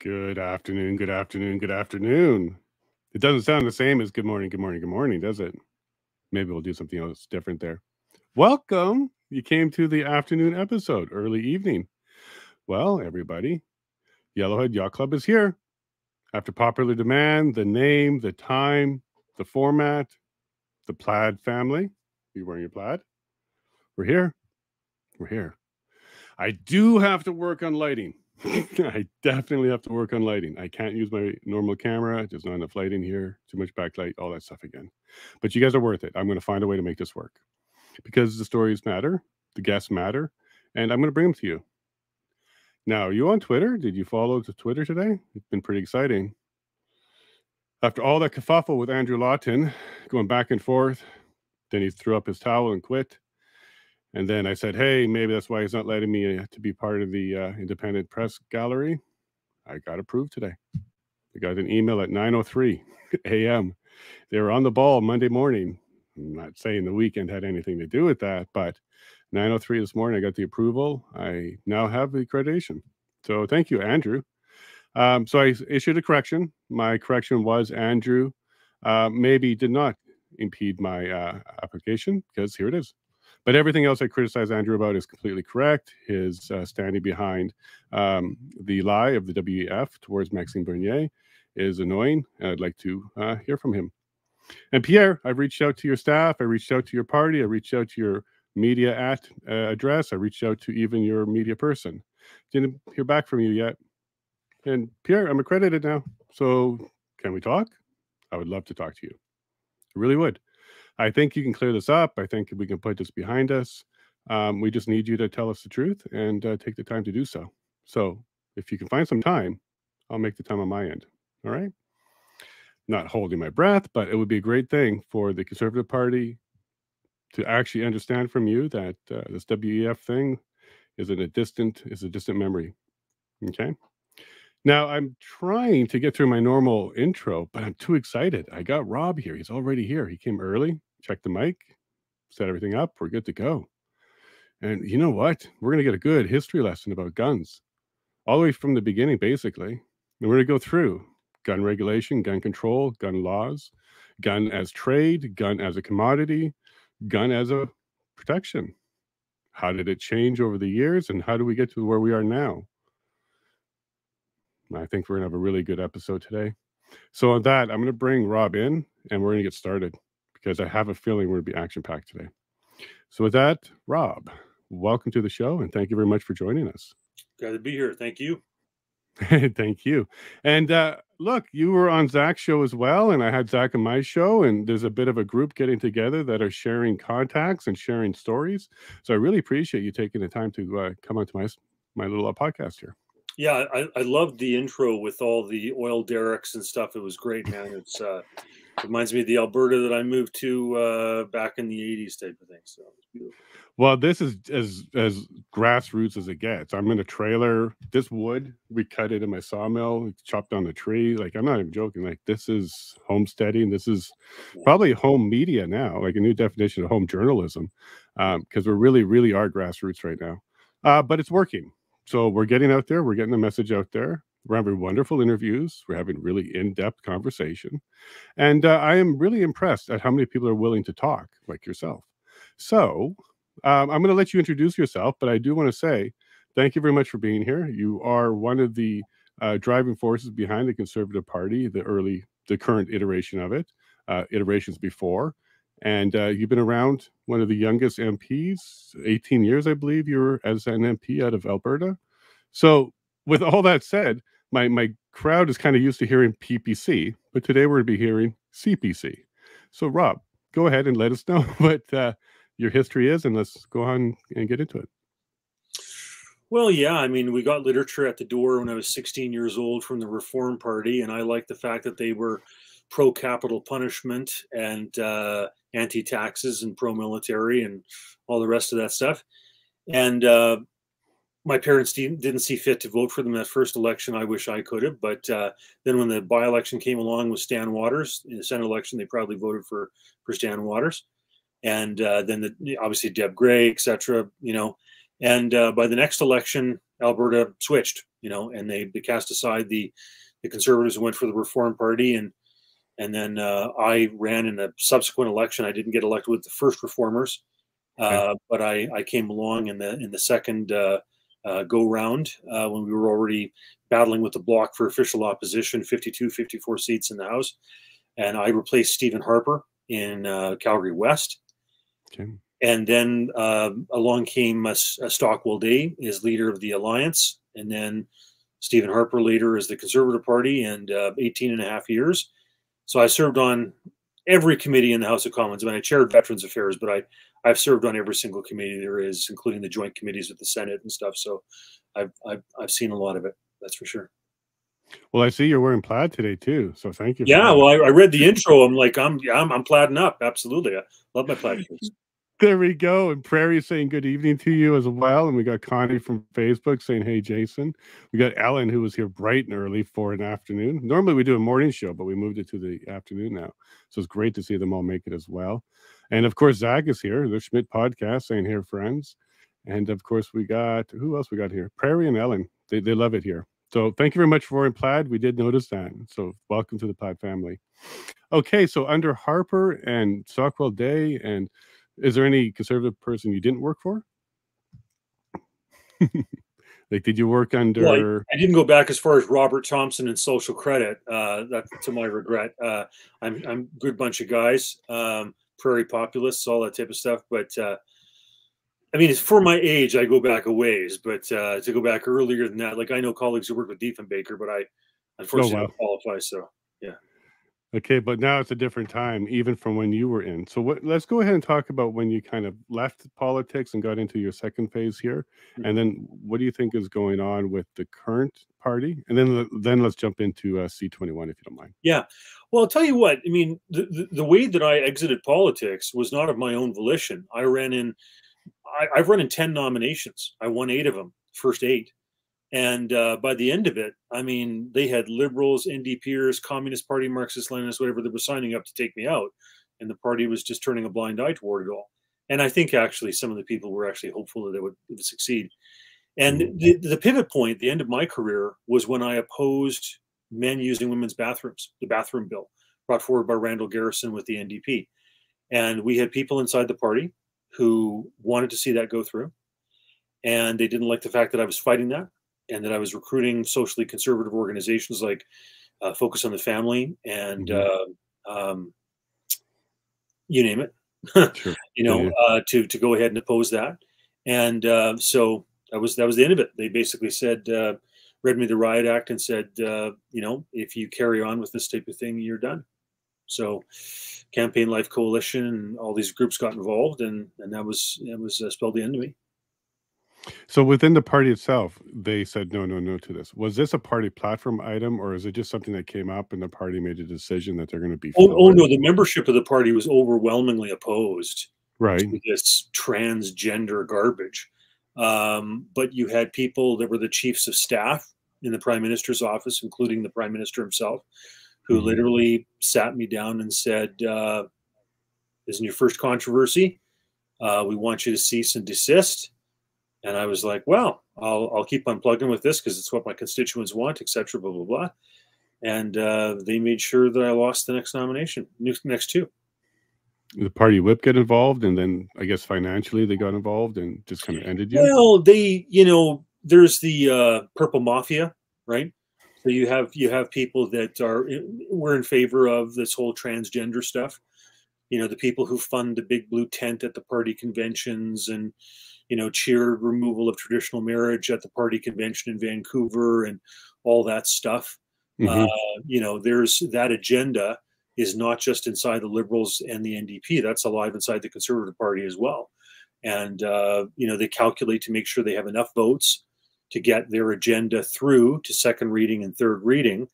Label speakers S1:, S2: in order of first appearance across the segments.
S1: Good afternoon, good afternoon, good afternoon. It doesn't sound the same as good morning, good morning, good morning, does it? Maybe we'll do something else different there. Welcome. You came to the afternoon episode, early evening. Well, everybody, Yellowhead Yacht Club is here. After popular demand, the name, the time, the format, the plaid family. You wearing your plaid? We're here. We're here. I do have to work on lighting. I definitely have to work on lighting. I can't use my normal camera. There's not enough lighting here. Too much backlight, all that stuff again. But you guys are worth it. I'm going to find a way to make this work because the stories matter, the guests matter, and I'm going to bring them to you. Now, are you on Twitter? Did you follow the Twitter today? It's been pretty exciting. After all that kerfuffle with Andrew Lawton, going back and forth, then he threw up his towel and quit. And then I said, hey, maybe that's why he's not letting me to be part of the independent press gallery. I got approved today. I got an email at 9:03 a.m. They were on the ball Monday morning. I'm not saying the weekend had anything to do with that, but 9:03 this morning, I got the approval. I now have the accreditation. So thank you, Andrew. So I issued a correction. My correction was Andrew maybe did not impede my application because here it is. But everything else I criticize Andrew about is completely correct. His standing behind the lie of the WEF towards Maxime Bernier is annoying, and I'd like to hear from him. And Pierre, I've reached out to your staff. I reached out to your party. I reached out to your media address. I reached out to even your media person. Didn't hear back from you yet. And Pierre, I'm accredited now. So can we talk? I would love to talk to you. I really would. I think you can clear this up. I think we can put this behind us. We just need you to tell us the truth and take the time to do so. So if you can find some time, I'll make the time on my end. All right? Not holding my breath, but it would be a great thing for the Conservative Party to actually understand from you that this WEF thing is a distant memory. Okay? Now, I'm trying to get through my normal intro, but I'm too excited. I got Rob here. He's already here. He came early, checked the mic, set everything up. We're good to go. And you know what? We're going to get a good history lesson about guns, all the way from the beginning, basically. And we're going to go through gun regulation, gun control, gun laws, gun as trade, gun as a commodity, gun as a protection. How did it change over the years, and how do we get to where we are now? I think we're going to have a really good episode today. So on that, I'm going to bring Rob in, and we're going to get started because I have a feeling we're going to be action-packed today. So with that, Rob, welcome to the show, and thank you very much for joining us.
S2: Glad to be here. Thank you.
S1: Thank you. And look, you were on Zach's show as well, and I had Zach on my show, and there's a bit of a group getting together that are sharing contacts and sharing stories. So I really appreciate you taking the time to come onto my little podcast here.
S2: Yeah, I loved the intro with all the oil derricks and stuff. It was great, man. It's reminds me of the Alberta that I moved to back in the 80s type of thing. So it's beautiful.
S1: Well, this is as grassroots as it gets. I'm in a trailer. This wood, we cut it in my sawmill, chopped down the tree. Like, I'm not even joking. Like, this is homesteading. This is probably home media now, like a new definition of home journalism, because we really, really are grassroots right now. But it's working. So we're getting out there. We're getting the message out there. We're having wonderful interviews. We're having really in-depth conversation. And I am really impressed at how many people are willing to talk like yourself. So I'm going to let you introduce yourself, but I do want to say thank you very much for being here. You are one of the driving forces behind the Conservative Party, the current iteration of it, iterations before. And you've been around, one of the youngest MPs, 18 years, I believe you were as an MP out of Alberta. So with all that said, my crowd is kind of used to hearing PPC, but today we're going to be hearing CPC. So Rob, go ahead and let us know what your history is, and let's go on and get into it.
S2: Well, yeah, I mean, we got literature at the door when I was 16 years old from the Reform Party, and I liked the fact that they were pro-capital punishment and anti-taxes and pro-military and all the rest of that stuff. And my parents didn't see fit to vote for them in that first election. I wish I could have, but then when the by-election came along with Stan Waters in the Senate election, they probably voted for Stan Waters, and then obviously Deb Gray, etc. You know, and by the next election, Alberta switched, and they cast aside the Conservatives and went for the Reform Party, and then I ran in a subsequent election. I didn't get elected with the first Reformers, but I came along in the second go round when we were already battling with the Bloc for official opposition, 52, 54 seats in the House, and I replaced Stephen Harper in Calgary West.
S1: Okay.
S2: And then along came Stockwell Day as leader of the Alliance, and then Stephen Harper later as the Conservative Party, and 18 and a half years. So I served on every committee in the House of Commons. I mean, I chaired Veterans Affairs, but I've served on every single committee there is, including the joint committees with the Senate and stuff. So I've seen a lot of it. That's for sure.
S1: Well, I see you're wearing plaid today too, so thank you.
S2: Yeah, well, I read the intro. I'm like, I'm plaiding up. Absolutely, I love my plaid shirts.
S1: There we go. And Prairie saying good evening to you as well. And we got Connie from Facebook saying, hey, Jason. We got Ellen, who was here bright and early for an afternoon. Normally we do a morning show, but we moved it to the afternoon now. So it's great to see them all make it as well. And of course, Zach is here, the Schmidt podcast, saying, here, friends. And of course, we got, who else we got here? Prairie and Ellen. They love it here. So thank you very much for wearing plaid. We did notice that. So welcome to the plaid family. Okay, so under Harper and Stockwell Day, and is there any Conservative person you didn't work for? Like, did you work under?
S2: Well, I didn't go back as far as Robert Thompson and Social Credit. That, to my regret. I'm a good bunch of guys, prairie populists, all that type of stuff. But I mean, it's for my age, I go back a ways. But to go back earlier than that, like I know colleagues who work with Diefenbaker, but I unfortunately don't qualify. So yeah.
S1: Okay, but now it's a different time, even from when you were in. So let's go ahead and talk about when you kind of left politics and got into your second phase here. Mm-hmm. And then what do you think is going on with the current party? And then let's jump into C21, if you don't mind.
S2: Yeah. Well, I'll tell you what, I mean, the way that I exited politics was not of my own volition. I've run in 10 nominations. I won 8 of them, first 8. And by the end of it, I mean, they had Liberals, NDPers, Communist Party, Marxist, Leninists, whatever, that were signing up to take me out. And the party was just turning a blind eye toward it all. And I think actually some of the people were actually hopeful that it would succeed. And the pivot point, the end of my career, was when I opposed men using women's bathrooms, the bathroom bill brought forward by Randall Garrison with the NDP. And we had people inside the party who wanted to see that go through. And they didn't like the fact that I was fighting that, and that I was recruiting socially conservative organizations like Focus on the Family and you name it,
S1: Sure.
S2: To go ahead and oppose that. And so that was the end of it. They basically said, read me the Riot Act and said, if you carry on with this type of thing, you're done. So Campaign Life Coalition and all these groups got involved, and that was spelled the end of me.
S1: So within the party itself, they said no to this. Was this a party platform item, or is it just something that came up and the party made a decision that they're going to be?
S2: Oh no, the membership of the party was overwhelmingly opposed,
S1: right,
S2: to this transgender garbage. But you had people that were the chiefs of staff in the Prime Minister's office, including the Prime Minister himself, who literally sat me down and said, "Isn't your first controversy? We want you to cease and desist." And I was like, well, I'll keep on plugging with this because it's what my constituents want, et cetera, blah, blah, blah. And they made sure that I lost the next nomination, next 2.
S1: The party whip get involved, and then I guess financially they got involved and just kind of ended you?
S2: Well, there's the purple mafia, right? So you have people that were in favor of this whole transgender stuff. The people who fund the big blue tent at the party conventions and cheered removal of traditional marriage at the party convention in Vancouver and all that stuff. There's that agenda is not just inside the Liberals and the NDP. That's alive inside the Conservative Party as well. And, they calculate to make sure they have enough votes to get their agenda through to second reading and third reading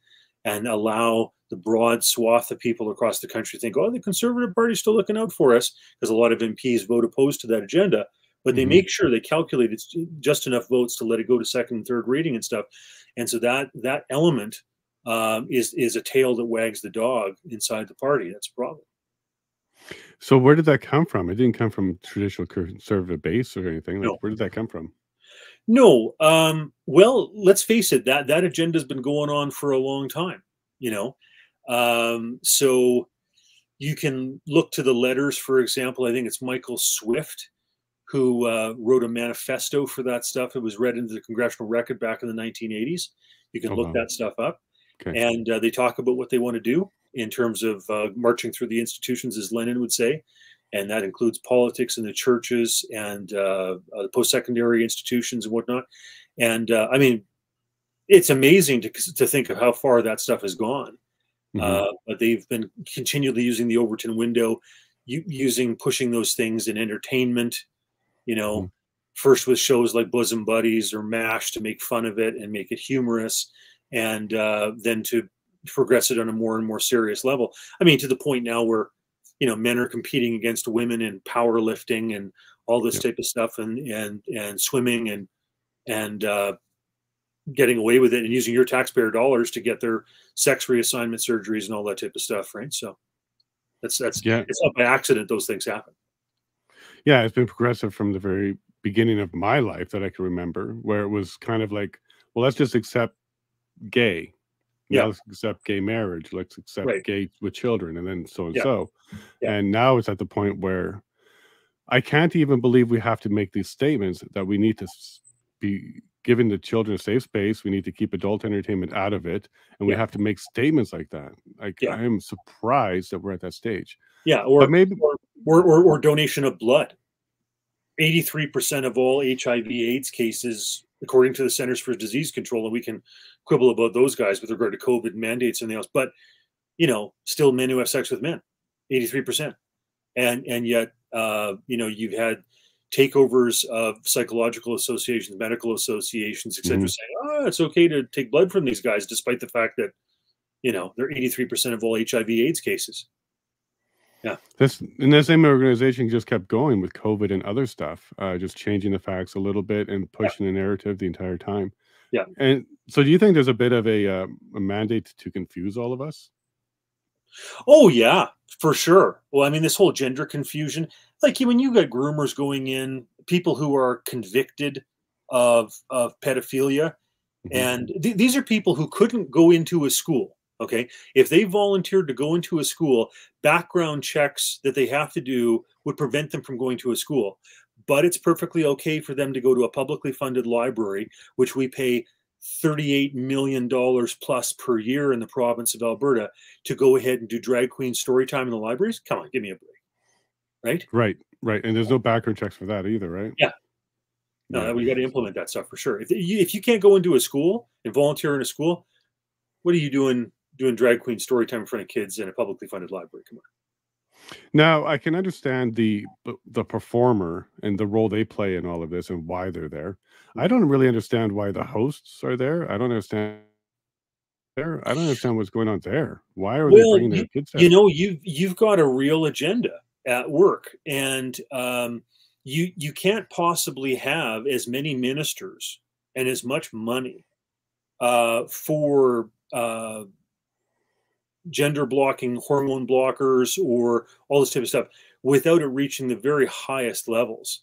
S2: and allow the broad swath of people across the country to think, oh, the Conservative Party is still looking out for us, because a lot of MPs vote opposed to that agenda. But they make sure they calculate it's just enough votes to let it go to second and third reading and stuff. And so that element is a tail that wags the dog inside the party. That's a problem.
S1: So where did that come from? It didn't come from traditional conservative base or anything.
S2: No.
S1: Where did that come from?
S2: No. Well, let's face it, that agenda's been going on for a long time, you know. So you can look to the letters, for example. I think it's Michael Swift who wrote a manifesto for that stuff. It was read into the congressional record back in the 1980s. You can
S1: Oh,
S2: look
S1: wow.
S2: that stuff up.
S1: Okay.
S2: And they talk about what they want to do in terms of marching through the institutions, as Lenin would say. And that includes politics and the churches and the post-secondary institutions and whatnot. And I mean, it's amazing to think of how far that stuff has gone.
S1: Hmm.
S2: But they've been continually using the Overton window, pushing those things in entertainment, you
S1: Hmm.
S2: know, first with shows like Bosom Buddies or MASH to make fun of it and make it humorous, and then to progress it on a more and more serious level. I mean, to the point now where, men are competing against women in powerlifting and all this
S1: Yeah.
S2: type of stuff, and swimming and getting away with it and using your taxpayer dollars to get their sex reassignment surgeries and all that type of stuff, right? So that's
S1: Yeah.
S2: it's not by accident those things happen.
S1: Yeah. It's been progressive from the very beginning of my life that I can remember, where it was kind of like, well, let's just accept gay. Now
S2: Yeah,
S1: let's accept gay marriage. Let's accept
S2: right.
S1: gay with children, and then so and
S2: Yeah,
S1: so.
S2: yeah,
S1: And now it's at the point where I can't even believe we have to make these statements that we need to be giving the children a safe space. We need to keep adult entertainment out of it, and we
S2: yeah,
S1: have to make statements like that. Like,
S2: yeah,
S1: I am surprised that we're at that stage.
S2: yeah.
S1: But
S2: Or
S1: maybe
S2: or donation of blood. 83% of all HIV/AIDS cases, according to the Centers for Disease Control, and we can quibble about those guys with regard to COVID mandates and everything else, but still men who have sex with men, 83%. And yet, you've had takeovers of psychological associations, medical associations, etc.,
S1: mhm.
S2: saying, "Oh, it's okay to take blood from these guys," despite the fact that they're 83% of all HIV/AIDS cases. Yeah,
S1: This and the same organization just kept going with COVID and other stuff, just changing the facts a little bit and
S2: yeah,
S1: pushing the narrative the entire time.
S2: yeah.
S1: And so, do you think there's a bit of a mandate to confuse all of us?
S2: Oh yeah, for sure. Well, I mean, this whole gender confusion, like when you got groomers going in, people who are convicted of pedophilia,
S1: Hmm.
S2: and these are people who couldn't go into a school. Okay, if they volunteered to go into a school, background checks that they have to do would prevent them from going to a school. But it's perfectly okay for them to go to a publicly funded library, which we pay $38 million plus per year in the province of Alberta, to go ahead and do drag queen story time in the libraries. Come on, give me a break, right?
S1: Right, right, and there's no background checks for that either, right?
S2: Yeah,
S1: Yeah.
S2: no, we got to implement that stuff for sure. If you can't go into a school and volunteer in a school, what are you doing drag queen story time in front of kids in a publicly funded library? Come on.
S1: Now, I can understand the performer and the role they play in all of this and why they're there. I
S2: Mhm.
S1: don't really understand why the hosts are there. I don't understand what's going on there. Why are they
S2: Well,
S1: bringing
S2: you
S1: their kids
S2: you
S1: there?
S2: know you've got a real agenda at work, and you can't possibly have as many ministers and as much money for gender blocking, hormone blockers, or all this type of stuff without it reaching the very highest levels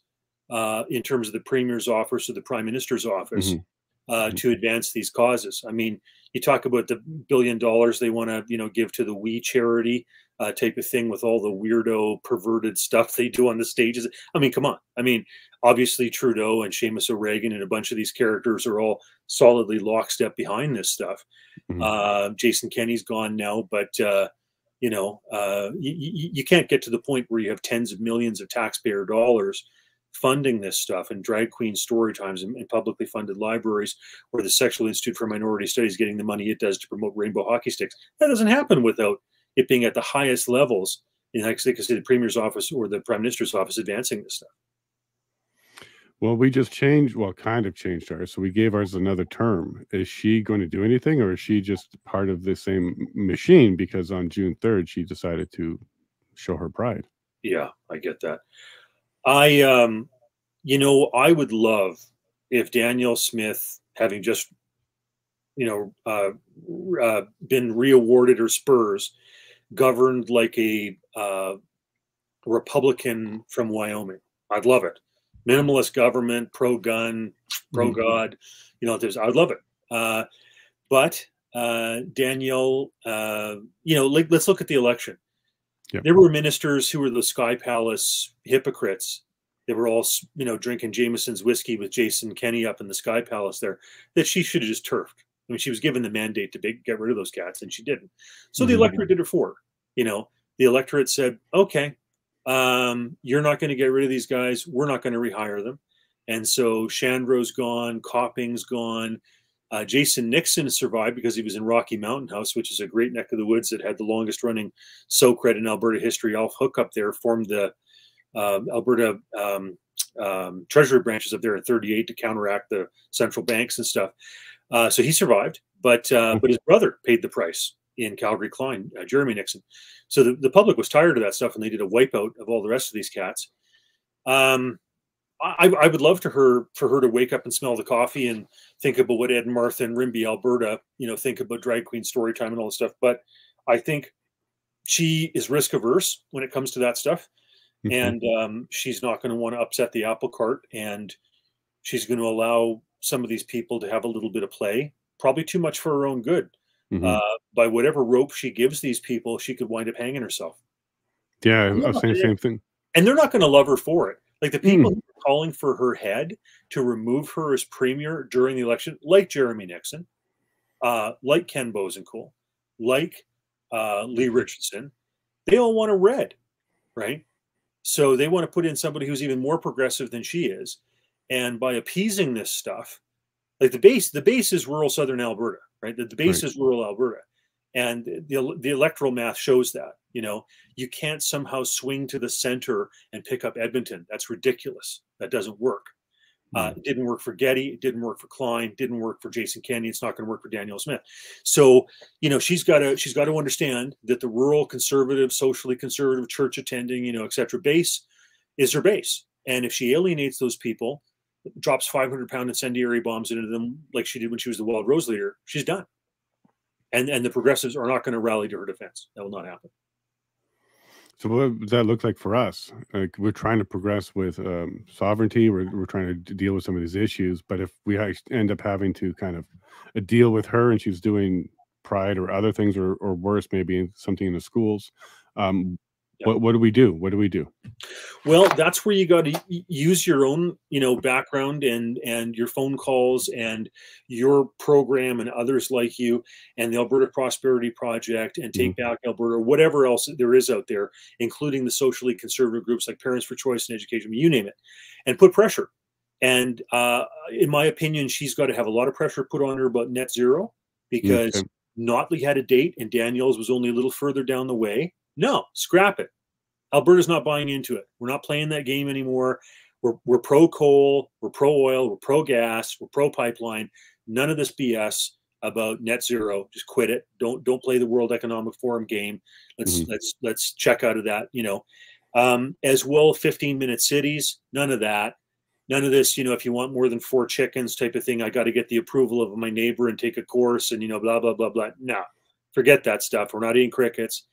S2: in terms of the premier's office or the prime minister's office
S1: Mhm, mhm.
S2: to advance these causes. I mean, you talk about the $1 billion they want to, give to the We charity type of thing with all the weirdo, perverted stuff they do on the stages. I mean, come on. I mean, obviously Trudeau and Seamus O'Regan and a bunch of these characters are all solidly lockstep behind this stuff.
S1: Mhm.
S2: Jason Kenney's gone now, but you can't get to the point where you have tens of millions of taxpayer dollars funding this stuff and drag queen story times in publicly funded libraries, or the Sexual Institute for Minority Studies getting the money it does to promote rainbow hockey sticks. That doesn't happen without it being at the highest levels in, like, say, the premier's office or the prime minister's office advancing this stuff.
S1: Well, we just changed well, kind of changed ours, so we gave ours another term. Is she going to do anything, or is she just part of the same machine because on June 3rd, she decided to show her pride?
S2: Yeah, I get that. I would love if Danielle Smith, having just been reawarded her spurs, governed like a Republican from Wyoming. I'd love it. minimalist government, pro-gun, pro-God. You know, I would love it. But Danielle, you know, like, let's look at the election.
S1: Yep.
S2: There were ministers who were the Sky Palace hypocrites. They were all, you know, drinking Jameson's whiskey with Jason Kenney up in the Sky Palace there, that she should have just turfed. I mean, she was given the mandate to get rid of those cats, and she didn't. So the electorate did it for her. You know, the electorate said, okay, you're not going to get rid of these guys. We're not going to rehire them. And so Shandro's gone, Copping's gone. Jason Nixon survived because he was in Rocky Mountain House, which is a great neck of the woods that had the longest running SOCRED in Alberta history. Alf Hook up there formed the Alberta treasury branches up there in 38 to counteract the central banks and stuff. So he survived, but his brother paid the price in Calgary Klein, Jeremy Nixon. So the public was tired of that stuff, and they did a wipeout of all the rest of these cats. I would love for her to wake up and smell the coffee and think about what Ed and Martha and Rimbey, Alberta, you know, think about drag queen story time and all this stuff. But I think she is risk averse when it comes to that stuff. And she's not going to want to upset the apple cart, and she's going to allow some of these people to have a little bit of play, probably too much for her own good. By whatever rope she gives these people, she could wind up hanging herself.
S1: Yeah, I was saying the same thing.
S2: And they're not going to love her for it. Like the people who are calling for her head to remove her as premier during the election, like Jeremy Nixon, like Ken Bosenkohl, like Lee Richardson, they all want a red, right? So they want to put in somebody who's even more progressive than she is. And by appeasing this stuff, like the base is rural Southern Alberta, right? The base is rural Alberta. And the electoral math shows that, you know, you can't somehow swing to the center and pick up Edmonton. That's ridiculous. That doesn't work. It didn't work for Getty. It didn't work for Klein. It didn't work for Jason Kenney. It's not going to work for Danielle Smith. So, you know, she's got to understand that the rural conservative, socially conservative, church attending, you know, et cetera, base is her base. And if she alienates those people, drops 500-pound incendiary bombs into them like she did when she was the Wild Rose leader, she's done. And the progressives are not going to rally to her defense. That will not happen.
S1: So what does that look like for us? Like, we're trying to progress with sovereignty. We're trying to deal with some of these issues. But if we end up having to kind of deal with her, and she's doing pride or other things, or worse, maybe something in the schools, what do we do? What do we do?
S2: Well, that's where you got to use your own, you know, background and your phone calls and your program and others like you and the Alberta Prosperity Project and Take Back Alberta, or whatever else there is out there, including the socially conservative groups like Parents for Choice and Education, you name it, and put pressure. And in my opinion, she's got to have a lot of pressure put on her about net zero, because Notley had a date and Danielle's was only a little further down the way. No, scrap it. Alberta's not buying into it. We're not playing that game anymore. We're pro coal, we're pro oil, we're pro gas, we're pro pipeline. None of this BS about net zero. Just quit it. Don't play the World Economic Forum game. Let's check out of that. You know, as well, 15-minute cities. None of that. None of this. You know, if you want more than 4 chickens type of thing, I got to get the approval of my neighbor and take a course and, you know, blah blah blah blah. No, forget that stuff. We're not eating crickets.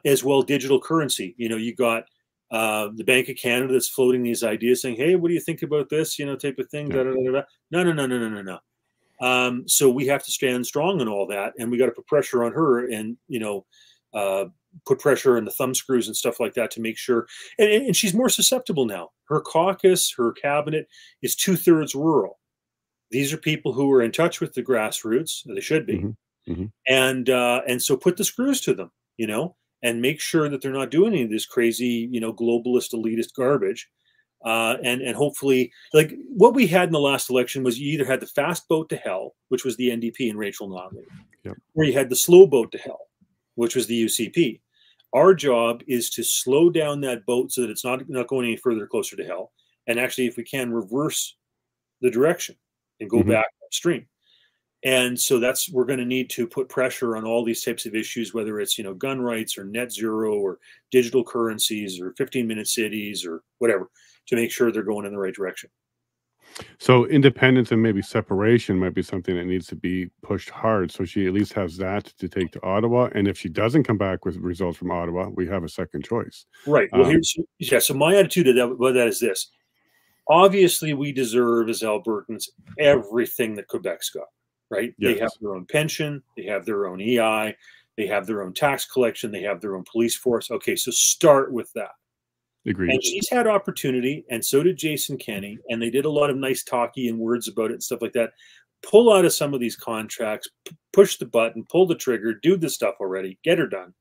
S2: As well, digital currency. You know, you got the Bank of Canada that's floating these ideas, saying, "Hey, what do you think about this?" You know, type of thing. No. So we have to stand strong in all that, and we got to put pressure on her, and you know, put pressure on the thumb screws and stuff like that to make sure. And she's more susceptible now. Her caucus, her cabinet is 2/3 rural. These are people who are in touch with the grassroots. They should be, and so put the screws to them. You know. And make sure that they're not doing any of this crazy, you know, globalist, elitist garbage. And hopefully, like what we had in the last election was you either had the fast boat to hell, which was the NDP and Rachel Notley, or you had the slow boat to hell, which was the UCP. Our job is to slow down that boat so that it's not going any further closer to hell. And actually, if we can, reverse the direction and go back upstream. And so we're going to need to put pressure on all these types of issues, whether it's, you know, gun rights or net zero or digital currencies or 15-minute cities or whatever, to make sure they're going in the right direction.
S1: So independence and maybe separation might be something that needs to be pushed hard. So she at least has that to take to Ottawa. And if she doesn't come back with results from Ottawa, we have a second choice.
S2: Right. Well, so my attitude to that is this. obviously we deserve as Albertans everything that Quebec's got, right?
S1: Yes.
S2: They have their own pension, they have their own EI, they have their own tax collection, they have their own police force. Okay, so start with that.
S1: Agreed.
S2: And she's had opportunity, and so did Jason Kenney, and they did a lot of nice talky and words about it and stuff like that. Pull out of some of these contracts, push the button, pull the trigger, do the stuff already, get her done.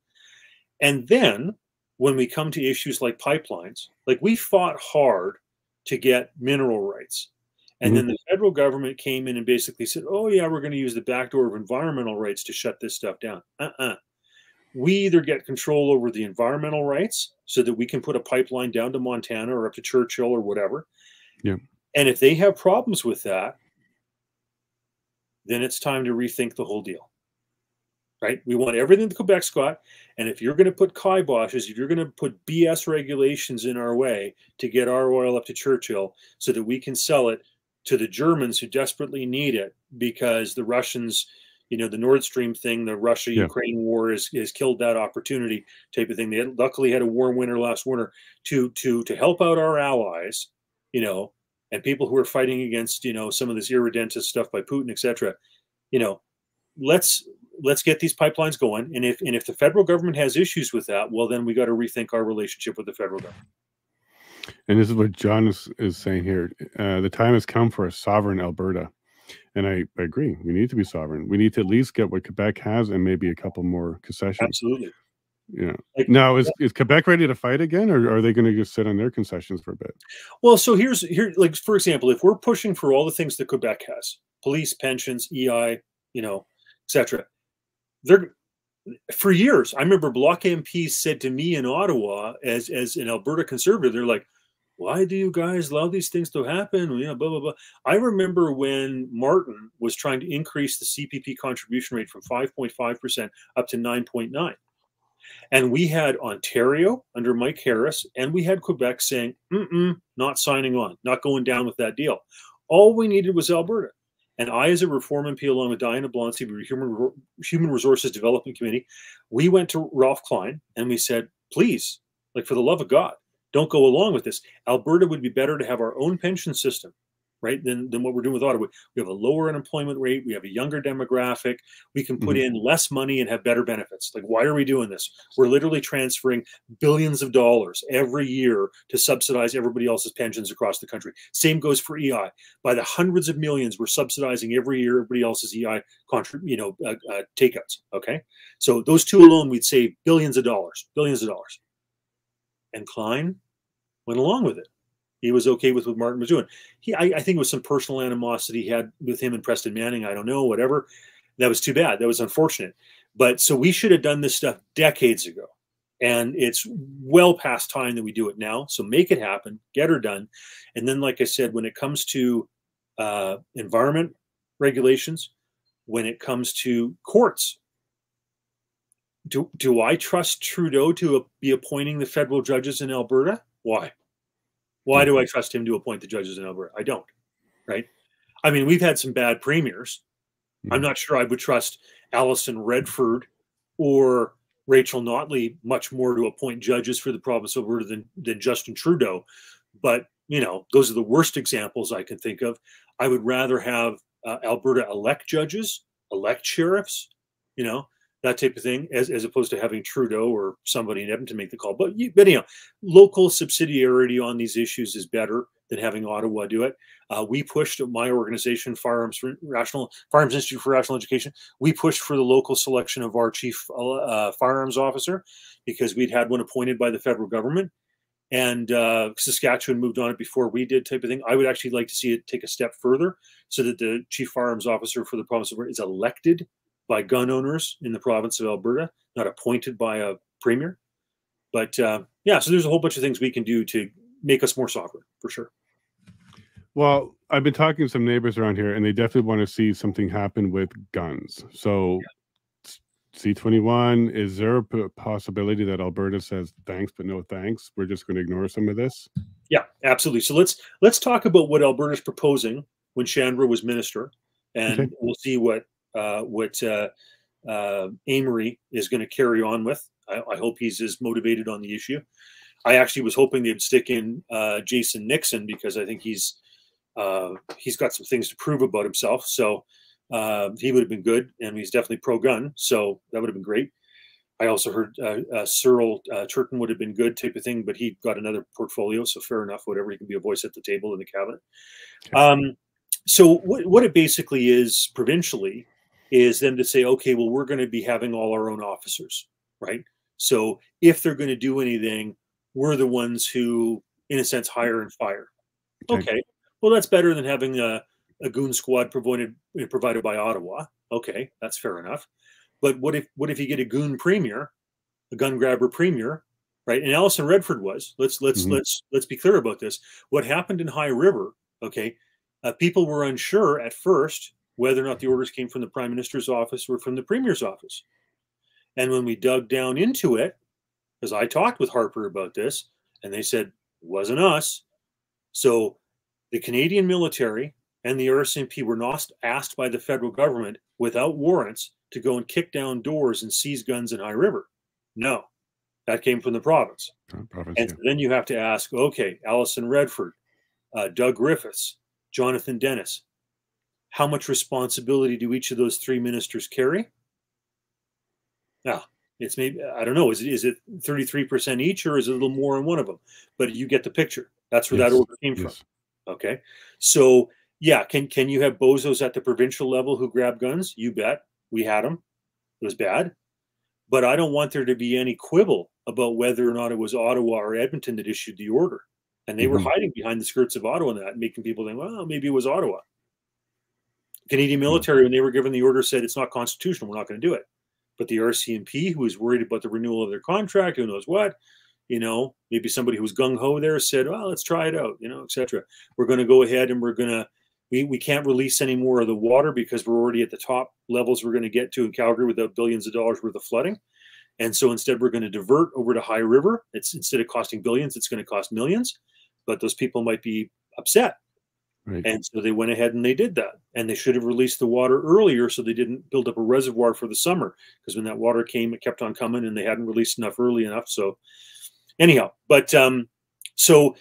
S2: And then when we come to issues like pipelines, like we fought hard to get mineral rights. And then the federal government came in and basically said, oh, yeah, we're going to use the back door of environmental rights to shut this stuff down. We either get control over the environmental rights so that we can put a pipeline down to Montana or up to Churchill or whatever.
S1: Yeah.
S2: And if they have problems with that, then it's time to rethink the whole deal. Right? We want everything that Quebec's got. And if you're going to put kiboshes, if you're going to put BS regulations in our way to get our oil up to Churchill so that we can sell it to the Germans who desperately need it because the Russians, you know, the Nord Stream thing, the Russia-Ukraine war has killed that opportunity type of thing. They luckily had a warm winter last winter to help out our allies, you know, and people who are fighting against, you know, some of this irredentist stuff by Putin, etc. You know, let's get these pipelines going. And if the federal government has issues with that, well, then we got to rethink our relationship with the federal government.
S1: And this is what John is saying here. The time has come for a sovereign Alberta. And I agree. We need to be sovereign. We need to at least get what Quebec has and maybe a couple more concessions.
S2: Absolutely.
S1: Yeah. Now, is Quebec ready to fight again, or are they going to just sit on their concessions for a bit?
S2: Well, so here, like, for example, if we're pushing for all the things that Quebec has, police, pensions, EI, you know, etc., they're for years. I remember Bloc MPs said to me in Ottawa, as an Alberta conservative, they're like, why do you guys allow these things to happen? You know, blah, blah, blah. I remember when Martin was trying to increase the CPP contribution rate from 5.5% up to 9.9%. And we had Ontario under Mike Harris, and we had Quebec saying, not signing on, not going down with that deal. All we needed was Alberta. And I, as a Reform MP, along with Diana Blonsky, Human Resources Development Committee, we went to Ralph Klein and we said, please, like, for the love of God, don't go along with this. Alberta would be better to have our own pension system, right, than what we're doing with Ottawa. We have a lower unemployment rate. We have a younger demographic. We can put in less money and have better benefits. Like, why are we doing this? We're literally transferring billions of dollars every year to subsidize everybody else's pensions across the country. Same goes for EI. By the hundreds of millions, we're subsidizing every year everybody else's EI takeouts. Okay, so those two alone, we'd save billions of dollars. And Klein went along with it. He was okay with what Martin was doing. I think it was some personal animosity he had with him and Preston Manning. I don't know, whatever. That was too bad. That was unfortunate. But so we should have done this stuff decades ago. And it's well past time that we do it now. So make it happen, get her done. And then, like I said, when it comes to environment regulations, when it comes to courts, do I trust Trudeau to be appointing the federal judges in Alberta? Why? Why do I trust him to appoint the judges in Alberta? I don't, right? I mean, we've had some bad premiers. I'm not sure I would trust Alison Redford or Rachel Notley much more to appoint judges for the province of Alberta than Justin Trudeau. But, you know, those are the worst examples I can think of. I would rather have Alberta elect judges, elect sheriffs, you know, that type of thing, as opposed to having Trudeau or somebody in Edmonton make the call. But anyhow, local subsidiarity on these issues is better than having Ottawa do it. We pushed, my organization, Firearms Institute for Rational Education, we pushed for the local selection of our chief firearms officer because we'd had one appointed by the federal government. And Saskatchewan moved on it before we did, type of thing. I would actually like to see it take a step further so that the chief firearms officer for the province of Alberta is elected by gun owners in the province of Alberta, not appointed by a premier. But yeah, so there's a whole bunch of things we can do to make us more sovereign, for sure.
S1: Well, I've been talking to some neighbors around here, and they definitely want to see something happen with guns. So C-21, is there a possibility that Alberta says thanks, but no thanks? We're just going to ignore some of this?
S2: Yeah, absolutely. So let's talk about what Alberta's proposing when Chandra was minister, and we'll see what Amory is going to carry on with. I hope he's as motivated on the issue. I actually was hoping they'd stick in Jason Nixon, because I think he's got some things to prove about himself. So he would have been good, and he's definitely pro-gun. So that would have been great. I also heard Cyril Turton would have been good, type of thing, but he got another portfolio, so fair enough. Whatever, he can be a voice at the table in the cabinet.
S1: Okay.
S2: So what it basically is provincially is them to say, okay, well, we're going to be having all our own officers, right? So if they're going to do anything, we're the ones who, in a sense, hire and fire. Okay. Well, that's better than having a goon squad provided by Ottawa. Okay, that's fair enough. But what if you get a goon premier, a gun grabber premier, right? And Alison Redford was. Let's be clear about this. What happened in High River? Okay, people were unsure at first whether or not the orders came from the Prime Minister's office or from the Premier's office. And when we dug down into it, because I talked with Harper about this, and they said, it wasn't us. So the Canadian military and the RCMP were not asked by the federal government without warrants to go and kick down doors and seize guns in High River. No, that came from the province. And so then you have to ask, okay, Alison Redford, Doug Griffiths, Jonathan Dennis, how much responsibility do each of those three ministers carry? Now, it's maybe, I don't know, is it 33% each, or is it a little more on one of them? But you get the picture. That's where that order came from. Okay. So yeah, can you have bozos at the provincial level who grab guns? You bet. We had them. It was bad. But I don't want there to be any quibble about whether or not it was Ottawa or Edmonton that issued the order. And they were hiding behind the skirts of Ottawa and that, making people think, well, maybe it was Ottawa. Canadian military, when they were given the order, said it's not constitutional. We're not going to do it. But the RCMP, who was worried about the renewal of their contract, who knows what, maybe somebody who was gung-ho there said, well, let's try it out, etc. We're going to go ahead and we're going to, we can't release any more of the water because we're already at the top levels we're going to get to in Calgary without billions of dollars worth of flooding. And so instead, we're going to divert over to High River. It's, instead of costing billions, it's going to cost millions. But those people might be upset. Right. And so they went ahead and they did that. And they should have released the water earlier so they didn't build up a reservoir for the summer. Because when that water came, it kept on coming, and they hadn't released enough early enough. So anyhow, but so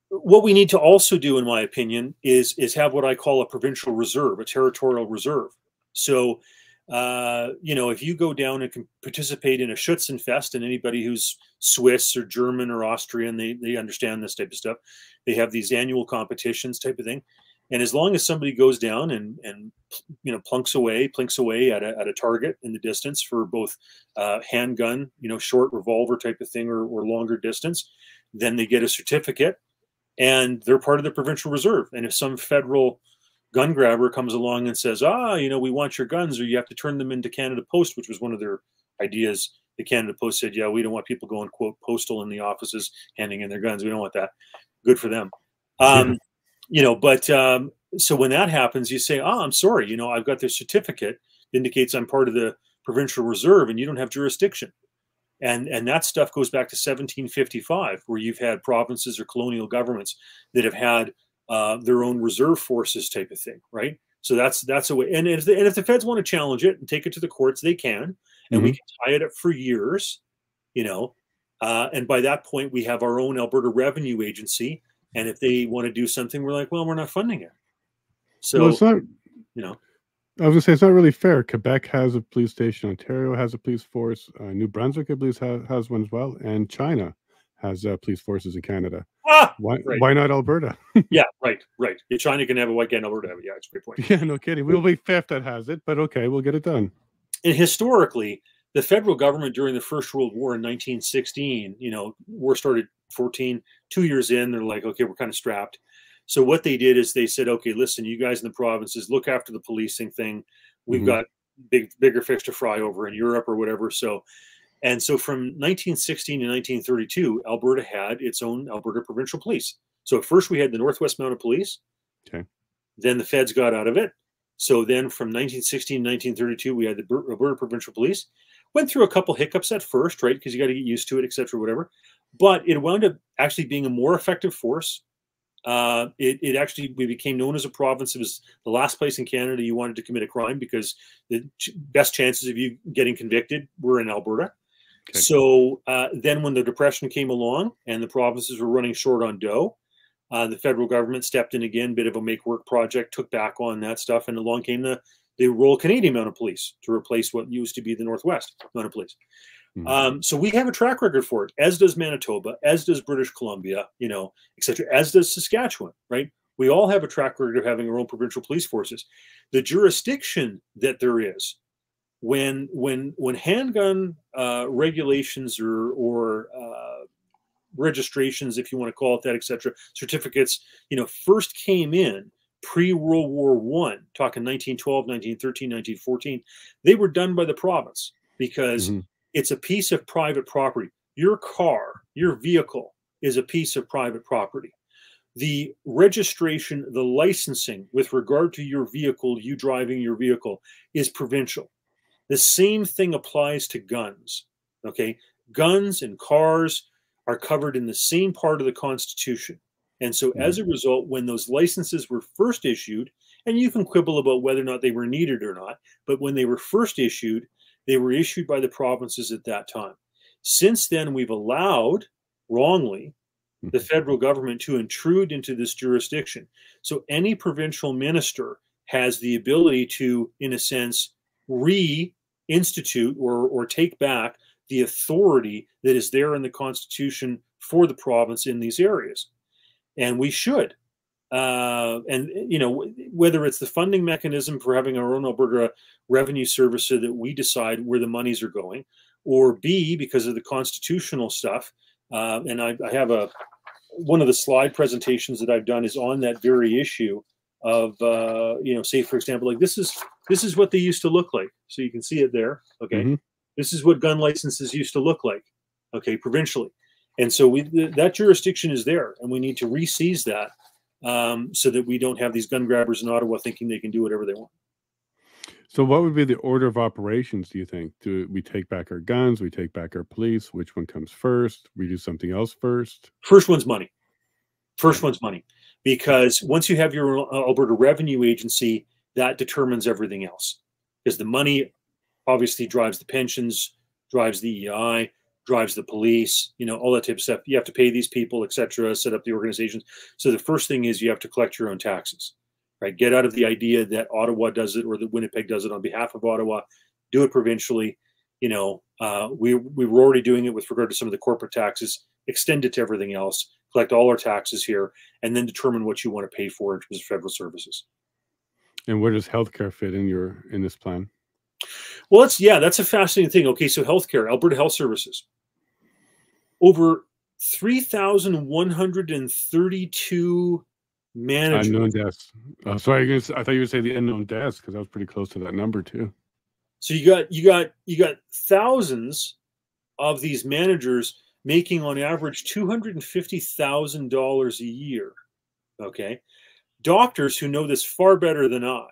S2: what we need to also do, in my opinion, is have what I call a provincial reserve, a territorial reserve. So, if you go down and can participate in a Schützenfest, and anybody who's Swiss or German or Austrian, they understand this type of stuff. They have these annual competitions type of thing. And as long as somebody goes down and plinks away at a target in the distance for both handgun, short revolver type of thing, or longer distance, then they get a certificate, and they're part of the provincial reserve. And if some federal gun grabber comes along and says, we want your guns, or you have to turn them into Canada Post, which was one of their ideas. The Canada Post said, yeah, we don't want people going, quote, postal in the offices, handing in their guns. We don't want that. Good for them. So when that happens, you say, I'm sorry, I've got this certificate that indicates I'm part of the provincial reserve, and you don't have jurisdiction. And that stuff goes back to 1755, where you've had provinces or colonial governments that have had their own reserve forces type of thing, right? So that's a way. And if the feds want to challenge it and take it to the courts, they can, and we can tie it up for years, and by that point, we have our own Alberta Revenue Agency. And if they want to do something, we're like, well, we're not funding it. So,
S1: it's not, I was going to say, it's not really fair. Quebec has a police station. Ontario has a police force. New Brunswick, I believe, has one as well. And China has police forces in Canada. Why not Alberta?
S2: Yeah, right. If China can have it, why can't Alberta have it? Yeah, it's a great point.
S1: Yeah, no kidding. We'll be fifth that has it, but okay, we'll get it done.
S2: And historically, the federal government during the First World War in 1916, war started 14, 2 years in, they're like, okay, we're kind of strapped. So what they did is they said, okay, listen, you guys in the provinces, look after the policing thing. We've got bigger fish to fry over in Europe or whatever. So from 1916 to 1932, Alberta had its own Alberta Provincial Police. So at first we had the Northwest Mounted Police.
S1: Okay.
S2: Then the feds got out of it. So then from 1916 to 1932, we had the Alberta Provincial Police. Went through a couple hiccups at first, right? Because you got to get used to it, et cetera, whatever. But it wound up actually being a more effective force. We became known as a province. It was the last place in Canada you wanted to commit a crime, because the best chances of you getting convicted were in Alberta.
S1: Okay.
S2: So then when the Depression came along and the provinces were running short on dough, the federal government stepped in again, bit of a make work project, took back on that stuff, and along came the Royal Canadian Mounted Police to replace what used to be the Northwest Mounted Police. So we have a track record for it, as does Manitoba, as does British Columbia, you know, etc., as does Saskatchewan, right? We all have a track record of having our own provincial police forces. The jurisdiction that there is when handgun regulations or registrations, if you want to call it that, etc., certificates, you know, first came in pre-World War I, talking 1912, 1913, 1914, they were done by the province because it's a piece of private property. Your car, your vehicle is a piece of private property. The registration, the licensing with regard to your vehicle, you driving your vehicle, is provincial. The same thing applies to guns, okay? Guns and cars are covered in the same part of the Constitution. And so as a result, when those licenses were first issued, and you can quibble about whether or not they were needed or not, but when they were first issued, they were issued by the provinces at that time. Since then, we've allowed, wrongly, the federal government to intrude into this jurisdiction. So any provincial minister has the ability to, in a sense, reinstitute or take back the authority that is there in the Constitution for the province in these areas. And we should. And, you know, whether it's the funding mechanism for having our own Alberta Revenue Service so that we decide where the monies are going, or B, because of the constitutional stuff. And I have one of the slide presentations that I've done is on that very issue of, you know, say, for example, like this is what they used to look like. So you can see it there. Okay. This is what gun licenses used to look like. Okay. Provincially. And so that jurisdiction is there, and we need to re-seize that so that we don't have these gun grabbers in Ottawa thinking they can do whatever they want.
S1: So what would be the order of operations, do you think? Do we take back our guns? We take back our police? Which one comes first? We do something else first?
S2: First one's money. First one's money. Because once you have your Alberta Revenue Agency, that determines everything else. Because the money obviously drives the pensions, drives the EI, drives the police, you know, all that type of stuff. You have to pay these people, etc., set up the organizations. So the first thing is you have to collect your own taxes, right? Get out of the idea that Ottawa does it or that Winnipeg does it on behalf of Ottawa. Do it provincially. You know, we were already doing it with regard to some of the corporate taxes. Extend it to everything else. Collect all our taxes here, and then determine what you want to pay for in terms of federal services.
S1: And where does healthcare fit in this plan?
S2: Well, that's a fascinating thing. Okay, so healthcare, Alberta Health Services. Over 3,132 managers.
S1: Unknown deaths. Oh, sorry, I thought you would say the unknown deaths because I was pretty close to that number too.
S2: So you got thousands of these managers making on average $250,000 a year. Okay, doctors who know this far better than I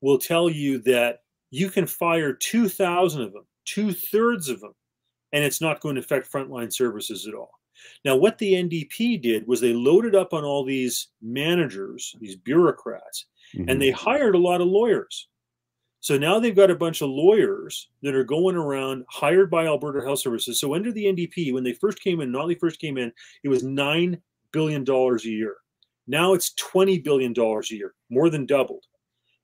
S2: will tell you that you can fire 2,000 of them, 2/3 of them, and it's not going to affect frontline services at all. Now, what the NDP did was they loaded up on all these managers, these bureaucrats, and they hired a lot of lawyers. So now they've got a bunch of lawyers that are going around hired by Alberta Health Services. So under the NDP, when they first came in, it was $9 billion a year. Now it's $20 billion a year, more than doubled.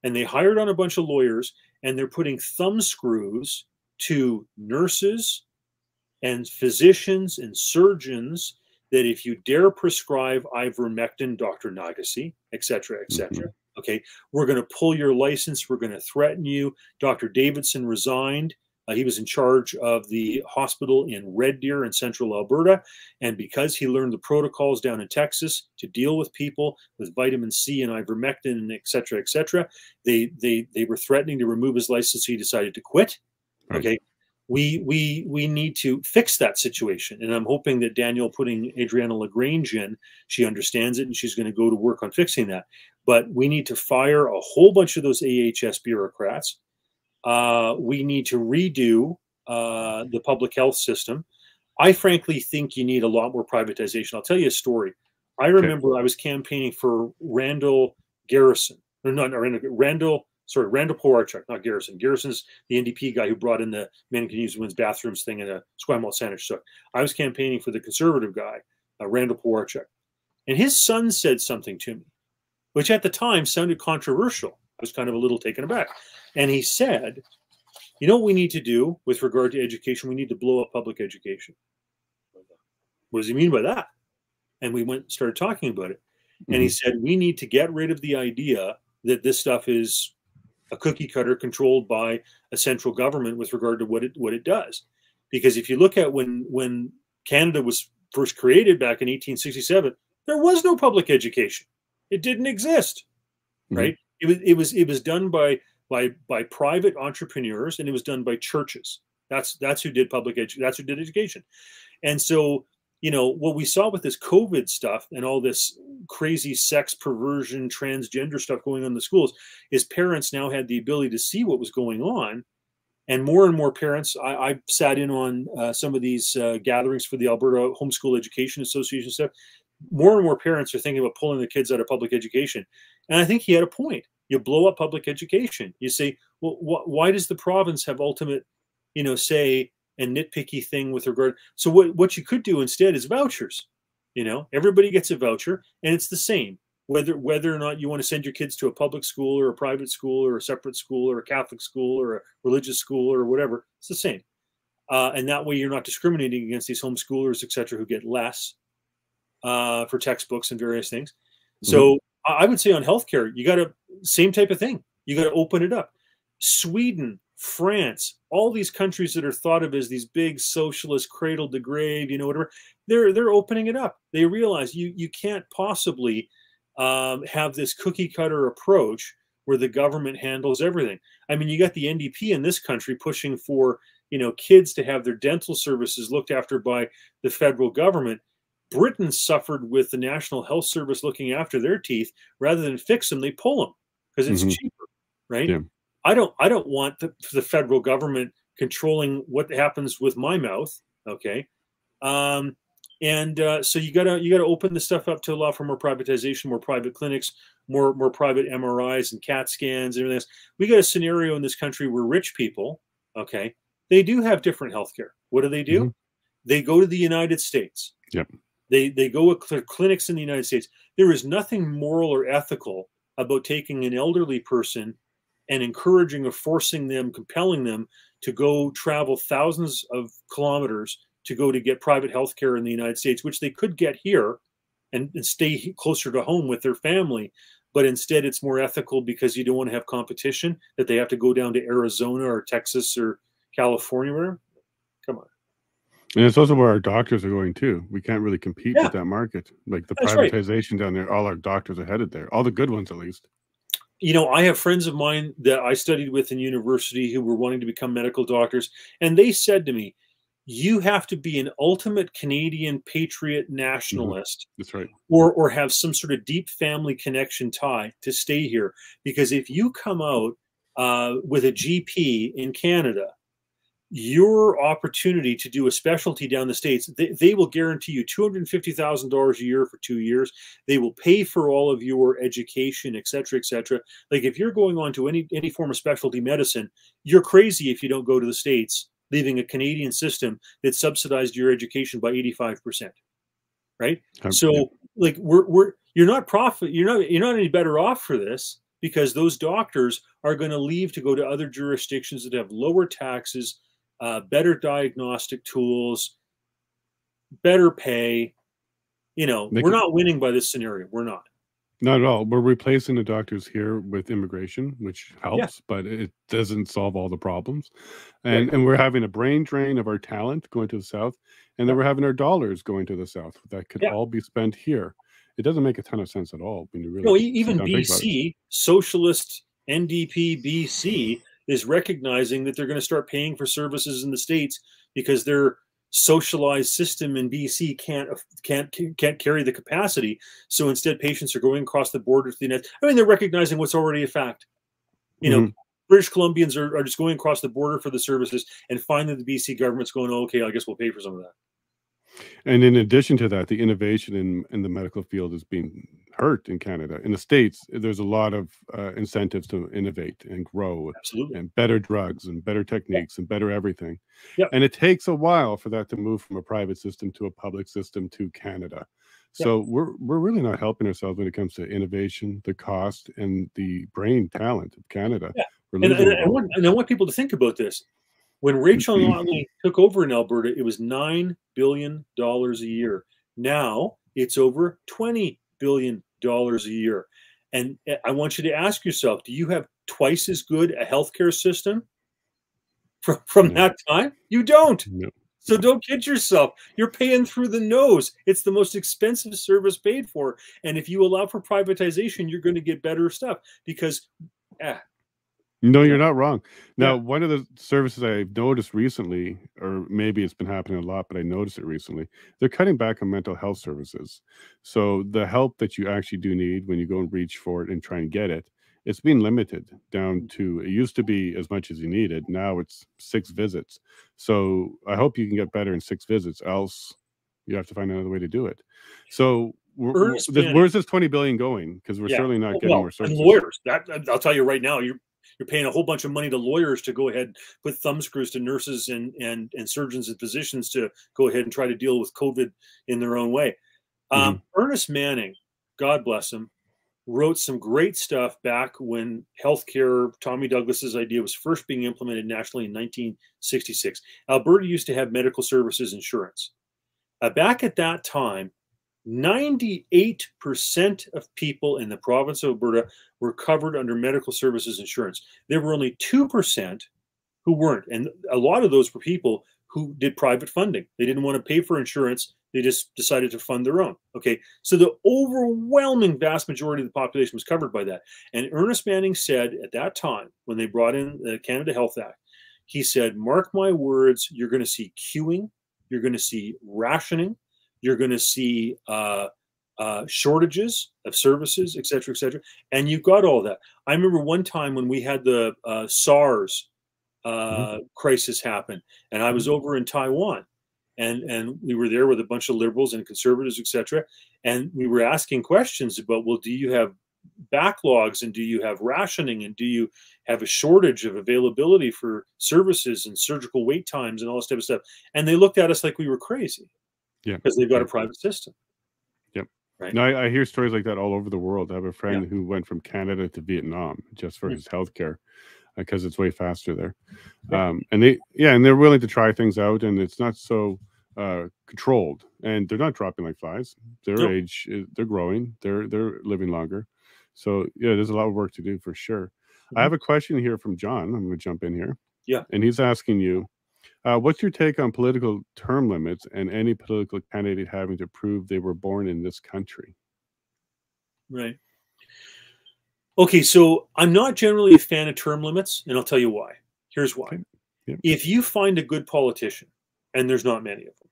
S2: And they hired on a bunch of lawyers, and they're putting thumb screws to nurses and physicians and surgeons that if you dare prescribe ivermectin, Dr. Nagase, et cetera, okay, we're going to pull your license. We're going to threaten you. Dr. Davidson resigned. He was in charge of the hospital in Red Deer in central Alberta. And because he learned the protocols down in Texas to deal with people with vitamin C and ivermectin, et cetera, they were threatening to remove his license. So he decided to quit. Right. Okay. We need to fix that situation. And I'm hoping that Daniel putting Adriana LaGrange in, she understands it and she's going to go to work on fixing that. But we need to fire a whole bunch of those AHS bureaucrats. We need to redo the public health system. I frankly think you need a lot more privatization. I'll tell you a story. I remember I was campaigning for Randall Garrison, or not Randall Sorry, Randall Powarchuk, not Garrison. Garrison's the NDP guy who brought in the men can use women's bathrooms thing in a Squamalt sandwich. So I was campaigning for the conservative guy, Randall Powarchuk. And his son said something to me, which at the time sounded controversial. I was kind of a little taken aback. And he said, you know what we need to do with regard to education? We need to blow up public education. What does he mean by that? And we started talking about it. And he said, we need to get rid of the idea that this stuff is a cookie cutter controlled by a central government with regard to what it does. Because if you look at when Canada was first created back in 1867, there was no public education. It didn't exist, right? It was done by private entrepreneurs, and it was done by churches. That's who did that's who did education. And so, you know, what we saw with this COVID stuff and all this crazy sex perversion, transgender stuff going on in the schools is parents now had the ability to see what was going on. And more parents, I sat in on some of these gatherings for the Alberta Homeschool Education Association stuff. More and more parents are thinking about pulling the kids out of public education. And I think he had a point. You blow up public education. You say, well, why does the province have ultimate, you know, say and nitpicky thing with regard? So what you could do instead is vouchers. You know, everybody gets a voucher, and it's the same. Whether or not you want to send your kids to a public school or a private school or a separate school or a Catholic school or a religious school or whatever, it's the same. And that way you're not discriminating against these homeschoolers, et cetera, who get less for textbooks and various things. So I would say on healthcare, you got to, same type of thing. You got to open it up. Sweden, France, all these countries that are thought of as these big socialist cradle to grave, you know, whatever, they're opening it up. They realize you can't possibly have this cookie cutter approach where the government handles everything. I mean, you got the NDP in this country pushing for, you know, kids to have their dental services looked after by the federal government. Britain suffered with the National Health Service looking after their teeth. Rather than fix them, they pull them because it's cheaper, right? Yeah. I don't want the federal government controlling what happens with my mouth. Okay. So you gotta open the stuff up to allow for more privatization, more private clinics, more private MRIs and CAT scans and everything else. We got a scenario in this country where rich people, okay, they do have different healthcare. What do? They go to the United States.
S1: Yep.
S2: They go to clinics in the United States. There is nothing moral or ethical about taking an elderly person and encouraging or forcing them, compelling them to go travel thousands of kilometers to go to get private health care in the United States, which they could get here and stay closer to home with their family. But instead, it's more ethical because you don't want to have competition, that they have to go down to Arizona or Texas or California. Whatever. Come on.
S1: And it's also where our doctors are going too. We can't really compete with that market. Like the privatization down there, all our doctors are headed there. All the good ones, at least.
S2: You know, I have friends of mine that I studied with in university who were wanting to become medical doctors. And they said to me, you have to be an ultimate Canadian patriot nationalist.
S1: That's right.
S2: Or have some sort of deep family connection tie to stay here. Because if you come out with a GP in Canada, your opportunity to do a specialty down the States, they will guarantee you $250,000 a year for 2 years. They will pay for all of your education, et cetera, et cetera. Like if you're going on to any form of specialty medicine, you're crazy if you don't go to the States, leaving a Canadian system that subsidized your education by 85%. Right? So like you're not any better off for this, because those doctors are going to leave to go to other jurisdictions that have lower taxes, better diagnostic tools, better pay. You know, we're not winning by this scenario. We're not.
S1: Not at all. We're replacing the doctors here with immigration, which helps, but it doesn't solve all the problems. And we're having a brain drain of our talent going to the South, and then we're having our dollars going to the South. That could all be spent here. It doesn't make a ton of sense at all when you really.
S2: No, even BC, socialist NDP BC, is recognizing that they're going to start paying for services in the States because their socialized system in BC can't carry the capacity. So instead, patients are going across the border to the United. I mean, they're recognizing what's already a fact. You know, British Columbians are just going across the border for the services, and finally the BC government's going, oh, okay, I guess we'll pay for some of that.
S1: And in addition to that, the innovation in the medical field is being hurt in Canada. In the States, there's a lot of incentives to innovate and grow,
S2: Absolutely.
S1: and better drugs and better
S2: Yeah.
S1: techniques and better everything.
S2: Yeah.
S1: And it takes a while for that to move from a private system to a public system to Canada.
S2: Yeah.
S1: So we're really not helping ourselves when it comes to innovation, the cost, and the brain talent of Canada.
S2: Yeah.
S1: We're
S2: And,
S1: losing it all.
S2: I want people to think about this. When Rachel Notley took over in Alberta, it was $9 billion a year. Now it's over $20 billion a year. And I want you to ask yourself, do you have twice as good a healthcare system from
S1: No,
S2: that time? You don't.
S1: no.
S2: So don't kid yourself. You're paying through the nose. It's the most expensive service paid for. And if you allow for privatization, you're going to get better stuff because,
S1: No,
S2: yeah,
S1: you're not wrong. Now,
S2: yeah.
S1: one of the services I've noticed recently, or maybe it's been happening a lot, but I noticed it recently, they're cutting back on mental health services. So the help that you actually do need when you go and reach for it and try and get it, it's being limited down to, it used to be as much as you needed. Now it's 6 visits. So I hope you can get better in 6 visits, else you have to find another way to do it. So
S2: Ernest Manning.
S1: where's this 20 billion going? Because we're
S2: Yeah.
S1: certainly not getting
S2: Well,
S1: more
S2: and
S1: services.
S2: lawyers. That I'll tell you right now, you're paying a whole bunch of money to lawyers to go ahead, put thumb screws to nurses and surgeons and physicians to go ahead and try to deal with COVID in their own way.
S1: Mhm.
S2: Ernest Manning, God bless him, wrote some great stuff back when healthcare, Tommy Douglas's idea, was first being implemented nationally in 1966. Alberta used to have medical services insurance. Back at that time, 98% of people in the province of Alberta were covered under medical services insurance. There were only 2% who weren't. And a lot of those were people who did private funding. They didn't want to pay for insurance. They just decided to fund their own. Okay. So the overwhelming vast majority of the population was covered by that. And Ernest Manning said at that time, when they brought in the Canada Health Act, he said, mark my words, you're going to see queuing, you're going to see rationing, you're going to see shortages of services, et cetera, et cetera. And you got all that. I remember one time when we had the SARS crisis happen, and I was over in Taiwan, and we were there with a bunch of liberals and conservatives, et cetera. And we were asking questions about, well, do you have backlogs, and do you have rationing, and do you have a shortage of availability for services and surgical wait times and all this type of stuff? And they looked at us like we were crazy.
S1: Yeah.
S2: Because they've got
S1: Yeah.
S2: a private system.
S1: Yep.
S2: Right.
S1: No, I hear stories like that all over the world. I have a friend
S2: Yeah.
S1: who went from Canada to Vietnam just for
S2: Yeah.
S1: his healthcare because it's way faster there.
S2: Yeah.
S1: And they're willing to try things out, and it's not so controlled, and they're not dropping like flies. Their
S2: No.
S1: age, they're growing. They're living longer. So yeah, there's a lot of work to do for sure. I have a question here from John. I'm going to jump in here.
S2: Yeah.
S1: And he's asking you, what's your take on political term limits and any political candidate having to prove they were born in this country?
S2: Right. Okay, so I'm not generally a fan of term limits, and I'll tell you why. Here's why.
S1: Okay. Yep.
S2: If you find a good politician, and there's not many of them,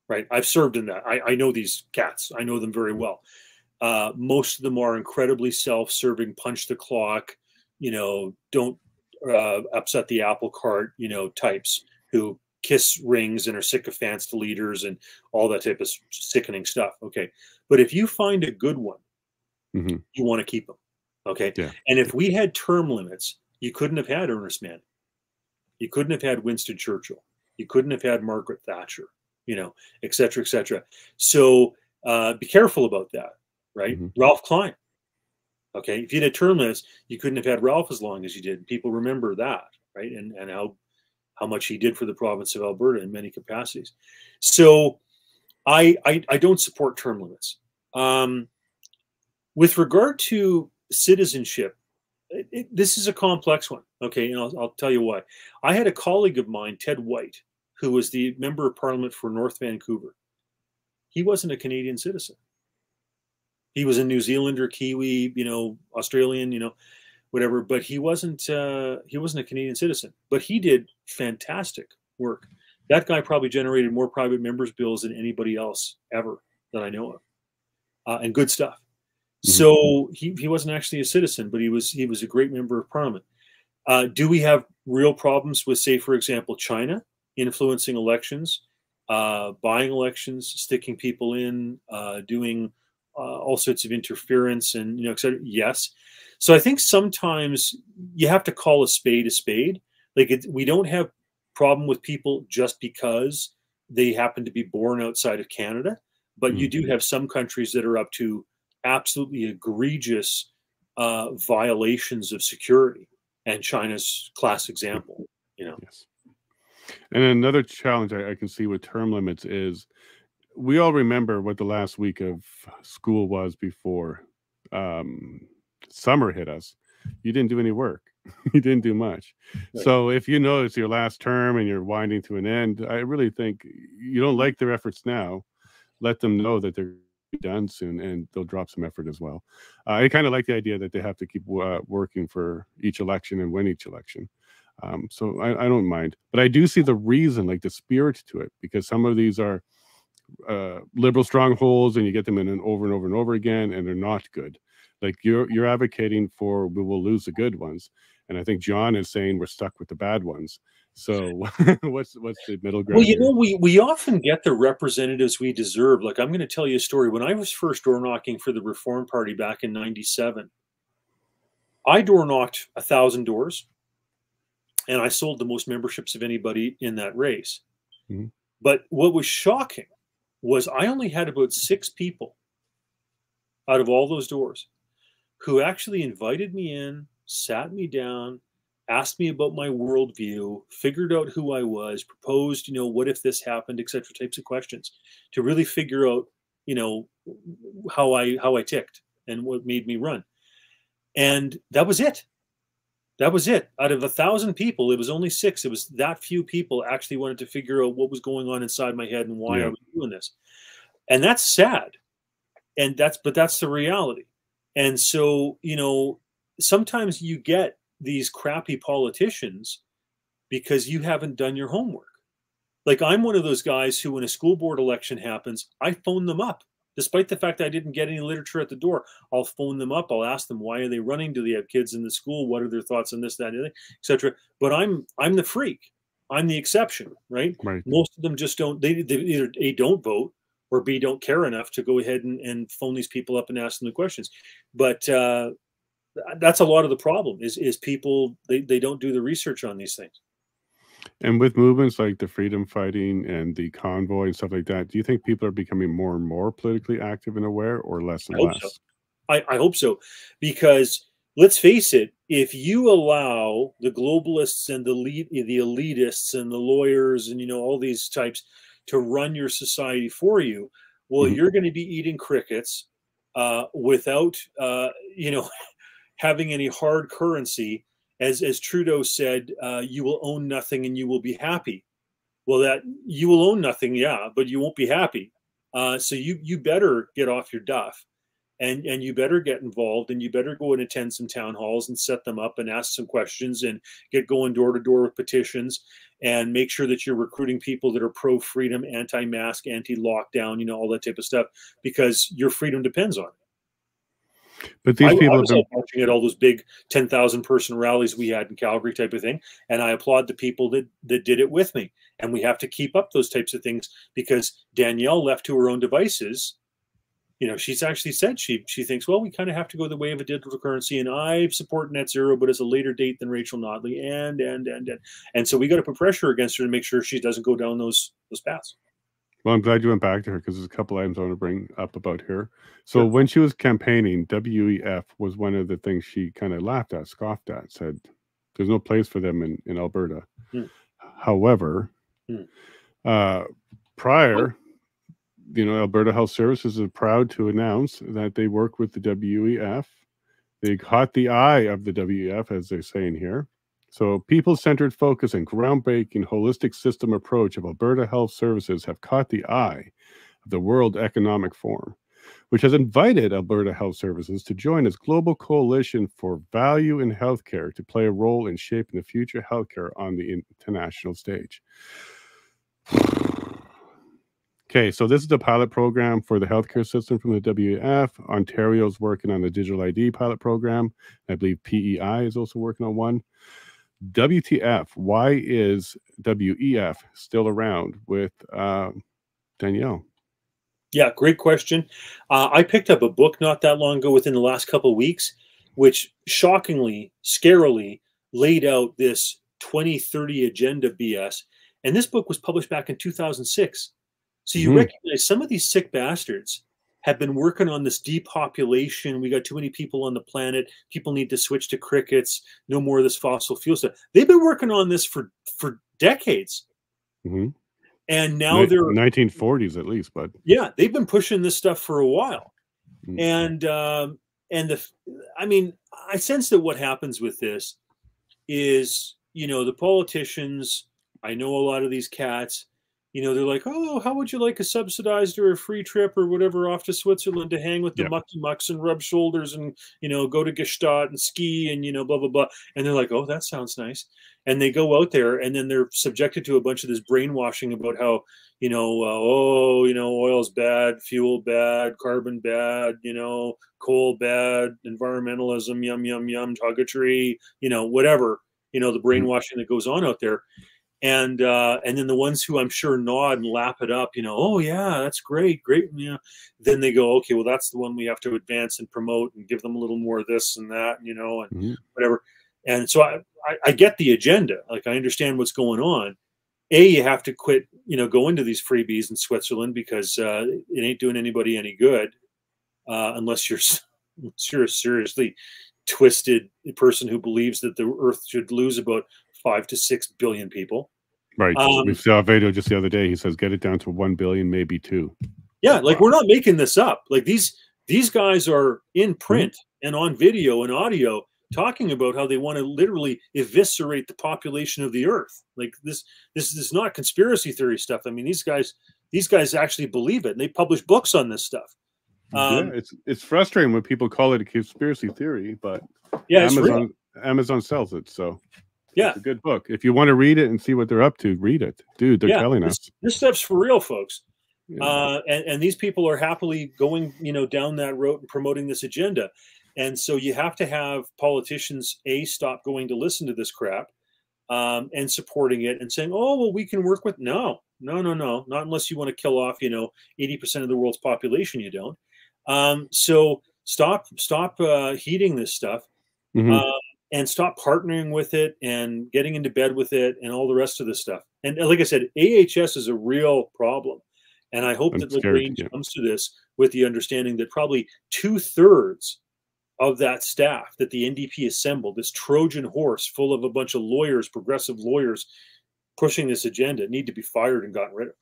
S2: right? I've served in that. I know these cats. I know them very well. Most of them are incredibly self-serving, punch the clock, don't upset the apple cart, types who kiss rings and are sycophants to leaders and all that type of sickening stuff. Okay. But if you find a good one,
S1: Mm-hmm.
S2: you want to keep them. Okay.
S1: Yeah.
S2: And if we had term limits, you couldn't have had Ernest Manning. You couldn't have had Winston Churchill. You couldn't have had Margaret Thatcher, et cetera, et cetera. So be careful about that, right?
S1: Mm-hmm.
S2: Ralph Klein. Okay. If you had term limits, you couldn't have had Ralph as long as you did. People remember that, right? And how much he did for the province of Alberta in many capacities. So I don't support term limits. With regard to citizenship, this is a complex one. Okay. And I'll tell you why. I had a colleague of mine, Ted White, who was the member of parliament for North Vancouver. He wasn't a Canadian citizen. He was a New Zealander, Kiwi, Australian, whatever, but he wasn't a Canadian citizen, but he did fantastic work. That guy probably generated more private members' bills than anybody else ever that I know of, and good stuff.
S1: Mm-hmm.
S2: So he wasn't actually a citizen, but he was a great member of parliament. Do we have real problems with, say, for example, China influencing elections, buying elections, sticking people in, doing all sorts of interference and, et cetera. Yes. So I think sometimes you have to call a spade a spade. Like we don't have problem with people just because they happen to be born outside of Canada, but you do have some countries that are up to absolutely egregious violations of security, and China's class example.
S1: Yes. And another challenge I can see with term limits is we all remember what the last week of school was before summer hit us. You didn't do any work. You didn't do much. Right. So if you know it's your last term and you're winding to an end, I really think you don't like their efforts now. Let them know that they're done soon, and they'll drop some effort as well. I kind of like the idea that they have to keep working for each election and win each election. So I don't mind, but I do see the reason, like the spirit to it, because some of these are liberal strongholds, and you get them in and over and over and over again, and they're not good. Like you're advocating for we will lose the good ones, and I think John is saying we're stuck with the bad ones. So what's the middle ground?
S2: Well, we often get the representatives we deserve. Like, I'm going to tell you a story. When I was first door knocking for the Reform Party back in '97, I door knocked 1,000 doors, and I sold the most memberships of anybody in that race. Mm-hmm. But what was shocking was I only had about 6 people out of all those doors who actually invited me in, sat me down, asked me about my worldview, figured out who I was, proposed, what if this happened, et cetera, types of questions to really figure out, how I ticked and what made me run. And that was it. That was it. Out of 1,000 people, it was only 6. It was that few people actually wanted to figure out what was going on inside my head and why I was doing this. And that's sad. And that's the reality. And so, sometimes you get these crappy politicians because you haven't done your homework. Like, I'm one of those guys who, when a school board election happens, I phone them up. Despite the fact that I didn't get any literature at the door, I'll phone them up. I'll ask them, why are they running? Do they have kids in the school? What are their thoughts on this, that, and et cetera? But I'm the freak. I'm the exception, right? Most of them just don't. They either A, don't vote, or B, don't care enough to go ahead and phone these people up and ask them the questions. But that's a lot of the problem is people, they don't do the research on these things.
S1: And with movements like the freedom fighting and the convoy and stuff like that, do you think people are becoming more and more politically active and aware, or less and less?
S2: So. I hope so, because let's face it, if you allow the globalists and the elitists and the lawyers and all these types to run your society for you, well, you're going to be eating crickets without having any hard currency. As Trudeau said, you will own nothing and you will be happy. Well, that you will own nothing, yeah, but you won't be happy. So you better get off your duff, and you better get involved, and you better go and attend some town halls and set them up and ask some questions and get going door to door with petitions, and make sure that you're recruiting people that are pro-freedom, anti-mask, anti-lockdown, all that type of stuff, because your freedom depends on it.
S1: But these people
S2: I was watching at all those big 10,000 person rallies we had in Calgary type of thing, and I applaud the people that did it with me. And we have to keep up those types of things, because Danielle, left to her own devices, she's actually said she thinks, well, we kind of have to go the way of a digital currency, and I support net zero, but it's a later date than Rachel Notley, and so we got to put pressure against her to make sure she doesn't go down those paths.
S1: Well, I'm glad you went back to her, because there's a couple items I want to bring up about her. So when she was campaigning, WEF was one of the things she kind of laughed at, scoffed at, said there's no place for them in Alberta. However, prior, Alberta Health Services is proud to announce that they work with the WEF. They caught the eye of the WEF, as they're saying here. So people-centered focus and groundbreaking holistic system approach of Alberta Health Services have caught the eye of the World Economic Forum, which has invited Alberta Health Services to join its global coalition for value in healthcare to play a role in shaping the future healthcare on the international stage. Okay, so this is the pilot program for the healthcare system from the WEF. Ontario's working on the digital ID pilot program. I believe PEI is also working on one. WTF, why is WEF still around with Danielle?
S2: Yeah, great question. I picked up a book not that long ago, within the last couple of weeks, which shockingly, scarily laid out this 2030 agenda BS. And this book was published back in 2006. So you
S1: Hmm.
S2: recognize some of these sick bastards have been working on this depopulation. We got too many people on the planet. People need to switch to crickets. No more of this fossil fuel stuff. They've been working on this for decades.
S1: Hmm.
S2: And now they're
S1: 1940s at least, but
S2: yeah, they've been pushing this stuff for a while.
S1: mm,
S2: And the I mean, I sense that what happens with this is, the politicians, I know a lot of these cats, they're like, oh, how would you like a subsidized or a free trip or whatever off to Switzerland to hang with the
S1: yeah.
S2: mucky mucks and rub shoulders and, go to Gstaad and ski and, blah, blah, blah. And they're like, oh, that sounds nice. And they go out there and then they're subjected to a bunch of this brainwashing about how, oil's bad, fuel bad, carbon bad, coal bad, environmentalism, yum, yum, yum, hug a tree, whatever, the brainwashing that goes on out there. And then the ones who I'm sure nod and lap it up, oh yeah, that's great, great. Then they go, okay, well, that's the one we have to advance and promote and give them a little more of this and that, and whatever. And so I get the agenda. Like, I understand what's going on. You have to quit, go into these freebies in Switzerland because it ain't doing anybody any good unless you're a seriously twisted person who believes that the Earth should lose about 5 to 6 billion people.
S1: Right. We saw a video just the other day. He says, get it down to 1 billion, maybe 2.
S2: Yeah, like, we're not making this up. Like, these guys are in print and on video and audio talking about how they want to literally eviscerate the population of the Earth. Like, this is not conspiracy theory stuff. I mean, these guys actually believe it, and they publish books on this stuff.
S1: Yeah, it's frustrating when people call it a conspiracy theory, but
S2: yeah,
S1: Amazon sells it, so
S2: yeah,
S1: it's a good book. If you want to read it and see what they're up to, read it, dude. They're telling us
S2: this stuff's for real, folks.
S1: Yeah.
S2: And these people are happily going, down that road and promoting this agenda. And so you have to have politicians stop going to listen to this crap and supporting it and saying, oh, well, we can work with no, not unless you want to kill off 80% of the world's population. You don't. So stop heeding this stuff. And stop partnering with it and getting into bed with it and all the rest of this stuff. And like I said, AHS is a real problem. And I hope that Lagrange comes to this with the understanding that probably 2/3 of that staff that the NDP assembled, this Trojan horse full of a bunch of lawyers, progressive lawyers pushing this agenda, need to be fired and gotten rid of.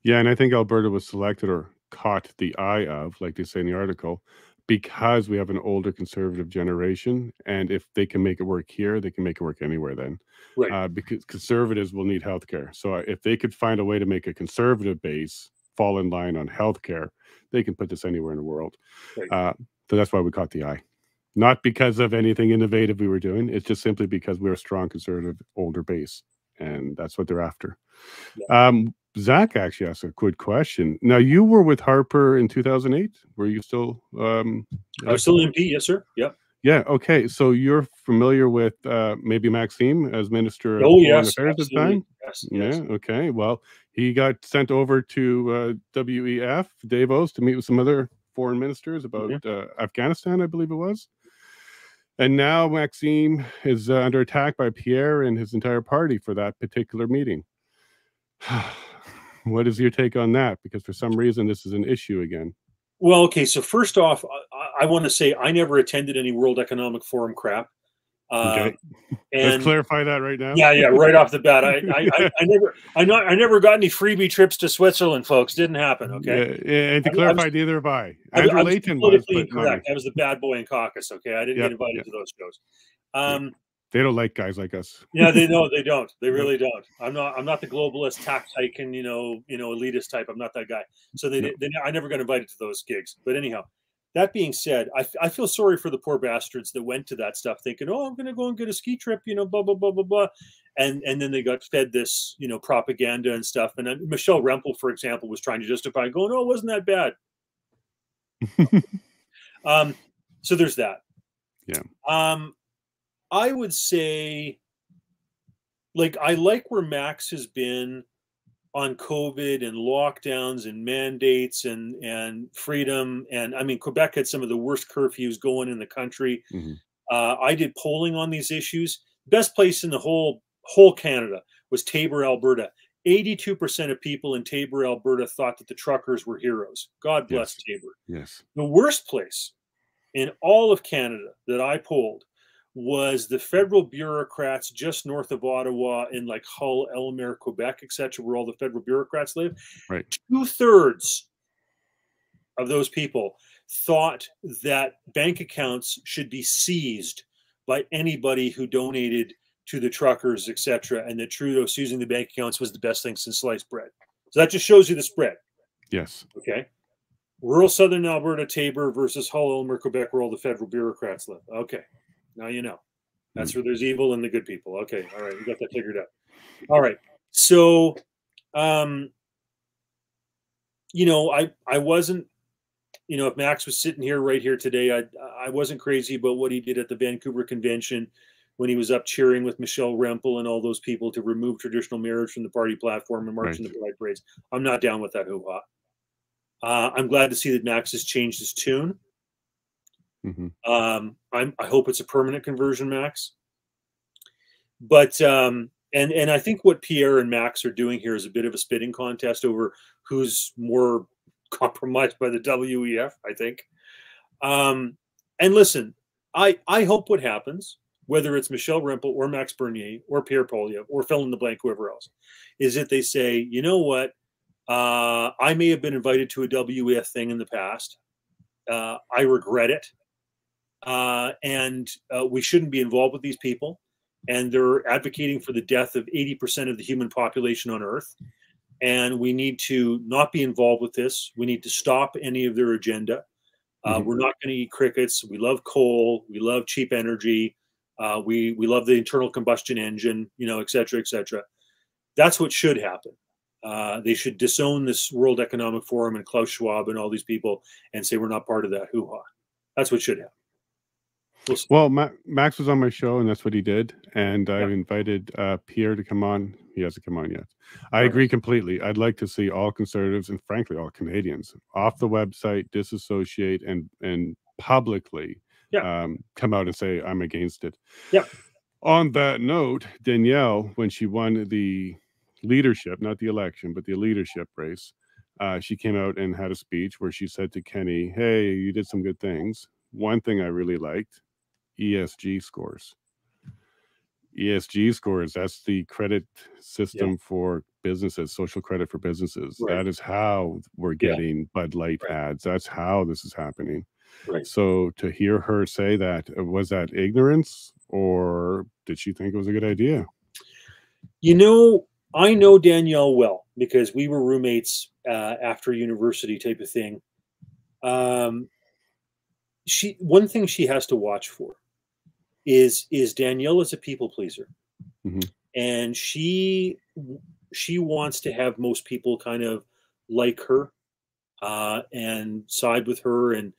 S1: Yeah, and I think Alberta was selected or caught the eye of, like they say in the article, because we have an older conservative generation, and if they can make it work here, they can make it work anywhere then.
S2: Right.
S1: Because conservatives will need healthcare. So if they could find a way to make a conservative base fall in line on healthcare, they can put this anywhere in the world.
S2: Right.
S1: So that's why we caught the eye. Not because of anything innovative we were doing. It's just simply because we're a strong conservative older base, and that's what they're after. Yeah. Zach actually asked a good question. Now, you were with Harper in 2008. Were you still?
S2: I was still MP. Yes, sir. Yep.
S1: Yeah. Okay. So you're familiar with maybe Maxime as Minister of
S2: Foreign
S1: Affairs at the time?
S2: Yes.
S1: Yeah. Okay. Well, he got sent over to WEF, Davos, to meet with some other foreign ministers about Afghanistan, I believe it was. And now Maxime is under attack by Pierre and his entire party for that particular meeting. What is your take on that? Because for some reason, this is an issue again.
S2: Well, okay. So first off, I want to say I never attended any World Economic Forum crap.
S1: Okay.
S2: And
S1: let's clarify that right now.
S2: Yeah, right off the bat. I never got any freebie trips to Switzerland, folks. Didn't happen. Okay.
S1: Yeah, and to clarify, neither have I. Andrew Layton was, but
S2: correct. I was the bad boy in caucus. Okay, I didn't get invited to those shows.
S1: They don't like guys like us.
S2: Yeah, they don't. They really don't. I'm not the globalist tax hiking, elitist type. I'm not that guy. So I never got invited to those gigs. But anyhow, that being said, I feel sorry for the poor bastards that went to that stuff thinking, oh, I'm going to go and get a ski trip, blah, blah, blah, blah, blah. And then they got fed this, propaganda and stuff. And then Michelle Rempel, for example, was trying to justify going, oh, it wasn't that bad. So there's that.
S1: Yeah.
S2: I would say, like, I like where Max has been on COVID and lockdowns and mandates and freedom. And I mean, Quebec had some of the worst curfews going in the country.
S1: Mhm.
S2: I did polling on these issues. Best place in the whole Canada was Taber, Alberta. 82% of people in Taber, Alberta thought that the truckers were heroes. God bless
S1: Yes.
S2: Taber.
S1: Yes.
S2: The worst place in all of Canada that I polled was the federal bureaucrats just north of Ottawa in like Hull, Elmer, Quebec, etc., where all the federal bureaucrats live.
S1: Right.
S2: 2/3 of those people thought that bank accounts should be seized by anybody who donated to the truckers, etc., and that Trudeau seizing the bank accounts was the best thing since sliced bread. So that just shows you the spread.
S1: Yes.
S2: Okay. Rural southern Alberta, Taber versus Hull, Elmer, Quebec, where all the federal bureaucrats live. Okay. Now you know. That's where there's evil and the good people. Okay. All right. We got that figured out. All right. So, you know, I wasn't, you know, if Max was sitting here right here today, I wasn't crazy about what he did at the Vancouver Convention when he was up cheering with Michelle Rempel and all those people to remove traditional marriage from the party platform and march in the pride parades. I'm not down with that hoo-ha. I'm glad to see that Max has changed his tune. I hope it's a permanent conversion, Max. But and I think what Pierre and Max are doing here is a bit of a spitting contest over who's more compromised by the WEF, I think. And listen, I hope what happens, whether it's Michelle Rempel or Max Bernier or Pierre Poilievre or fill in the blank, whoever else, is that they say, you know what, I may have been invited to a WEF thing in the past. I regret it. And we shouldn't be involved with these people. And they're advocating for the death of 80% of the human population on Earth. And we need to not be involved with this. We need to stop any of their agenda. We're not going to eat crickets. We love coal. We love cheap energy. We love the internal combustion engine, you know, et cetera, et cetera. That's what should happen. They should disown this World Economic Forum and Klaus Schwab and all these people and say we're not part of that hoo-ha. That's what should happen.
S1: Well, Max was on my show, and that's what he did. And I invited Pierre to come on. He hasn't come on yet. I agree completely. I'd like to see all conservatives and, frankly, all Canadians off the website, disassociate, and publicly come out and say, I'm against it.
S2: Yeah.
S1: On that note, Danielle, when she won the leadership, not the election, but the leadership race, she came out and had a speech where she said to Kenny, hey, you did some good things. One thing I really liked, ESG scores. ESG scores, that's the credit system for businesses, social credit for businesses. That is how we're getting Bud Light ads. That's how this is happening. So to hear her say that, was that ignorance or did she think it was a good idea?
S2: You know, I know Danielle well because we were roommates after university type of thing. One thing she has to watch for is Danielle is a people pleaser, and she wants to have most people kind of like her and side with her, and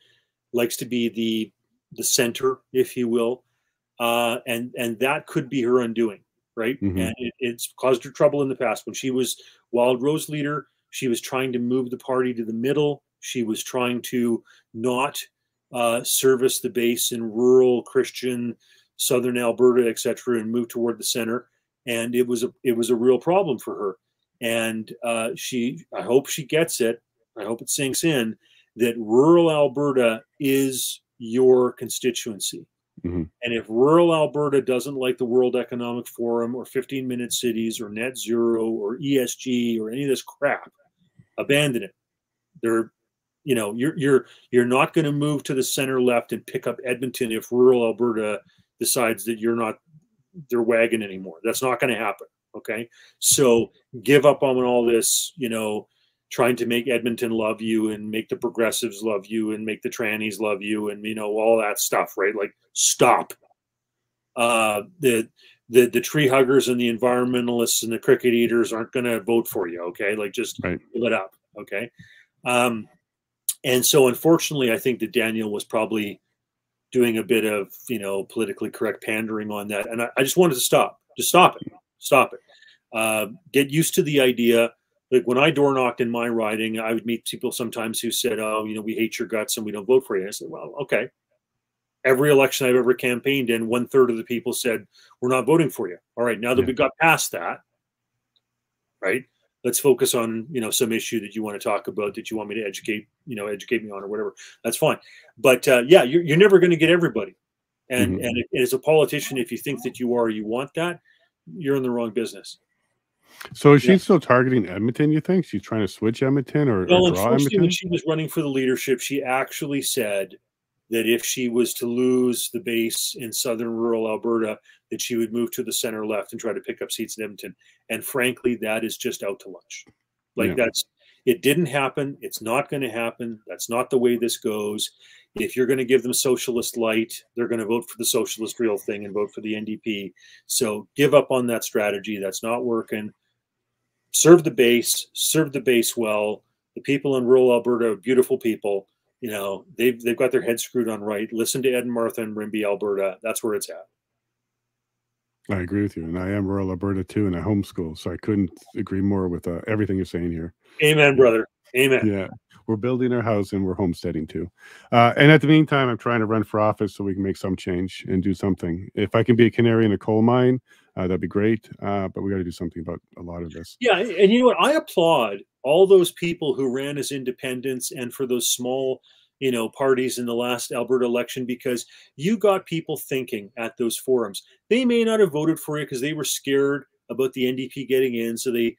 S2: likes to be the center, if you will, and that could be her undoing, right? And it's caused her trouble in the past. When she was Wild Rose leader, she was trying to move the party to the middle. She was trying to not service the base in rural Christian southern Alberta, etc., and move toward the center. And it was a real problem for her. And I hope she gets it. I hope it sinks in that rural Alberta is your constituency. And if rural Alberta doesn't like the World Economic Forum or 15-minute cities or net zero or ESG or any of this crap, abandon it. You know, you're not going to move to the center left and pick up Edmonton if rural Alberta decides that you're not their wagon anymore. That's not going to happen. Okay, so give up on all this, you know, trying to make Edmonton love you and make the progressives love you and make the trannies love you and, you know, all that stuff, right? Like, stop. The tree huggers and the environmentalists and the cricket eaters aren't going to vote for you. Okay, like, just give it up. Okay. And so, unfortunately, I think that Daniel was probably doing a bit of, you know, politically correct pandering on that. And I just wanted to stop. Just stop it. Stop it. Get used to the idea Like when I door knocked in my riding, I would meet people sometimes who said, "Oh, we hate your guts and we don't vote for you." And I said, "Well, okay." Every election I've ever campaigned in, 1/3 of the people said, "We're not voting for you." All right, now that we got past that, right? Let's focus on some issue that you want to talk about, that you want me to educate me on, or whatever. That's fine. But yeah, you're never going to get everybody. And as a politician, if you think that you want that, you're in the wrong business.
S1: So is she still targeting Edmonton, you think? She's trying to switch Edmonton or
S2: Well,
S1: draw
S2: unfortunately, when
S1: Edmonton?
S2: she was running for the leadership, she actually said that if she was to lose the base in southern rural Alberta, that she would move to the center left and try to pick up seats in Edmonton. And frankly, that is just out to lunch. Like it didn't happen. It's not going to happen. That's not the way this goes. If you're going to give them socialist light, they're going to vote for the socialist real thing and vote for the NDP. So give up on that strategy. That's not working. Serve the base well. The people in rural Alberta are beautiful people. They've got their heads screwed on right. Listen to Ed and Martha in Rimbey, Alberta. That's where it's at.
S1: I agree with you. And I am rural Alberta too, and I homeschool. So I couldn't agree more with everything you're saying here.
S2: Amen, brother. Amen.
S1: Yeah. We're building our house and we're homesteading too. And at the meantime, I'm trying to run for office so we can make some change and do something. If I can be a canary in a coal mine, that'd be great. But we got to do something about a lot of this.
S2: Yeah. And you know what? I applaud all those people who ran as independents and for those small parties in the last Alberta election, because you got people thinking at those forums. They may not have voted for you because they were scared about the NDP getting in. So they,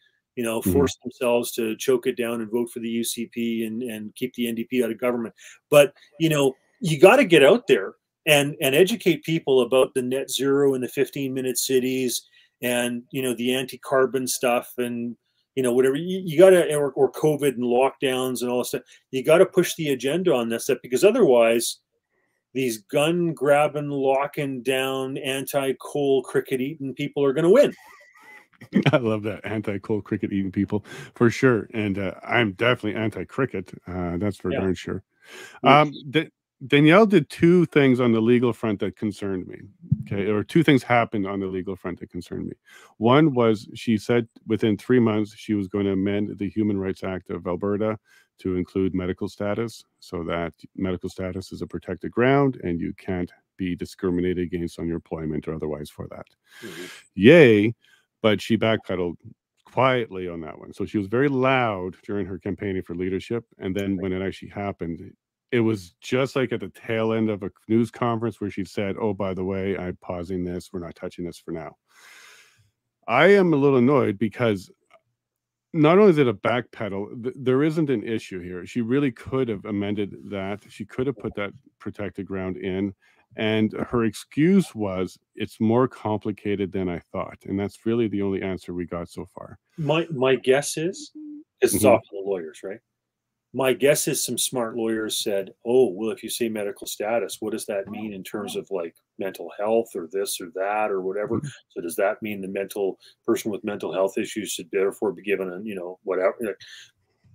S2: forced themselves to choke it down and vote for the UCP and keep the NDP out of government. But, you got to get out there and educate people about the net zero and the 15-minute cities and, the anti-carbon stuff and, whatever you got to, or COVID and lockdowns and all that stuff. You got to push the agenda on that stuff, because otherwise these gun grabbing, locking down, anti-coal, cricket eating people are going to win.
S1: I love that. Anti-coal, cricket eating people for sure. And I'm definitely anti-cricket. That's for darn sure. Danielle did two things on the legal front that concerned me. Okay. Or two things happened on the legal front that concerned me. One was she said within 3 months, she was going to amend the Human Rights Act of Alberta to include medical status, so that medical status is a protected ground and you can't be discriminated against on your employment or otherwise for that. Yay. But she backpedaled quietly on that one. So she was very loud during her campaigning for leadership. And then when it actually happened, it was just like at the tail end of a news conference where she said, "Oh, by the way, I'm pausing this. We're not touching this for now." I am a little annoyed because not only is it a backpedal, there isn't an issue here. She really could have amended that. She could have put that protected ground in. And her excuse was, it's more complicated than I thought. And that's really the only answer we got so far.
S2: My guess is, because it's often the lawyers, right? My guess is some smart lawyers said, "Oh, well, if you say medical status, what does that mean in terms of like mental health or this or that or whatever? So does that mean the person with mental health issues should therefore be given whatever?"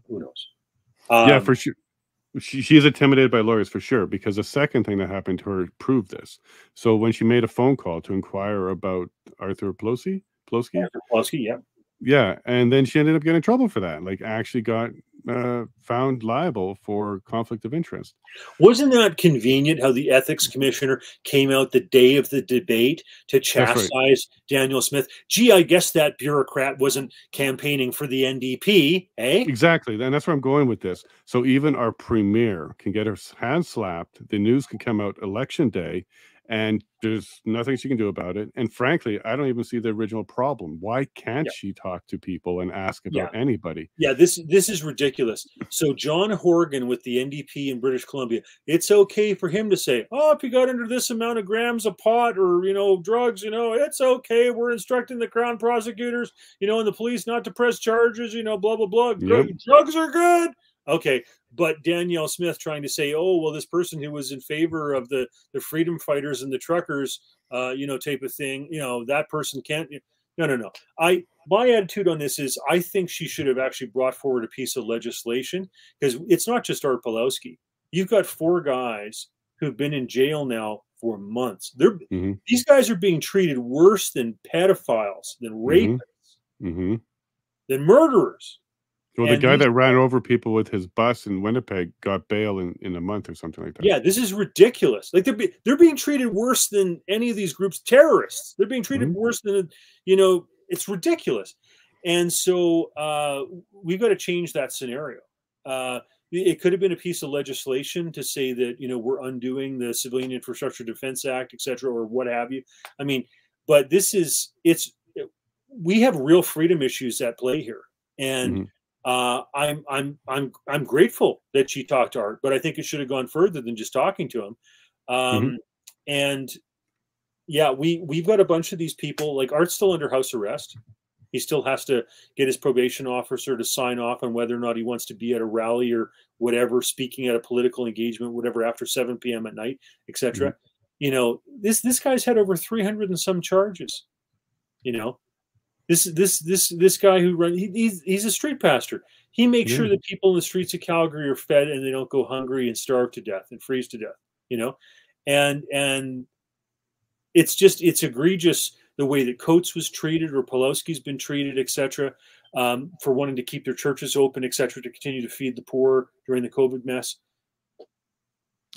S2: Who knows?
S1: Yeah, for sure. She is intimidated by lawyers for sure, because the second thing that happened to her proved this. So when she made a phone call to inquire about Arthur Plosky,
S2: yeah.
S1: Yeah, and then she ended up getting in trouble for that. Like, actually got found liable for conflict of interest.
S2: Wasn't that convenient how the ethics commissioner came out the day of the debate to chastise Daniel Smith? Gee, I guess that bureaucrat wasn't campaigning for the NDP, eh?
S1: Exactly, and that's where I'm going with this. So even our premier can get her hands slapped. The news can come out election day, and there's nothing she can do about it. And frankly, I don't even see the original problem. Why can't she talk to people and ask about anybody?
S2: Yeah, this is ridiculous. So John Horgan with the NDP in British Columbia, it's okay for him to say, "Oh, if you got under this amount of grams of pot or drugs, it's okay. We're instructing the Crown prosecutors, and the police not to press charges, blah blah blah. Drugs are good." Okay, but Danielle Smith trying to say, "Oh, well, this person who was in favor of the freedom fighters and the truckers, type of thing, that person can't." No. My attitude on this is, I think she should have actually brought forward a piece of legislation, because it's not just Art Pawlowski. You've got 4 guys who've been in jail now for months. These guys are being treated worse than pedophiles, than rapists, than murderers.
S1: Well, the guy that ran over people with his bus in Winnipeg got bail in a month or something like that.
S2: Yeah, this is ridiculous. Like they're being treated worse than any of these groups. Terrorists. They're being treated worse than, it's ridiculous. And so we've got to change that scenario. It could have been a piece of legislation to say that, we're undoing the Civilian Infrastructure Defense Act, et cetera, or what have you. I mean, but we have real freedom issues at play here. And I'm grateful that she talked to Art, but I think it should have gone further than just talking to him. And yeah, we've got a bunch of these people. Like, Art's still under house arrest. He still has to get his probation officer to sign off on whether or not he wants to be at a rally or whatever, speaking at a political engagement, whatever, after 7 p.m. at night, etc. This guy's had over 300 and some charges. This guy who runs, he's a street pastor. He makes sure that people in the streets of Calgary are fed and they don't go hungry and starve to death and freeze to death. And it's egregious the way that Coates was treated or Pulowski's been treated, etc., for wanting to keep their churches open, etc., to continue to feed the poor during the COVID mess.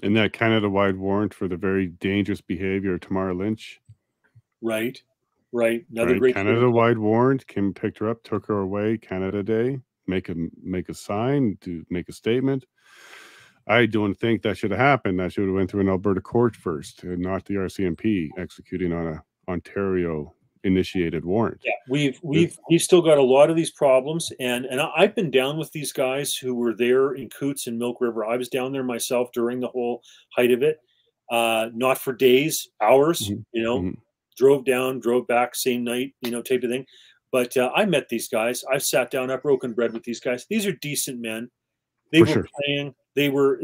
S1: And that Canada-wide warrant for the very dangerous behavior of Tamara Lynch.
S2: Right. Another great
S1: Canada-wide warrant. Kim picked her up, took her away. Canada Day. Make a sign, to make a statement. I don't think that should have happened. That should have went through an Alberta court first, and not the RCMP executing on a Ontario initiated warrant.
S2: Yeah, we've still got a lot of these problems, and I've been down with these guys who were there in Coutts and Milk River. I was down there myself during the whole height of it, not for days, hours. Drove down, drove back same night, type of thing. But I met these guys. I sat down, I've broken bread with these guys. These are decent men. They were praying. They were,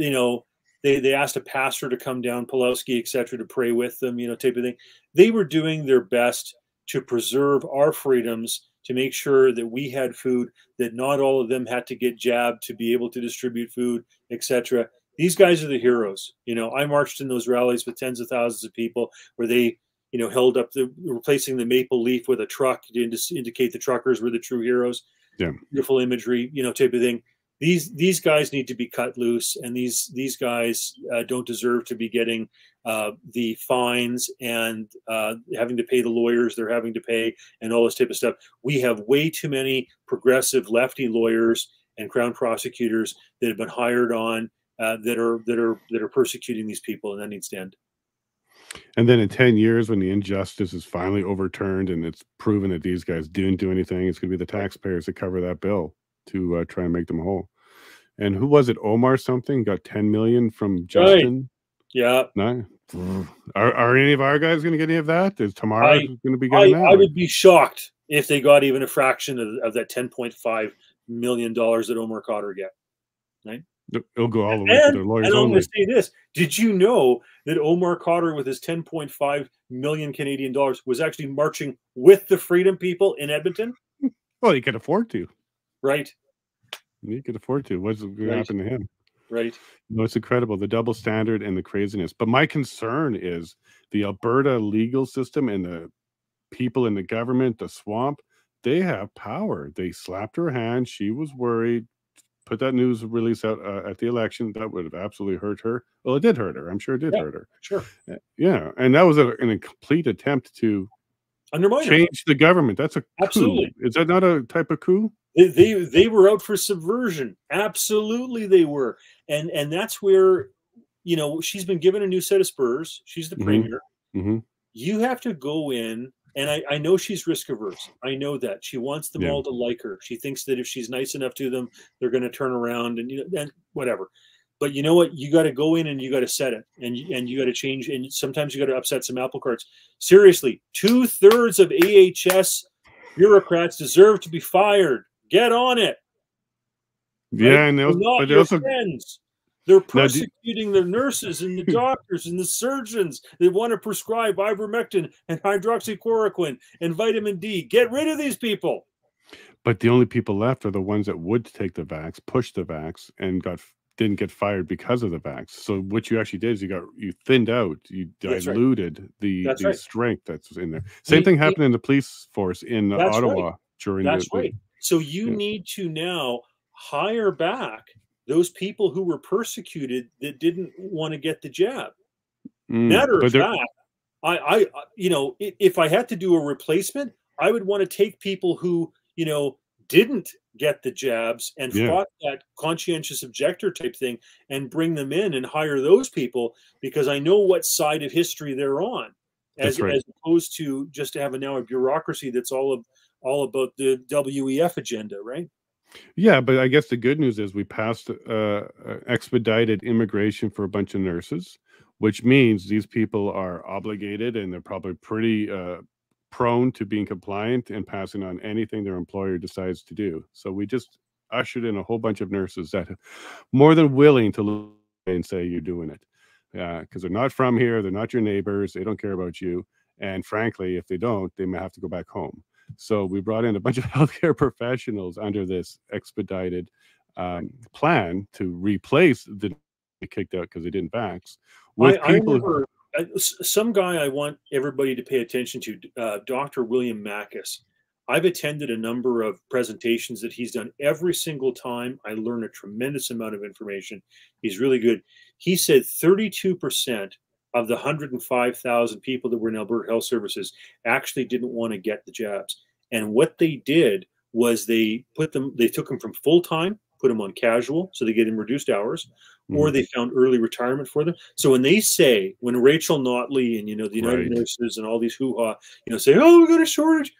S2: they asked a pastor to come down, Pulowski, et cetera, to pray with them, type of thing. They were doing their best to preserve our freedoms, to make sure that we had food, that not all of them had to get jabbed to be able to distribute food, et cetera. These guys are the heroes. I marched in those rallies with tens of thousands of people where they, held up replacing the maple leaf with a truck to indicate the truckers were the true heroes. Yeah. Beautiful imagery, type of thing. These guys need to be cut loose, and these guys don't deserve to be getting the fines and having to pay the lawyers they're having to pay and all this type of stuff. We have way too many progressive lefty lawyers and Crown prosecutors that have been hired on that are persecuting these people, and that needs to end.
S1: And then in 10 years, when the injustice is finally overturned and it's proven that these guys didn't do anything, it's going to be the taxpayers that cover that bill to try and make them whole. And who was it? Omar something got 10 million from Justin.
S2: Right. Yeah.
S1: No. Are any of our guys going to get any of that? Is Tamara going to be getting that?
S2: I would be shocked if they got even a fraction of that $10.5 million that Omar Cotter get. Right.
S1: It'll go all the way to their lawyers.
S2: And I'm going to say this: did you know that Omar Cotter, with his 10.5 million Canadian dollars, was actually marching with the Freedom People in Edmonton?
S1: Well, he could afford to.
S2: Right.
S1: He could afford to. What's going to happen to him?
S2: Right.
S1: No, it's incredible, the double standard and the craziness. But my concern is the Alberta legal system and the people in the government, the swamp. They have power. They slapped her hand. She was worried. Put that news release out at the election. That would have absolutely hurt her. Well, it did hurt her. I'm sure it did hurt her.
S2: Sure.
S1: Yeah, and that was a complete attempt to
S2: undermine
S1: change the government. That's a coup.
S2: Absolutely.
S1: Is that not a type of coup?
S2: They were out for subversion. Absolutely, they were. And that's where, she's been given a new set of spurs. She's the premier. You have to go in. And I know she's risk averse. I know that. She wants them all to like her. She thinks that if she's nice enough to them, they're going to turn around and whatever. But you know what? You got to go in and you got to set it, and you got to change. And sometimes you got to upset some apple carts. Seriously, 2/3 of AHS bureaucrats deserve to be fired. Get on it.
S1: Yeah,
S2: right?
S1: and
S2: they're also friends. They're persecuting the nurses and the doctors and the surgeons that want to prescribe ivermectin and hydroxychloroquine and vitamin D. Get rid of these people.
S1: But the only people left are the ones that would take the vax, push the vax, and didn't get fired because of the vax. So what you actually did is you thinned out, you diluted the strength that's in there. Same thing happened in the police force in Ottawa during
S2: That's right. So you need to now hire back those people who were persecuted that didn't want to get the jab. Matter of
S1: But
S2: fact, if I had to do a replacement, I would want to take people who, didn't get the jabs and fought that conscientious objector type thing and bring them in and hire those people, because I know what side of history they're on, as opposed to just to have now a bureaucracy that's all about the WEF agenda, right?
S1: Yeah, but I guess the good news is we passed expedited immigration for a bunch of nurses, which means these people are obligated and they're probably pretty prone to being compliant and passing on anything their employer decides to do. So we just ushered in a whole bunch of nurses that are more than willing to look and say you're doing it, because they're not from here, they're not your neighbors, they don't care about you, and frankly, if they don't, they may have to go back home. So we brought in a bunch of healthcare professionals under this expedited plan to replace the kicked out because they didn't vax with
S2: I
S1: people.
S2: remember some guy I want everybody to pay attention to, Dr. William Mackis. I've attended a number of presentations that he's done. Every single time I learn a tremendous amount of information. He's really good. He said 32% of the 105,000 people that were in Alberta Health Services actually didn't want to get the jabs. And what they did was they took them from full-time, put them on casual, so they get in reduced hours, or they found early retirement for them. So when Rachel Notley and, the United Nurses and all these hoo-ha, say, oh, we got a shortage.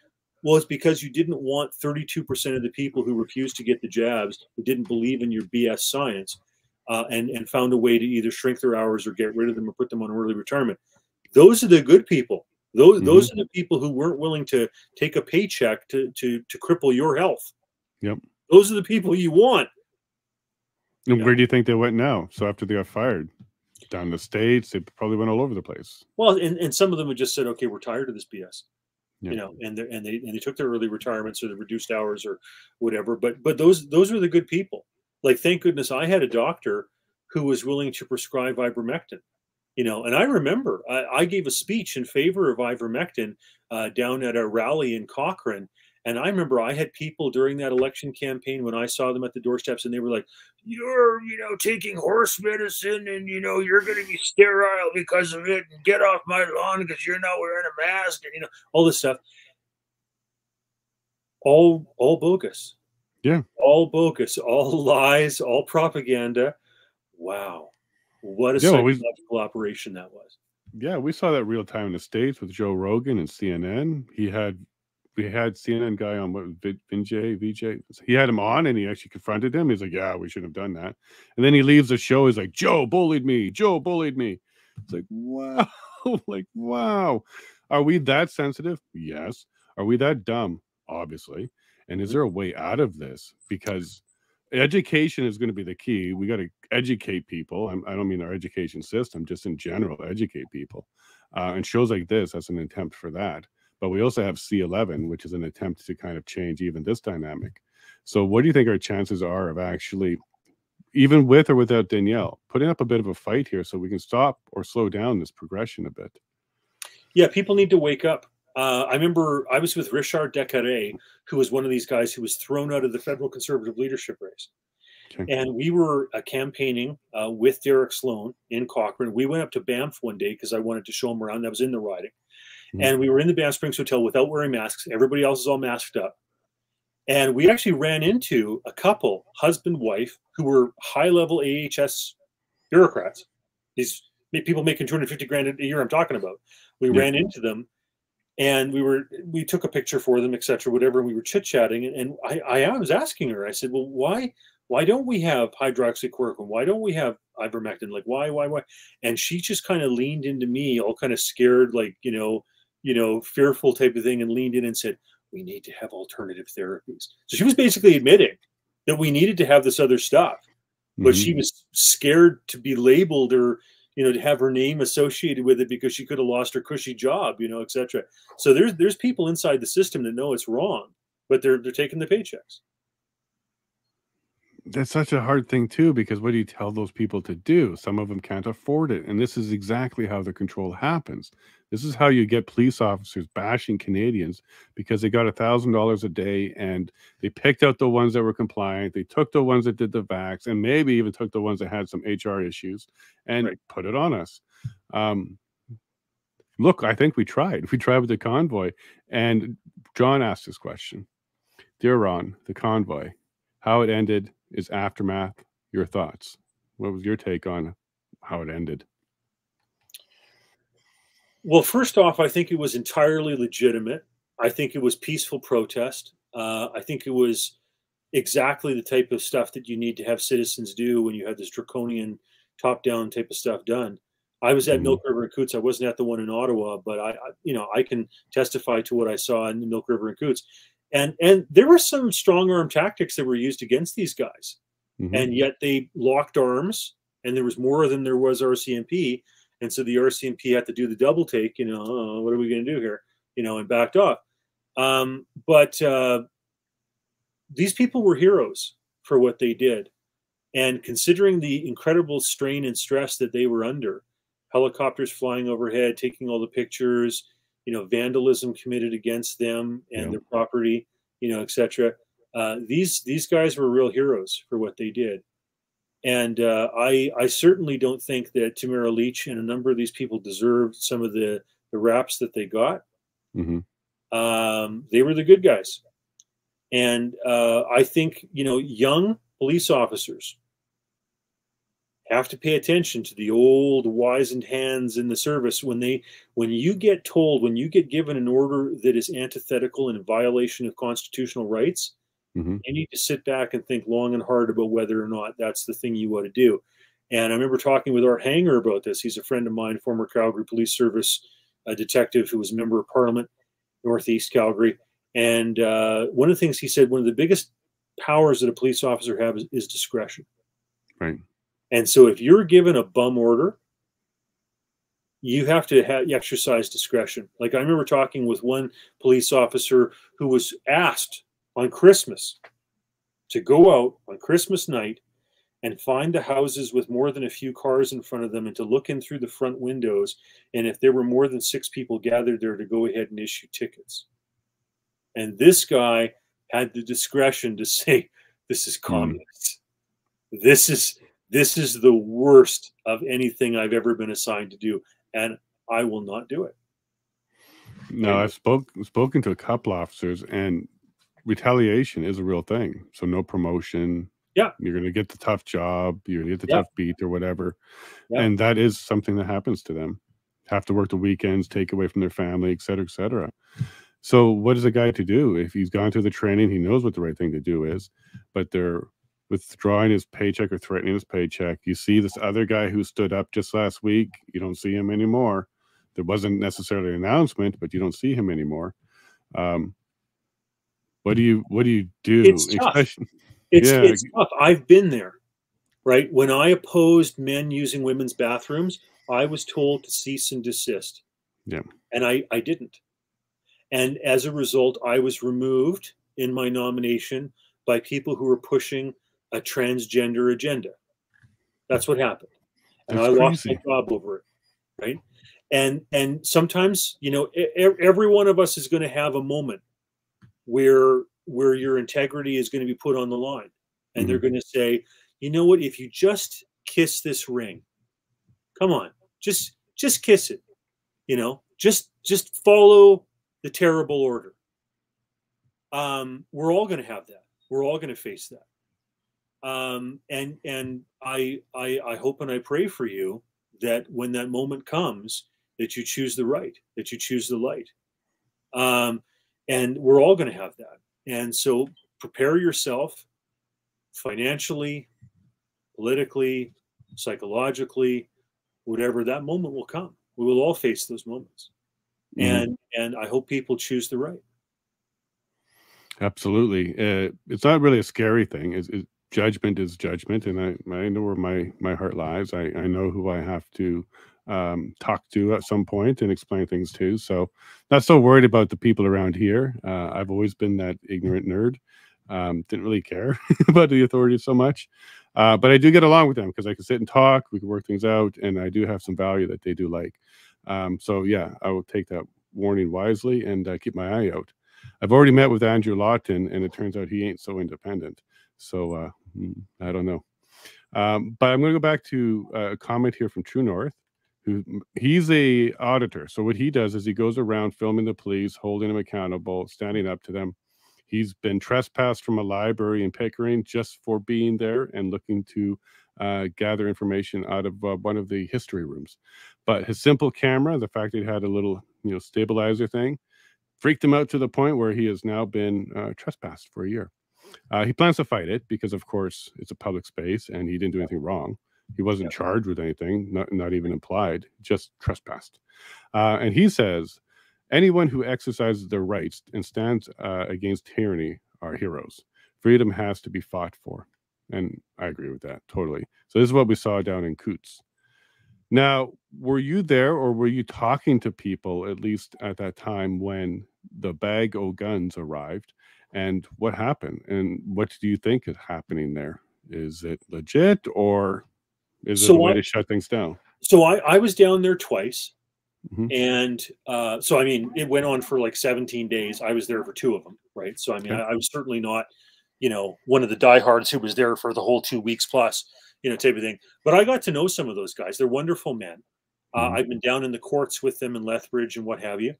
S2: Well, it's because you didn't want 32% of the people who refused to get the jabs, who didn't believe in your BS science, and found a way to either shrink their hours or get rid of them or put them on early retirement. Those are the good people. Those are the people who weren't willing to take a paycheck to cripple your health.
S1: Yep.
S2: Those are the people you want.
S1: And where do you think they went now? So after they got fired, down the States, they probably went all over the place.
S2: Well, and some of them had just said, okay, we're tired of this BS. And they took their early retirements or the reduced hours or whatever. But those were the good people. Like, thank goodness I had a doctor who was willing to prescribe ivermectin. And I remember I gave a speech in favor of ivermectin down at a rally in Cochrane. And I remember I had people during that election campaign when I saw them at the doorsteps, and they were like, you're, taking horse medicine and, you're going to be sterile because of it, and get off my lawn because you're not wearing a mask, and, all this stuff. All bogus.
S1: Yeah.
S2: All bogus, all lies, all propaganda. Wow. What a psychological operation that was.
S1: Yeah, we saw that real time in the States with Joe Rogan and CNN. We had CNN guy on, VJ. He had him on and he actually confronted him. He's like, yeah, we shouldn't have done that. And then he leaves the show. He's like, Joe bullied me. It's like, wow. Wow. Are we that sensitive? Yes. Are we that dumb? Obviously. And is there a way out of this? Because education is going to be the key. We got to educate people. I don't mean our education system, just in general, educate people. And shows like this, that's an attempt for that. But we also have C11, which is an attempt to kind of change even this dynamic. So what do you think our chances are of actually, even with or without Danielle, putting up a bit of a fight here so we can stop or slow down this progression a bit? Yeah,
S2: people need to wake up. I remember I was with Richard Descartes, who was one of these guys who was thrown out of the federal Conservative leadership race. Okay. And we were campaigning with Derek Sloan in Cochrane. We went up to Banff one day because I wanted to show him around. That was in the riding. And we were in the Banff Springs Hotel without wearing masks. Everybody else is all masked up. And we actually ran into a couple, husband, wife, who were high-level AHS bureaucrats. These people making 250 grand a year I'm talking about. We ran into them, and we took a picture for them, et cetera, whatever. And we were chit-chatting. And I was asking her, I said, well, why don't we have hydroxychloroquine? Why don't we have ivermectin? Like, why? And she just kind of leaned into me, all kind of scared, like, fearful type of thing, and leaned in and said, we need to have alternative therapies. So she was basically admitting that we needed to have this other stuff, but she was scared to be labeled or, to have her name associated with it because she could have lost her cushy job, et cetera. So there's people inside the system that know it's wrong, but they're taking the paychecks.
S1: That's such a hard thing too, because what do you tell those people to do? Some of them can't afford it, and this is exactly how the control happens. This is how you get police officers bashing Canadians because they got $1,000 a day, and they picked out the ones that were compliant. They took the ones that did the vax, and maybe even took the ones that had some HR issues, and
S2: Right.
S1: put it on us. Um, Look, I think we tried. We tried with the convoy, and John asked this question. Dear Ron, the convoy, how it ended is aftermath. Your thoughts? What was your take on how it ended?
S2: Well, first off, I think it was entirely legitimate. I think it was peaceful protest. I think it was exactly the type of stuff that you need to have citizens do when you have this draconian top-down type of stuff done. I was at
S1: Mhm.
S2: Milk River and Coots. I wasn't at the one in Ottawa, but I can testify to what I saw in Milk River and Coots, and there were some strong arm tactics that were used against these guys,
S1: Mhm.
S2: and yet they locked arms, and there was more than there was RCMP, and so the RCMP had to do the double take. What are we going to do here? And backed off. But these people were heroes for what they did. And considering the incredible strain and stress that they were under, helicopters flying overhead, taking all the pictures, vandalism committed against them and
S1: Yeah.
S2: their property, etc. These guys were real heroes for what they did. And I certainly don't think that Tamara Leach and a number of these people deserved some of the raps that they got.
S1: Mhm.
S2: They were the good guys. And I think, young police officers have to pay attention to the old wizened hands in the service when you get told, when you get given an order that is antithetical and in violation of constitutional rights,
S1: Mhm.
S2: you need to sit back and think long and hard about whether or not that's the thing you want to do. And I remember talking with Art Hanger about this. He's a friend of mine, former Calgary Police Service detective who was a member of Parliament, Northeast Calgary. And one of the things he said, one of the biggest powers that a police officer has is discretion.
S1: Right.
S2: And so if you're given a bum order, you have to exercise discretion. Like I remember talking with one police officer who was asked on Christmas to go out on Christmas night and find the houses with more than a few cars in front of them and to look in through the front windows. And if there were more than 6 people gathered there, to go ahead and issue tickets. And this guy had the discretion to say, this is
S1: Mm.
S2: communist. This is the worst of anything I've ever been assigned to do. And I will not do it.
S1: No,
S2: And
S1: I've spoken to a couple officers, and retaliation is a real thing. So no promotion.
S2: yeah,
S1: You're going to get the tough job. You're going to get the
S2: yeah,
S1: tough beat or whatever,
S2: yeah.
S1: and that is something that happens to them. Have to work the weekends, take away from their family, et cetera, et cetera. So what is a guy to do if he's gone through the training? He knows what the right thing to do is, but they're withdrawing his paycheck or threatening his paycheck. You see this other guy who stood up just last week. You don't see him anymore. There wasn't necessarily an announcement, but you don't see him anymore. Um, what do you do?
S2: It's tough.
S1: Especially,
S2: It's
S1: yeah,
S2: it's tough. I've been there, right? When I opposed men using women's bathrooms, I was told to cease and desist.
S1: yeah,
S2: And I didn't. And as a result, I was removed in my nomination by people who were pushing a transgender agenda. That's what happened. And I
S1: that's
S2: lost my
S1: crazy.
S2: job over it, right? And sometimes, every one of us is going to have a moment where your integrity is going to be put on the line. And they're
S1: Hmm.
S2: going to say, you know what, if you just kiss this ring, come on, just kiss it, just follow the terrible order. We're all going to have that. We're all going to face that. And I hope and I pray for you that when that moment comes, that you choose the right, that you choose the light. Um, and we're all going to have that. And so prepare yourself financially, politically, psychologically, whatever that moment will come. We will all face those moments.
S1: Hmm.
S2: And I hope people choose the right.
S1: Absolutely. It's not really a scary thing. Judgment is judgment, and I know where my heart lies. I know who I have to talk to at some point and explain things to. So, not so worried about the people around here. I've always been that ignorant nerd. Didn't really care about the authorities so much. But I do get along with them because I can sit and talk, we can work things out, and I do have some value that they do like. So yeah, I will take that warning wisely and keep my eye out. I've already met with Andrew Lawton, and it turns out he ain't so independent. So I don't know. But I'm going to go back to a comment here from True North. He's a auditor. So what he does is he goes around filming the police, holding them accountable, standing up to them. He's been trespassed from a library in Pickering just for being there and looking to gather information out of one of the history rooms. But his simple camera, the fact that he had a little, stabilizer thing, freaked him out to the point where he has now been trespassed for a year. He plans to fight it because, of course, it's a public space and he didn't do anything wrong. He wasn't charged with anything, not even implied, just trespassed. And he says, anyone who exercises their rights and stands against tyranny are heroes. Freedom has to be fought for. And I agree with that totally. So this is what we saw down in Coots. Now, were you there or were you talking to people, at least at that time, when the bag o' guns arrived? And what happened? And what do you think is happening there? Is it legit or is it a way to shut things down?
S2: So I was down there twice.
S1: Mm-hmm.
S2: And so, I mean, it went on for like 17 days. I was there for 2 of them, right? So, I mean, I was certainly not, one of the diehards who was there for the whole 2 weeks plus, type of thing. But I got to know some of those guys. They're wonderful men. I've been down in the courts with them in Lethbridge and what have you.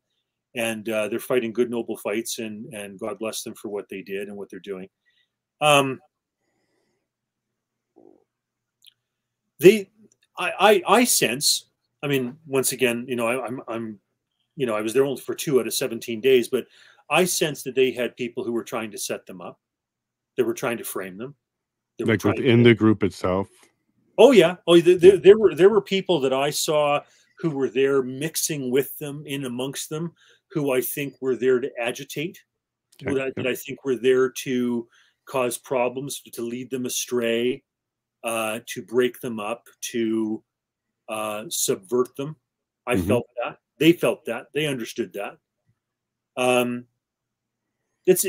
S2: And they're fighting good, noble fights, and God bless them for what they did and what they're doing. I sense, I mean, once again, I was there only for 2 out of 17 days, but I sense that they had people who were trying to set them up. They were trying to frame them.
S1: Like within the group itself.
S2: Oh yeah. Oh, there were people that I saw who were there mixing with them, in amongst them, who I think were there to agitate. That I think were there to cause problems, to lead them astray, to break them up, to subvert them. I felt that. They felt that. They understood that. It's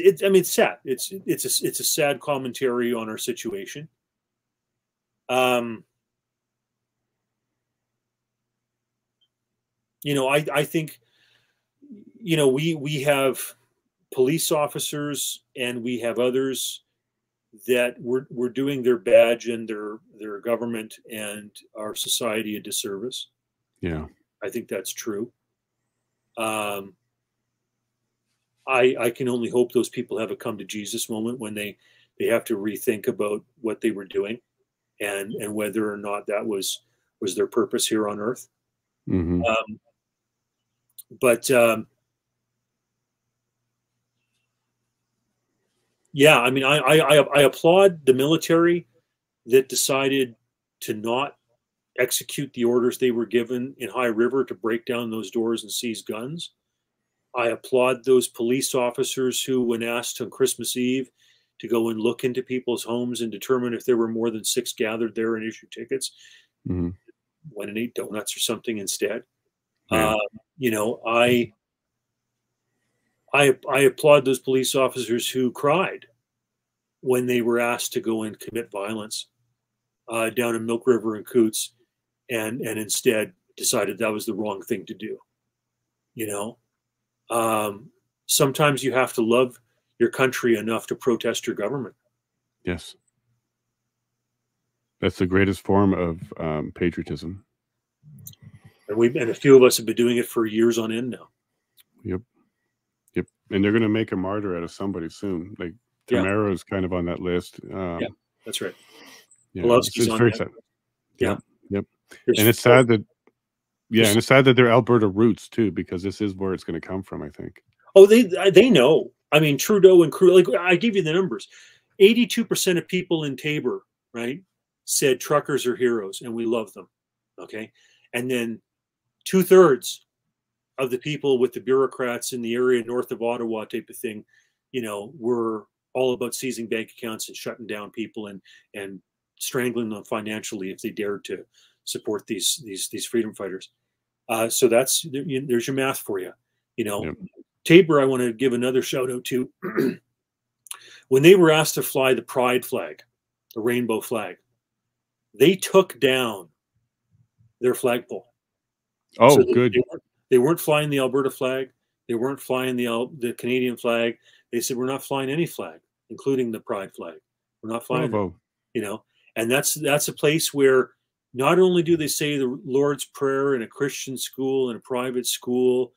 S2: sad. It's a sad commentary on our situation. I think, we have police officers and we have others that were doing their badge and their government and our society a disservice.
S1: Yeah.
S2: I think that's true. I can only hope those people have a come to Jesus moment when they have to rethink about what they were doing and whether or not that was their purpose here on earth.
S1: Mm-hmm.
S2: Yeah, I mean, I applaud the military that decided to not execute the orders they were given in High River to break down those doors and seize guns. I applaud those police officers who, when asked on Christmas Eve to go and look into people's homes and determine if there were more than 6 gathered there and issue tickets, went and ate donuts or something instead. Yeah. I applaud those police officers who cried when they were asked to go and commit violence down in Milk River and Coots, and instead decided that was the wrong thing to do. Sometimes you have to love your country enough to protest your government.
S1: Yes. That's the greatest form of patriotism.
S2: And a few of us have been doing it for years on end now.
S1: Yep. And they're going to make a martyr out of somebody soon. Like Tamara is kind of on that list.
S2: Yeah, that's right.
S1: Yeah, it's very sad.
S2: Yeah.
S1: Yep. And it's sad that, and it's sad that they're Alberta roots too, because this is where it's going to come from, I think.
S2: Oh, they know. I mean, Trudeau and crew, like I give you the numbers. 82% of people in Tabor, right, said truckers are heroes and we love them. Okay. And then 2/3 of the people with the bureaucrats in the area north of Ottawa type of thing, were all about seizing bank accounts and shutting down people and strangling them financially if they dared to support these freedom fighters. So there's your math for you. Tabor, I want to give another shout out to. when they were asked to fly the pride flag, the rainbow flag, they took down their flagpole.
S1: Oh,
S2: So
S1: good.
S2: they weren't flying the Alberta flag. They weren't flying the Canadian flag. They said, we're not flying any flag, including the pride flag. We're not flying them, you know. And that's a place where not only do they say the Lord's Prayer in a Christian school, in a private school,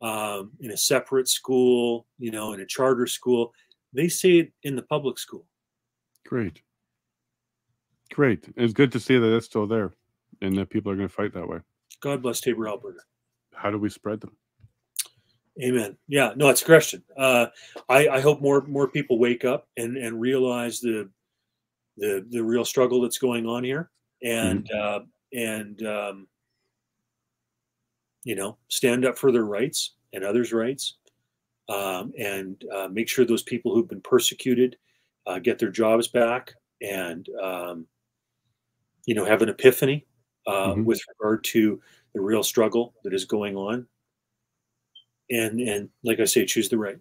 S2: in a separate school, you know, in a charter school, they say it in the public school.
S1: Great. Great. It's good to see that it's still there and that people are going to fight that way.
S2: God bless Tabor, Alberta.
S1: How do we spread them?
S2: Amen. Yeah, no, it's a question. I hope more people wake up and realize the real struggle that's going on here, and you know, stand up for their rights and others' rights, and make sure those people who've been persecuted get their jobs back, and you know, have an epiphany with regard to the real struggle that is going on. And like I say, choose the right.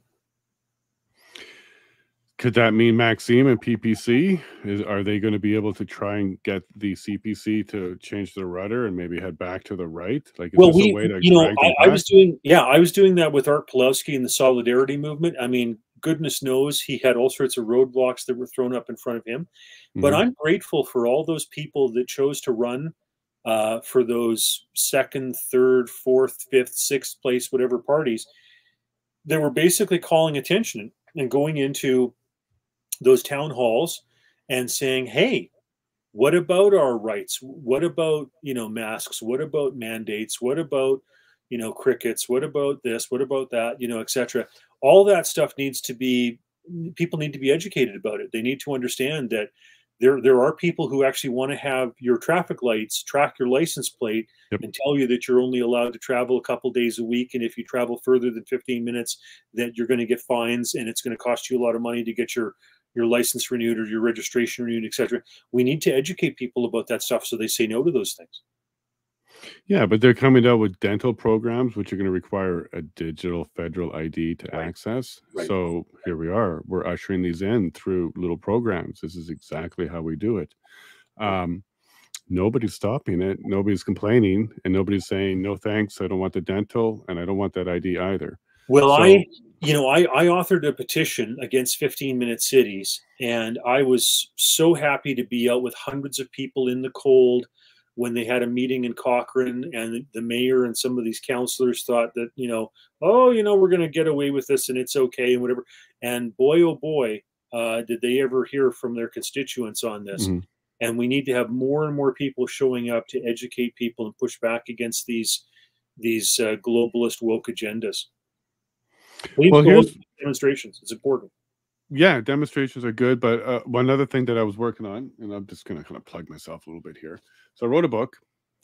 S1: Could that mean Maxime and PPC? Are they going to be able to try and get the CPC to change their rudder and maybe head back to the right? Like, is
S2: Well,
S1: this a way to
S2: you know,
S1: drag them
S2: I
S1: back?
S2: I was doing that with Art Pulowski in the Solidarity Movement. I mean, goodness knows he had all sorts of roadblocks that were thrown up in front of him. But I'm grateful for all those people that chose to run for those second, third, fourth, fifth, sixth place, whatever parties. They were basically calling attention and going into those town halls and saying, hey, what about our rights? What about, you know, masks? What about mandates? What about, you know, crickets? What about this? What about that? You know, etc. All that stuff needs to be, people need to be educated about it. They need to understand that there are people who actually want to have your traffic lights track your license plate and tell you that you're only allowed to travel a couple days a week, and if you travel further than 15 minutes, that you're going to get fines, and it's going to cost you a lot of money to get your license renewed or your registration renewed, etc. We need to educate people about that stuff so they say no to those things.
S1: Yeah, but they're coming out with dental programs, which are going to require a digital federal ID to access. So here we are. We're ushering these in through little programs. This is exactly how we do it. Nobody's stopping it. Nobody's complaining. And nobody's saying, no, thanks. I don't want the dental, and I don't want that ID either.
S2: Well, so, I authored a petition against 15-minute cities, and I was so happy to be out with hundreds of people in the cold when they had a meeting in Cochrane, and the mayor and some of these councillors thought that, you know, oh, you know, we're going to get away with this and it's okay and whatever. And boy, oh boy, did they ever hear from their constituents on this. And we need to have more and more people showing up to educate people and push back against these globalist woke agendas. Please go to demonstrations. It's important.
S1: Yeah, demonstrations are good, but one other thing that I was working on, and I'm just going to kind of plug myself a little bit here. So I wrote a book.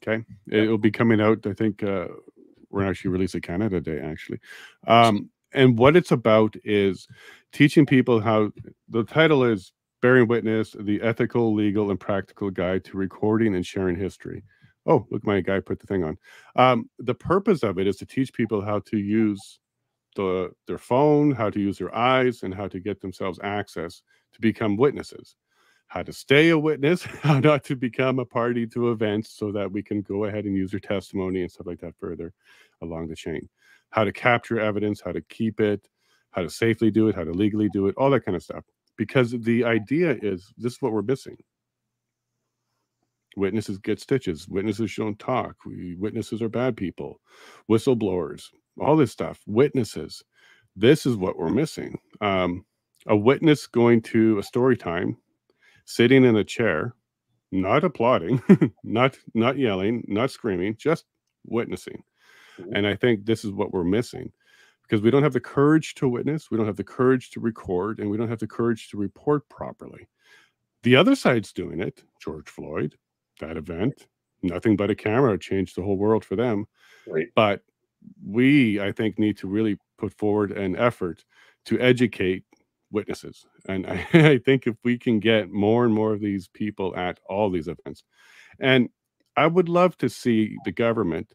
S1: Okay, it'll be coming out. I think we're actually releasing Canada Day, actually. And what it's about is teaching people how. The title is "Bearing Witness: The Ethical, Legal, and Practical Guide to Recording and Sharing History." Oh, look, my guy put the thing on. The purpose of it is to teach people how to use their phone, how to use their eyes, and how to get themselves access to become witnesses, how to stay a witness, how not to become a party to events so that we can go ahead and use their testimony and stuff like that further along the chain, how to capture evidence, how to keep it, how to safely do it, how to legally do it, all that kind of stuff. Because the idea is, this is what we're missing. Witnesses get stitches. Witnesses don't talk. Witnesses are bad people. Whistleblowers, all this stuff. Witnesses. This is what we're missing. A witness going to a story time, sitting in a chair, not applauding, not yelling, not screaming, just witnessing. And I think this is what we're missing, because we don't have the courage to witness, we don't have the courage to record, and we don't have the courage to report properly. The other side's doing it. George Floyd, that event, nothing but a camera changed the whole world for them. But we, I think, need to really put forward an effort to educate witnesses. And I think if we can get more and more of these people at all these events, and I would love to see the government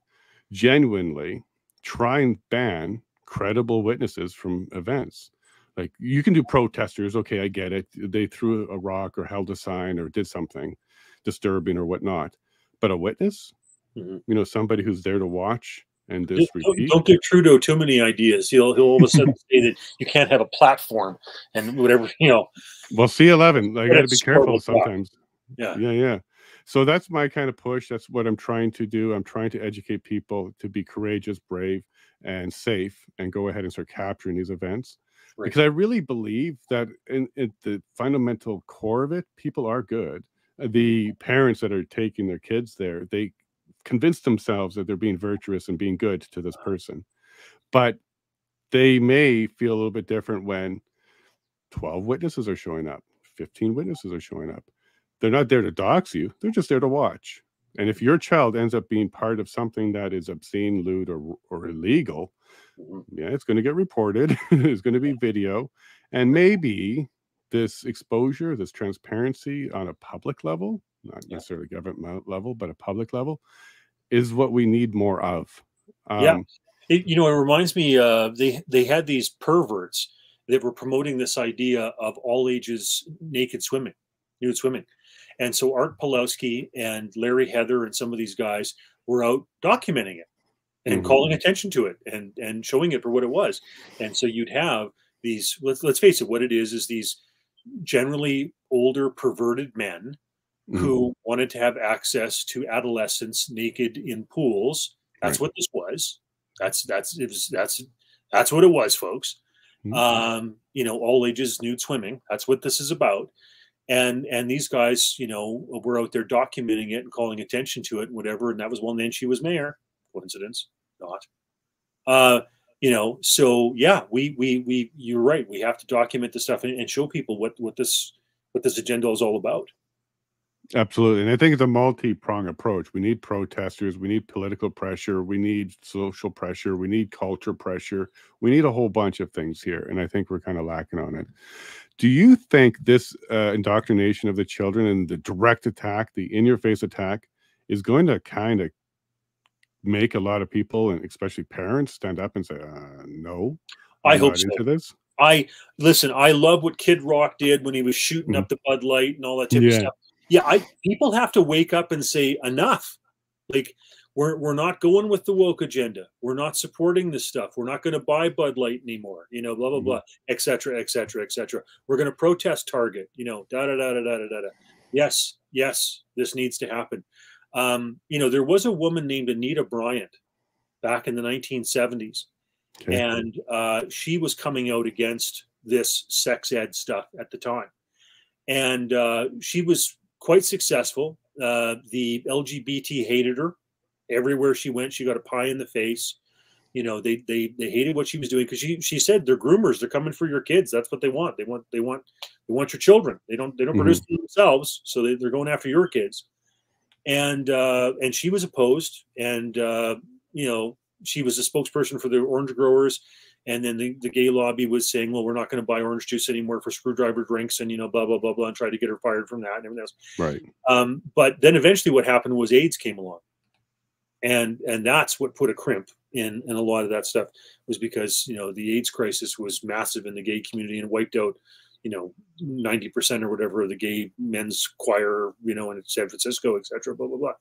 S1: genuinely try and ban credible witnesses from events. Like, you can do protesters. Okay, I get it. They threw a rock or held a sign or did something disturbing or whatnot. But a witness,
S2: Mhm.
S1: you know, somebody who's there to watch and this repeat.
S2: Don't give Trudeau too many ideas. He'll all of a sudden say that you can't have a platform and whatever, you know.
S1: Well, C11, I got to be
S2: It's
S1: careful
S2: horrible talk.
S1: sometimes.
S2: Yeah.
S1: Yeah. So that's my kind of push. That's what I'm trying to do. I'm trying to educate people to be courageous, brave, and safe, and go ahead and start capturing these events.
S2: Right.
S1: Because I really believe that in the fundamental core of it, people are good. The parents that are taking their kids there, they convince themselves that they're being virtuous and being good to this person. But they may feel a little bit different when 12 witnesses are showing up, 15 witnesses are showing up. They're not there to dox you, they're just there to watch. And if your child ends up being part of something that is obscene, lewd, or illegal,
S2: Mhm.
S1: yeah, it's going to get reported. There's going to be video. And maybe this exposure, this transparency on a public level, not
S2: Yeah.
S1: necessarily government level, but a public level, is what we need more of.
S2: Yeah.
S1: Um,
S2: It reminds me, they had these perverts that were promoting this idea of all ages naked swimming, nude swimming. And so Art Pulowski and Larry Heather and some of these guys were out documenting it and
S1: mhm,
S2: calling attention to it and showing it for what it was. And so you'd have these, let's face it, what it is these generally older perverted men
S1: mhm,
S2: who wanted to have access to adolescents naked in pools. That's
S1: right.
S2: what this was. That's what it was, folks.
S1: Mhm,
S2: All ages nude swimming. That's what this is about. And these guys, were out there documenting it and calling attention to it and whatever. And that was one. Then she was mayor. Coincidence? Not. So yeah, we you're right. We have to document this stuff and show people what this agenda is all about.
S1: absolutely. And I think it's a multi-prong approach. We need protesters, we need political pressure, we need social pressure, we need culture pressure. We need a whole bunch of things here. And I think we're kind of lacking on it. Do you think this indoctrination of the children and the direct attack, the in-your-face attack, is going to kind of make a lot of people, and especially parents, stand up and say, no,
S2: I
S1: I'm
S2: hope
S1: not
S2: so.
S1: into this?
S2: I love what Kid Rock did when he was shooting
S1: Mhm.
S2: up the Bud Light and all that type of
S1: Yeah.
S2: stuff. Yeah, people have to wake up and say enough. Like we're not going with the woke agenda. We're not supporting this stuff. We're not going to buy Bud Light anymore. Blah blah
S1: Mhm.
S2: blah, etc. etc. etc. We're going to protest Target. Da da da da da da da. Yes, this needs to happen. There was a woman named Anita Bryant back in the 1970s,
S1: Okay.
S2: and she was coming out against this sex ed stuff at the time, and she was quite successful. The LGBT hated her everywhere she went. She got a pie in the face. They hated what she was doing because she said they're groomers. They're coming for your kids. That's what they want. They want your children. They don't produce
S1: Mhm.
S2: them themselves, so they're going after your kids. And she was opposed, and she was a spokesperson for the orange growers. And then the gay lobby was saying, well, we're not going to buy orange juice anymore for screwdriver drinks, and blah blah blah blah, and tried to get her fired from that and everything else.
S1: Right.
S2: But then eventually, what happened was AIDS came along, and that's what put a crimp in a lot of that stuff, was because the AIDS crisis was massive in the gay community and wiped out 90% or whatever of the gay men's choir, in San Francisco, etc. Blah blah blah.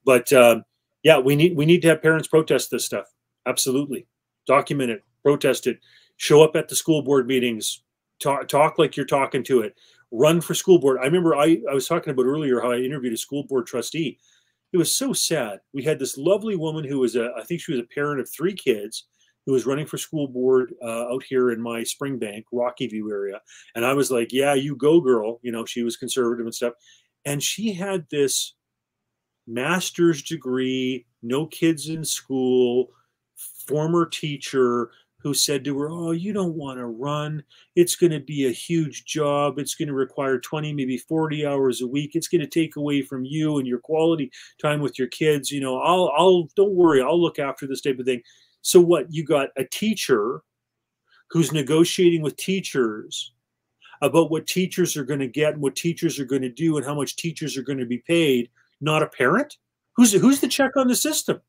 S2: But yeah, we need to have parents protest this stuff. Absolutely, document it, protest it, show up at the school board meetings, talk like you're talking to it, run for school board. I remember I was talking about earlier how I interviewed a school board trustee. It was so sad. We had this lovely woman who was I think she was a parent of 3 kids, who was running for school board out here in my Springbank, Rocky View area. And I was like, yeah, you go, girl. She was conservative and stuff. And she had this master's degree, no kids in school, former teacher who said to her, oh, you don't want to run. It's going to be a huge job. It's going to require 20, maybe 40 hours a week. It's going to take away from you and your quality time with your kids. Don't worry. I'll look after this type of thing. So what? You got a teacher who's negotiating with teachers about what teachers are going to get and what teachers are going to do and how much teachers are going to be paid, not a parent. Who's the check on the system,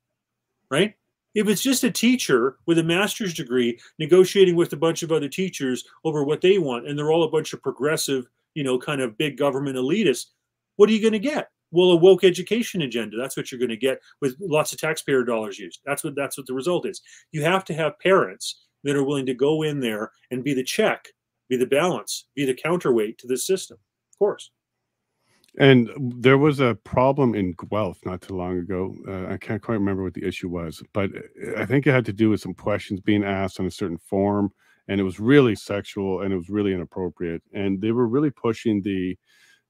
S2: right? If it's just a teacher with a master's degree negotiating with a bunch of other teachers over what they want, and they're all a bunch of progressive, kind of big government elitists, what are you going to get? Well, a woke education agenda. That's what you're going to get with lots of taxpayer dollars used. That's what the result is. You have to have parents that are willing to go in there and be the check, be the balance, be the counterweight to this system. Of course.
S1: And there was a problem in Guelph not too long ago. I can't quite remember what the issue was, but I think it had to do with some questions being asked on a certain forum, and it was really sexual and it was really inappropriate. And they were really pushing the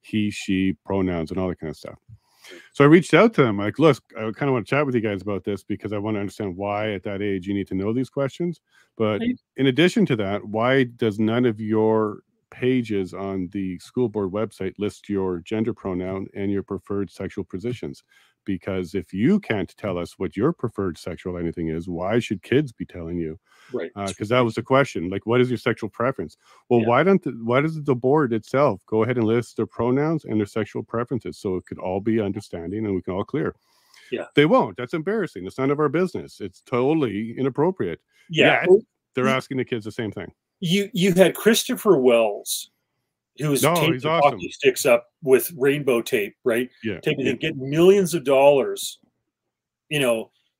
S1: he, she pronouns and all that kind of stuff. So I reached out to them like, look, I kind of want to chat with you guys about this because I want to understand why at that age you need to know these questions. But in addition to that, why does none of your pages on the school board website list your gender pronoun and your preferred sexual positions? Because if you can't tell us what your preferred sexual anything is, why should kids be telling you?
S2: Right.
S1: Because that was the question. Like, what is your sexual preference? Well, why does the board itself go ahead and list their pronouns and their sexual preferences so it could all be understanding and we can all clear?
S2: Yeah.
S1: They won't. That's embarrassing. It's none of our business. It's totally inappropriate.
S2: Yeah.
S1: They're asking the kids the same thing.
S2: You had Christopher Wells, who was taping hockey sticks up with rainbow tape, right?
S1: Yeah.
S2: Get millions of dollars,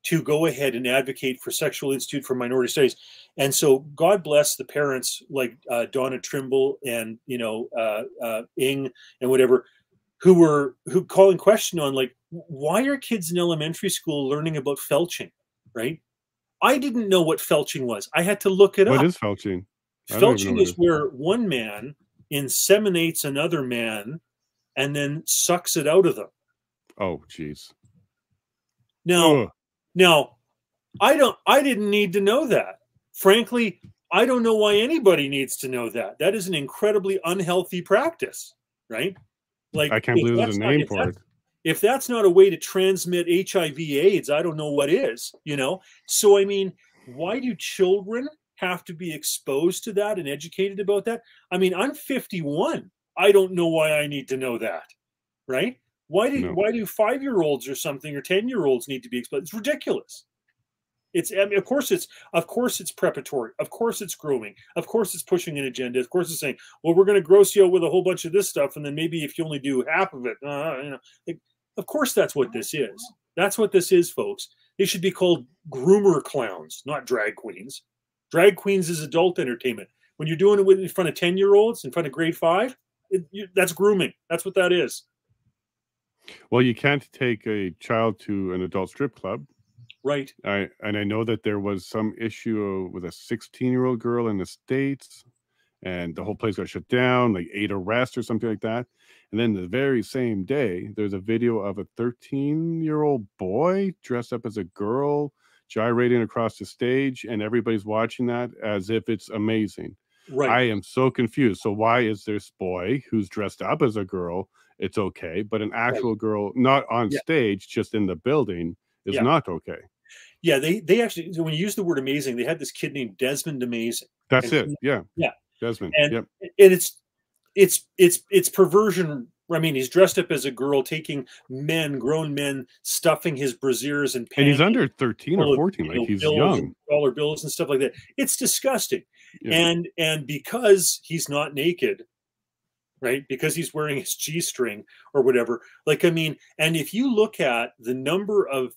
S2: to go ahead and advocate for Sexual Institute for Minority Studies. And so God bless the parents like Donna Trimble and, Ing and whatever, who calling question on like, why are kids in elementary school learning about felching, right? I didn't know what felching was. I had to look it up.
S1: What is felching?
S2: Felching is where one man inseminates another man and then sucks it out of them.
S1: Oh, geez.
S2: Now, I didn't need to know that. Frankly, I don't know why anybody needs to know that. That is an incredibly unhealthy practice, right? Like,
S1: I can't believe there's a name for it.
S2: If that's not a way to transmit HIV/AIDS, I don't know what is, So, I mean, why do children have to be exposed to that and educated about that? I mean, I'm 51. I don't know why I need to know that, right? Why do 5-year-olds or something or 10-year-olds need to be exposed? It's ridiculous. Of course it's preparatory. Of course it's grooming. Of course it's pushing an agenda. Of course it's saying, well, we're going to gross you out with a whole bunch of this stuff, and then maybe if you only do half of it, of course that's what this is. That's what this is, folks. They should be called groomer clowns, not drag queens. Drag queens is adult entertainment. When you're doing it in front of 10-year-olds, in front of grade 5, that's grooming. That's what that is.
S1: Well, you can't take a child to an adult strip club.
S2: Right.
S1: I know that there was some issue with a 16-year-old girl in the States, and the whole place got shut down, like 8 arrests or something like that. And then the very same day, there's a video of a 13-year-old boy dressed up as a girl gyrating across the stage, and everybody's watching that as if it's amazing. Right. I am so confused. So why is this boy who's dressed up as a girl, it's okay, but an actual girl not on stage, just in the building, is not okay?
S2: Yeah, they actually, when you use the word amazing, they had this kid named Desmond Amazing.
S1: That's it. Yeah. Desmond.
S2: And it's perversion. I mean, he's dressed up as a girl, taking grown men, stuffing his brassieres and panties.
S1: And he's under 13 or 14, like he's young.
S2: Dollar bills and stuff like that. It's disgusting. Yeah. And because he's not naked, right? Because he's wearing his G-string or whatever. Like, I mean, and if you look at the number of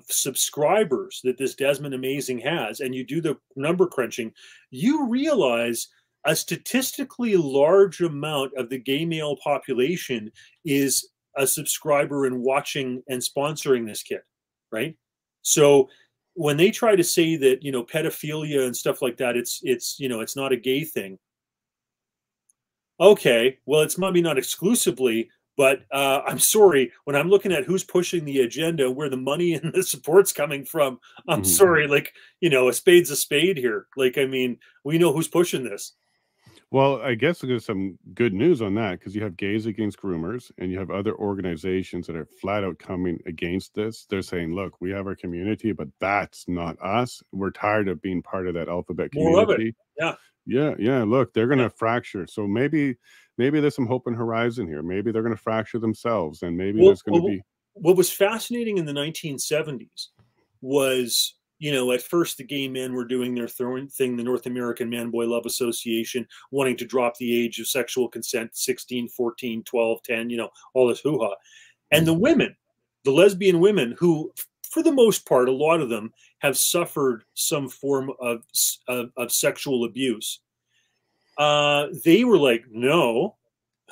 S2: subscribers that this Desmond Amazing has, and you do the number crunching, you realize a statistically large amount of the gay male population is a subscriber and watching and sponsoring this kid, right? So when they try to say that, pedophilia and stuff like that, it's not a gay thing. Okay, well, it's maybe not exclusively, but I'm sorry, when I'm looking at who's pushing the agenda, where the money and the support's coming from, I'm sorry, like, a spade's a spade here. Like, I mean, we know who's pushing this.
S1: Well, I guess there's some good news on that, because you have Gays Against Groomers, and you have other organizations that are flat out coming against this. They're saying, look, we have our community, but that's not us. We're tired of being part of that alphabet community.
S2: More of it. Yeah.
S1: Yeah. Look, they're going to fracture. So maybe there's some hope and horizon here. Maybe they're going to fracture themselves, and maybe there's going to be.
S2: What was fascinating in the 1970s was you know, at first the gay men were doing their thing, the North American Man Boy Love Association, wanting to drop the age of sexual consent 16, 14, 12, 10, you know, all this hoo-ha. And the women, the lesbian women, who, for the most part, a lot of them have suffered some form of sexual abuse. They were like, no,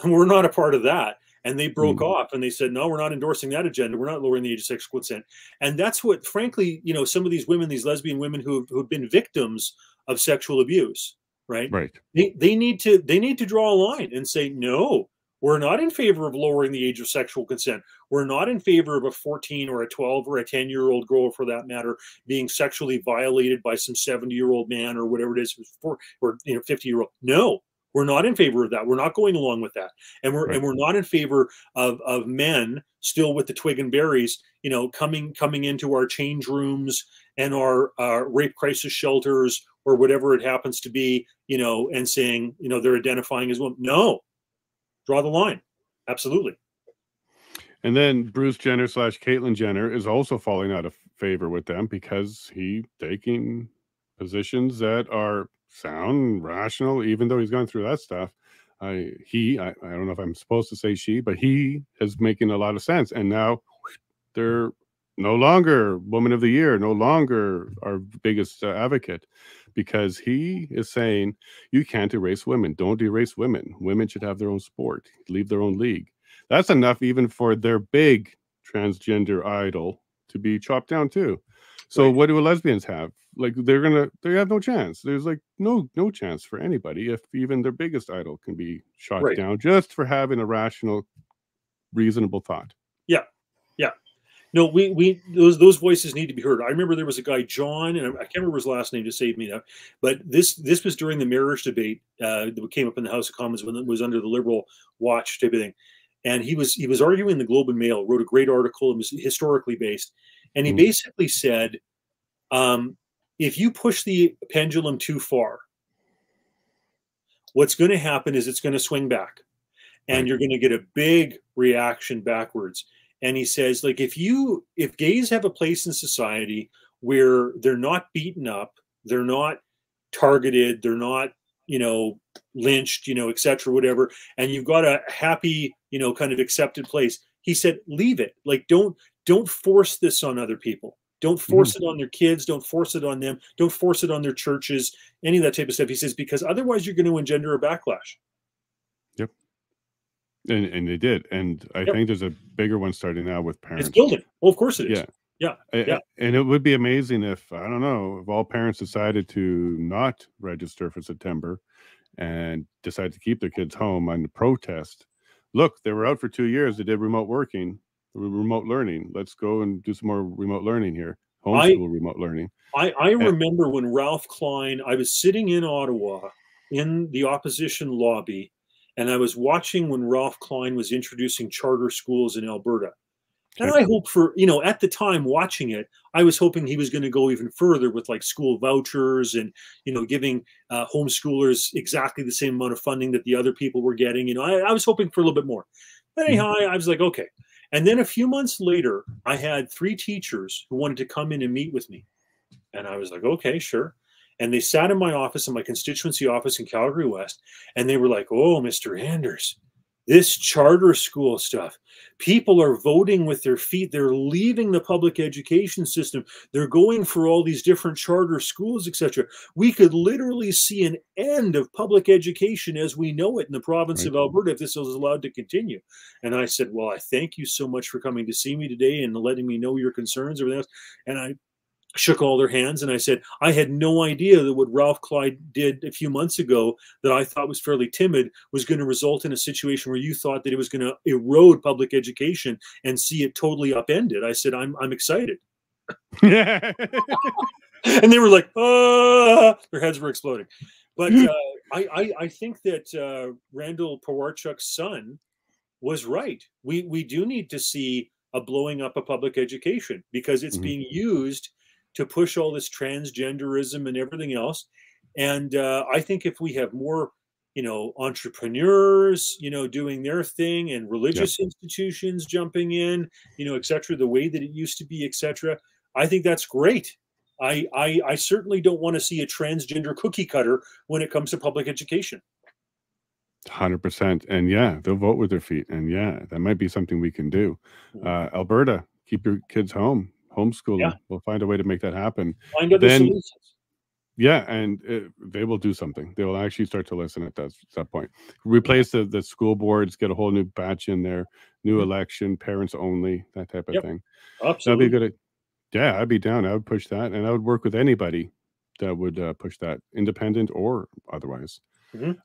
S2: we're not a part of that. And they broke off and they said, no, we're not endorsing that agenda. We're not lowering the age of sexual consent. And that's what, frankly, you know, some of these women, these lesbian women who've been victims of sexual abuse, right?
S1: Right.
S2: They need to draw a line and say, no, we're not in favor of lowering the age of sexual consent. We're not in favor of a 14 or a 12 or a 10-year-old girl, for that matter, being sexually violated by some 70-year-old man or whatever it is, or you know, 50-year-old. No, we're not in favor of that. We're not going along with that, and we're not in favor of men still with the twig and berries, you know, coming into our change rooms and our rape crisis shelters or whatever it happens to be, you know, and saying, you know, they're identifying as women. No. Draw the line. Absolutely.
S1: And then Bruce Jenner / Caitlyn Jenner is also falling out of favor with them because he taking positions that are sound, rational, even though he's gone through that stuff. I don't know if I'm supposed to say she, but he is making a lot of sense. And now they're no longer Woman of the Year, no longer our biggest advocate, because he is saying you can't erase women. Don't erase women. Women should have their own sport, leave their own league. That's enough even for their big transgender idol to be chopped down too. So what do lesbians have? Like they have no chance. There's like no chance for anybody if even their biggest idol can be shot down just for having a rational, reasonable thought.
S2: Yeah. Yeah. No, those voices need to be heard. I remember there was a guy, John, and I can't remember his last name to save me now, but this was during the marriage debate that came up in the House of Commons when it was under the Liberal watch type of thing. And he was arguing in the Globe and Mail, wrote a great article, and was historically based. And he basically said, if you push the pendulum too far, what's going to happen is it's going to swing back, and you're going to get a big reaction backwards. And he says, like, if gays have a place in society where they're not beaten up, they're not targeted, they're not, you know, lynched, you know, et cetera, whatever, and you've got a happy, you know, kind of accepted place, he said, leave it. Like, don't force this on other people. Don't force it on their kids. Don't force it on them. Don't force it on their churches, any of that type of stuff. He says, because otherwise you're going to engender a backlash.
S1: Yep. And they did. And I think there's a bigger one starting now with parents.
S2: It's building. Well, of course it is.
S1: Yeah. And it would be amazing if, I don't know, if all parents decided to not register for September and decide to keep their kids home on the protest. Look, they were out for 2 years. They did remote learning. Let's go and do some more remote learning here. Homeschool remote learning.
S2: I remember when Ralph Klein, I was sitting in Ottawa in the opposition lobby, and I was watching when Ralph Klein was introducing charter schools in Alberta. And I hoped for, you know, at the time watching it, I was hoping he was going to go even further with like school vouchers and, you know, giving homeschoolers exactly the same amount of funding that the other people were getting. You know, I was hoping for a little bit more. But anyhow, I was like, okay. And then a few months later, I had 3 teachers who wanted to come in and meet with me. And I was like, okay, sure. And they sat in my office, in my constituency office in Calgary West, and they were like, oh, Mr. Anders, this charter school stuff, people are voting with their feet. They're leaving the public education system. They're going for all these different charter schools, etc. We could literally see an end of public education as we know it in the province of Alberta if this was allowed to continue. And I said, well, I thank you so much for coming to see me today and letting me know your concerns, everything else. And I shook all their hands and I said, I had no idea that what Ralph Klein did a few months ago that I thought was fairly timid was going to result in a situation where you thought that it was going to erode public education and see it totally upended. I said, I'm excited. And they were like, their heads were exploding. But I think that Randall Pawarchuk's son was right. We do need to see a blowing up of public education because it's being used to push all this transgenderism and everything else. And I think if we have more, you know, entrepreneurs, you know, doing their thing and religious institutions jumping in, you know, et cetera, the way that it used to be, et cetera, I think that's great. I certainly don't want to see a transgender cookie cutter when it comes to public education.
S1: 100%. And yeah, they'll vote with their feet. And yeah, that might be something we can do. Alberta, keep your kids home, homeschool
S2: Yeah.
S1: them. We'll find a way to make that happen.
S2: Find other
S1: Then,
S2: solutions.
S1: yeah, and they will do something. They will actually start to listen at that point. Replace the school boards, get a whole new batch in there, new election, parents only, that type of thing.
S2: Absolutely.
S1: That'd be good. Yeah, I'd be down. I would push that, and I would work with anybody that would push that, independent or otherwise.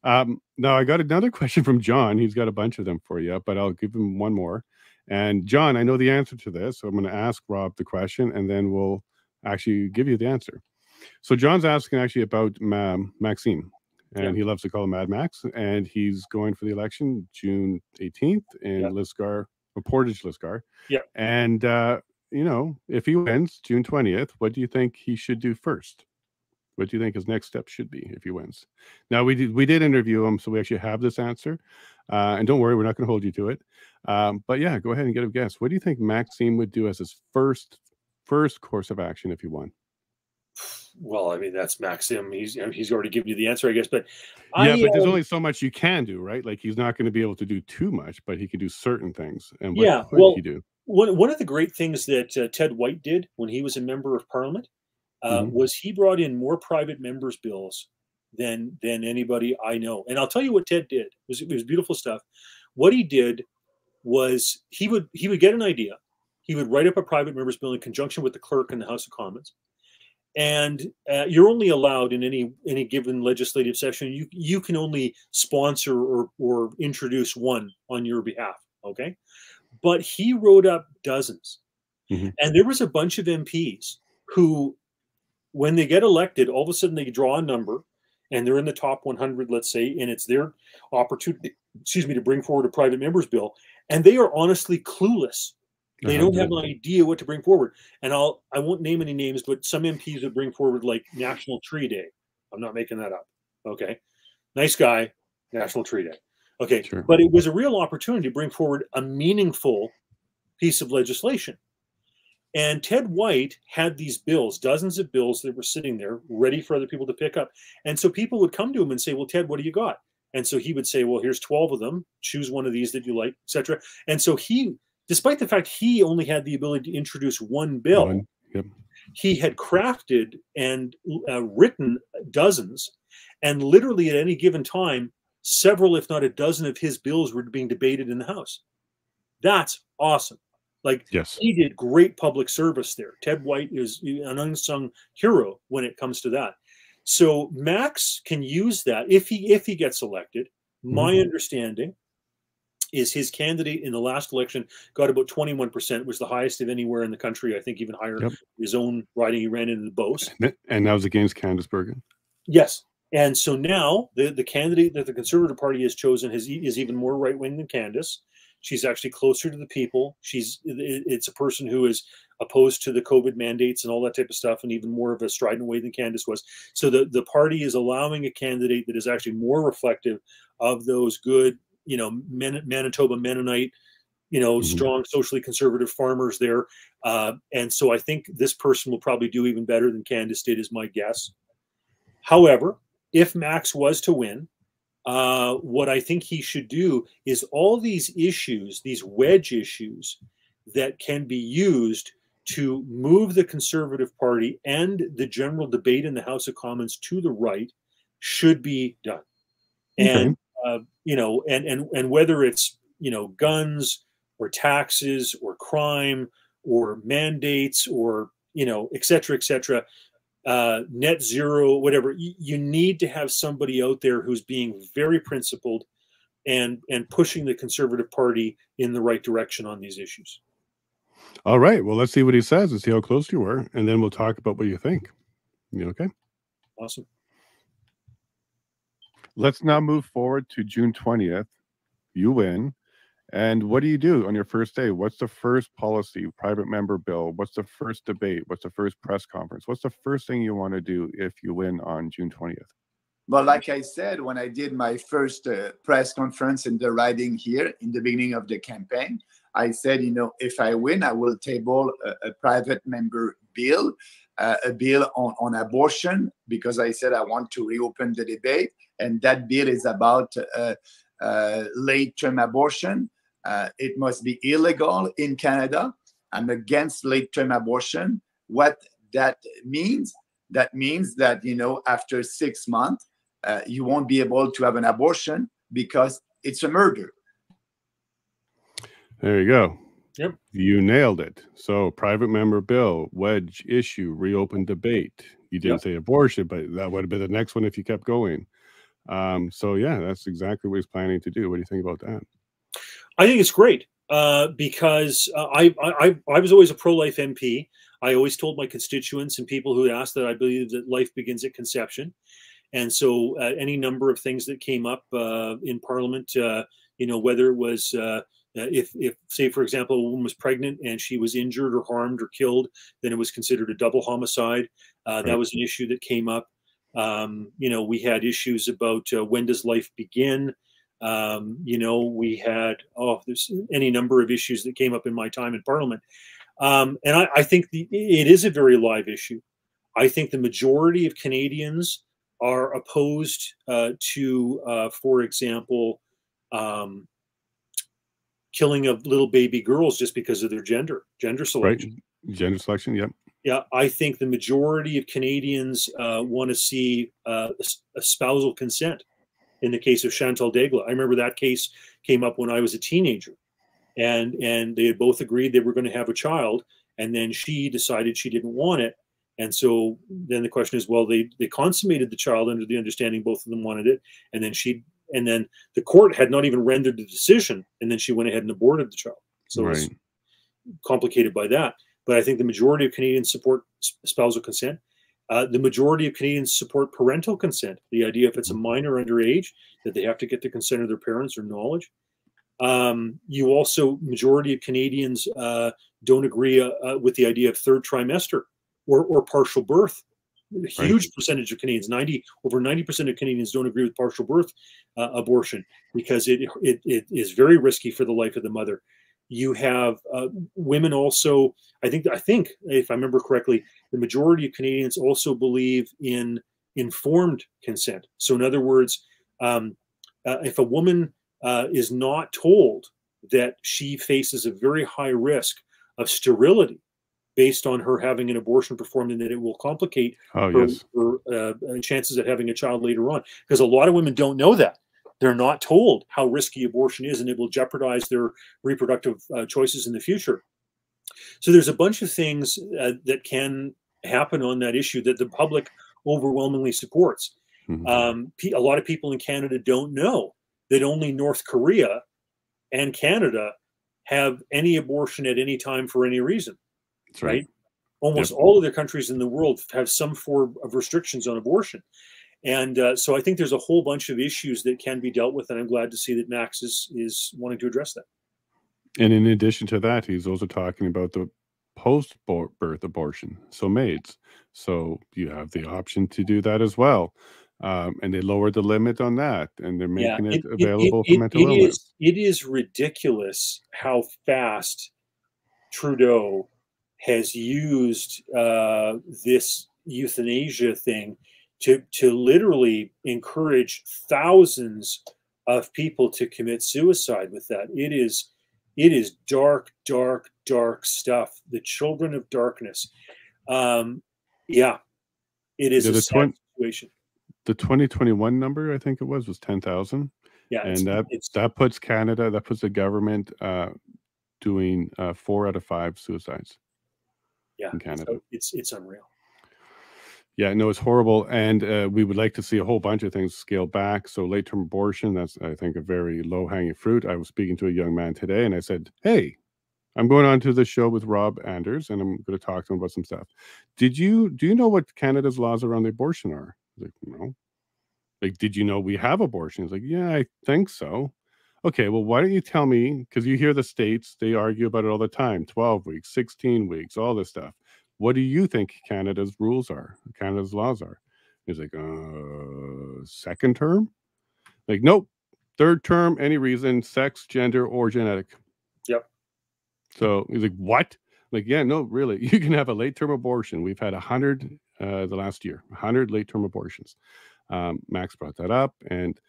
S1: Now, I got another question from John. He's got a bunch of them for you, but I'll give him one more. And John, I know the answer to this, so I'm going to ask Rob the question, and then we'll actually give you the answer. So John's asking actually about Maxime, and he loves to call him Mad Max, and he's going for the election June 18th in Lisgar, or Portage Lisgar.
S2: Yeah.
S1: And, you know, if he wins June 20th, what do you think he should do first? What do you think his next step should be if he wins? Now, we did interview him, so we actually have this answer. And don't worry, we're not going to hold you to it. But yeah, go ahead and get a guess. What do you think Maxime would do as his first course of action if he won?
S2: Well, I mean, that's Maxim. He's already given you the answer, I guess. But
S1: but there's only so much you can do, right? Like, he's not going to be able to do too much, but he can do certain things. And what could he do?
S2: One of the great things that Ted White did when he was a member of Parliament was he brought in more private members' bills than anybody I know. And I'll tell you what Ted did. It was beautiful stuff. What he did was he would get an idea. He would write up a private members' bill in conjunction with the clerk in the House of Commons. And you're only allowed in any given legislative session, you can only sponsor or introduce one on your behalf, okay? But he wrote up dozens. And there was a bunch of MPs who, when they get elected, all of a sudden they draw a number, and they're in the top 100, let's say, and it's their opportunity, to bring forward a private member's bill, and they are honestly clueless. They don't have an idea what to bring forward. And I won't name any names, but some MPs would bring forward like National Tree Day. I'm not making that up. Okay. Nice guy, National Tree Day. Okay. Sure. But it was a real opportunity to bring forward a meaningful piece of legislation. And Ted White had these bills, dozens of bills that were sitting there ready for other people to pick up. And so people would come to him and say, well, Ted, what do you got? And so he would say, well, here's 12 of them. Choose one of these that you like, etc. And so despite the fact he only had the ability to introduce one bill, he had crafted and written dozens, and literally at any given time, several, if not a dozen of his bills were being debated in the House. That's awesome. Like, he did great public service there. Ted White is an unsung hero when it comes to that. So Max can use that if he gets elected. My understanding is his candidate in the last election got about 21%, was the highest of anywhere in the country. I think even higher. His own riding, he ran into the Beauce.
S1: And that was against Candice Bergen.
S2: Yes. And so now the candidate that the Conservative Party has chosen is even more right-wing than Candice. She's actually closer to the people. It's a person who is opposed to the COVID mandates and all that type of stuff, and even more of a strident way than Candice was. So the party is allowing a candidate that is actually more reflective of those good, Manitoba Mennonite, strong socially conservative farmers there. And so I think this person will probably do even better than Candice did, is my guess. However, if Max was to win, what I think he should do is all these issues, these wedge issues that can be used to move the Conservative Party and the general debate in the House of Commons to the right should be done. And, and whether it's, guns or taxes or crime or mandates or, et cetera, net zero, whatever, you need to have somebody out there who's being very principled and pushing the Conservative Party in the right direction on these issues.
S1: All right. Well, let's see what he says and see how close you were, and then we'll talk about what you think. You okay?
S2: Awesome.
S1: Let's now move forward to June 20th. You win. And what do you do on your first day? What's the first policy, private member bill? What's the first debate? What's the first press conference? What's the first thing you want to do if you win on June 20th?
S3: Well, like I said, when I did my first press conference in the riding here in the beginning of the campaign, I said, if I win, I will table a private member bill, a bill on abortion, because I said I want to reopen the debate. And that bill is about late-term abortion. It must be illegal in Canada. I'm against late-term abortion. What that means that, you know, after 6 months, you won't be able to have an abortion because it's a murder.
S1: There you go.
S2: Yep.
S1: You nailed it. So private member bill, wedge issue, reopen debate. You didn't say abortion, but that would have been the next one if you kept going. So yeah, that's exactly what he's planning to do. What do you think about that?
S2: I think it's great because I was always a pro-life MP. I always told my constituents and people who asked that I believe that life begins at conception. And so any number of things that came up in Parliament, you know, whether it was if say, for example, a woman was pregnant and she was injured or harmed or killed, then it was considered a double homicide. That was an issue that came up. You know, we had issues about when does life begin? You know, we had, there's any number of issues that came up in my time in Parliament. And I think it is a very live issue. I think the majority of Canadians are opposed to, for example, killing of little baby girls just because of their gender selection.
S1: Right. Gender selection, yep.
S2: Yeah, I think the majority of Canadians want to see a spousal consent. In the case of Chantal Daigle, I remember that case came up when I was a teenager, and they had both agreed they were going to have a child, and then she decided she didn't want it, and so then the question is, well, they consummated the child under the understanding both of them wanted it, and then the court had not even rendered the decision, and then she went ahead and aborted the child. So it's complicated by that. But I think the majority of Canadians support spousal consent. The majority of Canadians support parental consent. The idea if it's a minor underage that they have to get the consent of their parents or knowledge. You also, majority of Canadians don't agree with the idea of third trimester or partial birth. A huge percentage of Canadians, over 90% of Canadians don't agree with partial birth abortion because it is very risky for the life of the mother. You have women also, I think, if I remember correctly, the majority of Canadians also believe in informed consent. So in other words, if a woman is not told that she faces a very high risk of sterility based on her having an abortion performed and that it will complicate her chances of having a child later on, because a lot of women don't know that. They're not told how risky abortion is and it will jeopardize their reproductive choices in the future. So there's a bunch of things that can happen on that issue that the public overwhelmingly supports. A lot of people in Canada don't know that only North Korea and Canada have any abortion at any time for any reason. That's right. Almost all of the countries in the world have some form of restrictions on abortion. And so I think there's a whole bunch of issues that can be dealt with, and I'm glad to see that Max is wanting to address that.
S1: And in addition to that, he's also talking about the post-birth abortion, so maids. So you have the option to do that as well. And they lowered the limit on that, and they're making it available for mental illness.
S2: It is ridiculous how fast Trudeau has used this euthanasia thing to literally encourage thousands of people to commit suicide with that. It is dark, dark, dark stuff. The children of darkness. Yeah, it is a sad situation.
S1: The 2021 number, I think it was 10,000. Yeah, and that puts Canada, that puts the government doing 4 out of 5 suicides.
S2: Yeah,
S1: in Canada.
S2: So it's unreal.
S1: Yeah, no, it's horrible, and we would like to see a whole bunch of things scaled back. So late-term abortion, that's, I think, a very low-hanging fruit. I was speaking to a young man today, and I said, hey, I'm going on to the show with Rob Anders, and I'm going to talk to him about some stuff. Do you know what Canada's laws around abortion are? I was like, no. Like, did you know we have abortion? He's like, yeah, I think so. Okay, well, why don't you tell me, because you hear the states, they argue about it all the time, 12 weeks, 16 weeks, all this stuff. What do you think Canada's rules are, Canada's laws are? He's like, second term? Like, nope, third term, any reason, sex, gender, or genetic.
S2: Yep.
S1: So he's like, what? Like, yeah, no, really, you can have a late-term abortion. We've had 100 the last year, 100 late-term abortions. Max brought that up, and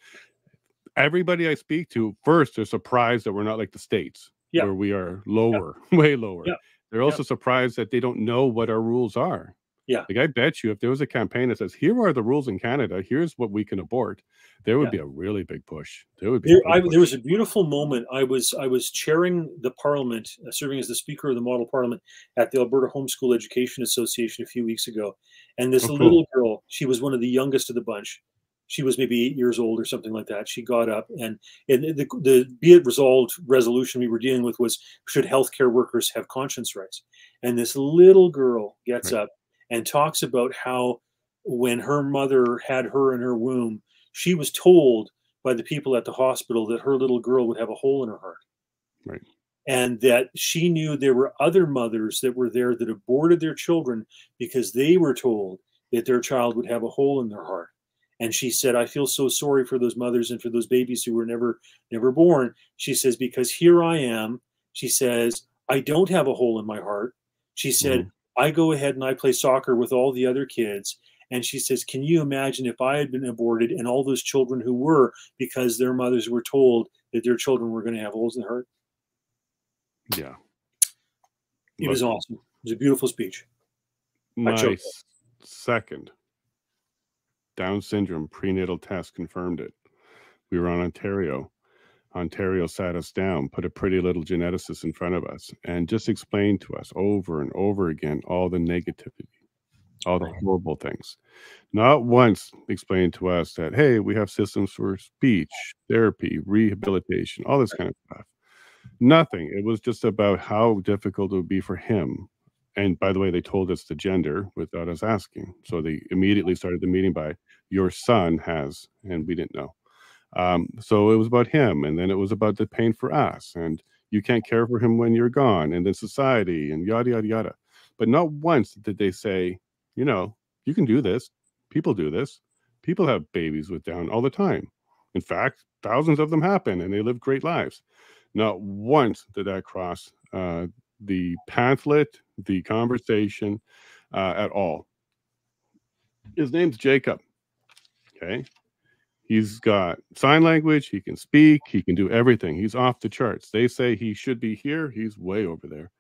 S1: everybody I speak to, first, they're surprised that we're not like the States,
S2: Yeah.
S1: where we are lower, way lower.
S2: Yeah.
S1: They're also surprised that they don't know what our rules are.
S2: Yeah.
S1: Like, I bet you if there was a campaign that says, here are the rules in Canada, here's what we can abort, there would be a really big push. There would be
S2: there was a beautiful moment. I was chairing the parliament, serving as the speaker of the model parliament at the Alberta Homeschool Education Association a few weeks ago. And this little girl, she was one of the youngest of the bunch. She was maybe 8 years old or something like that. She got up, and the be it resolved resolution we were dealing with was, should healthcare workers have conscience rights? And this little girl gets up and talks about how when her mother had her in her womb, she was told by the people at the hospital that her little girl would have a hole in her heart.
S1: Right.
S2: And that she knew there were other mothers that were there that aborted their children because they were told that their child would have a hole in their heart. And she said, I feel so sorry for those mothers and for those babies who were never born. She says, because here I am. She says, I don't have a hole in my heart. She said, I go ahead and I play soccer with all the other kids. And she says, can you imagine if I had been aborted and all those children who were, because their mothers were told that their children were going to have holes in the heart?
S1: Yeah.
S2: It was awesome. It was a beautiful speech.
S1: My second Down syndrome prenatal test confirmed it. We were on Ontario. Ontario sat us down, put a pretty little geneticist in front of us, and just explained to us over and over again all the negativity, all the horrible things. Not once explained to us that, hey, we have systems for speech, therapy, rehabilitation, all this kind of stuff. Nothing. It was just about how difficult it would be for him. And by the way, they told us the gender without us asking. So they immediately started the meeting by, your son has, and we didn't know. So it was about him, and then it was about the pain for us, and you can't care for him when you're gone, and then society, and yada, yada, yada. But not once did they say, you know, you can do this. People do this. People have babies with Down all the time. In fact, thousands of them happen, and they live great lives. Not once did that cross the pamphlet, the conversation at all. His name's Jacob. Okay. He's got sign language. He can speak. He can do everything. He's off the charts. They say he should be here. He's way over there.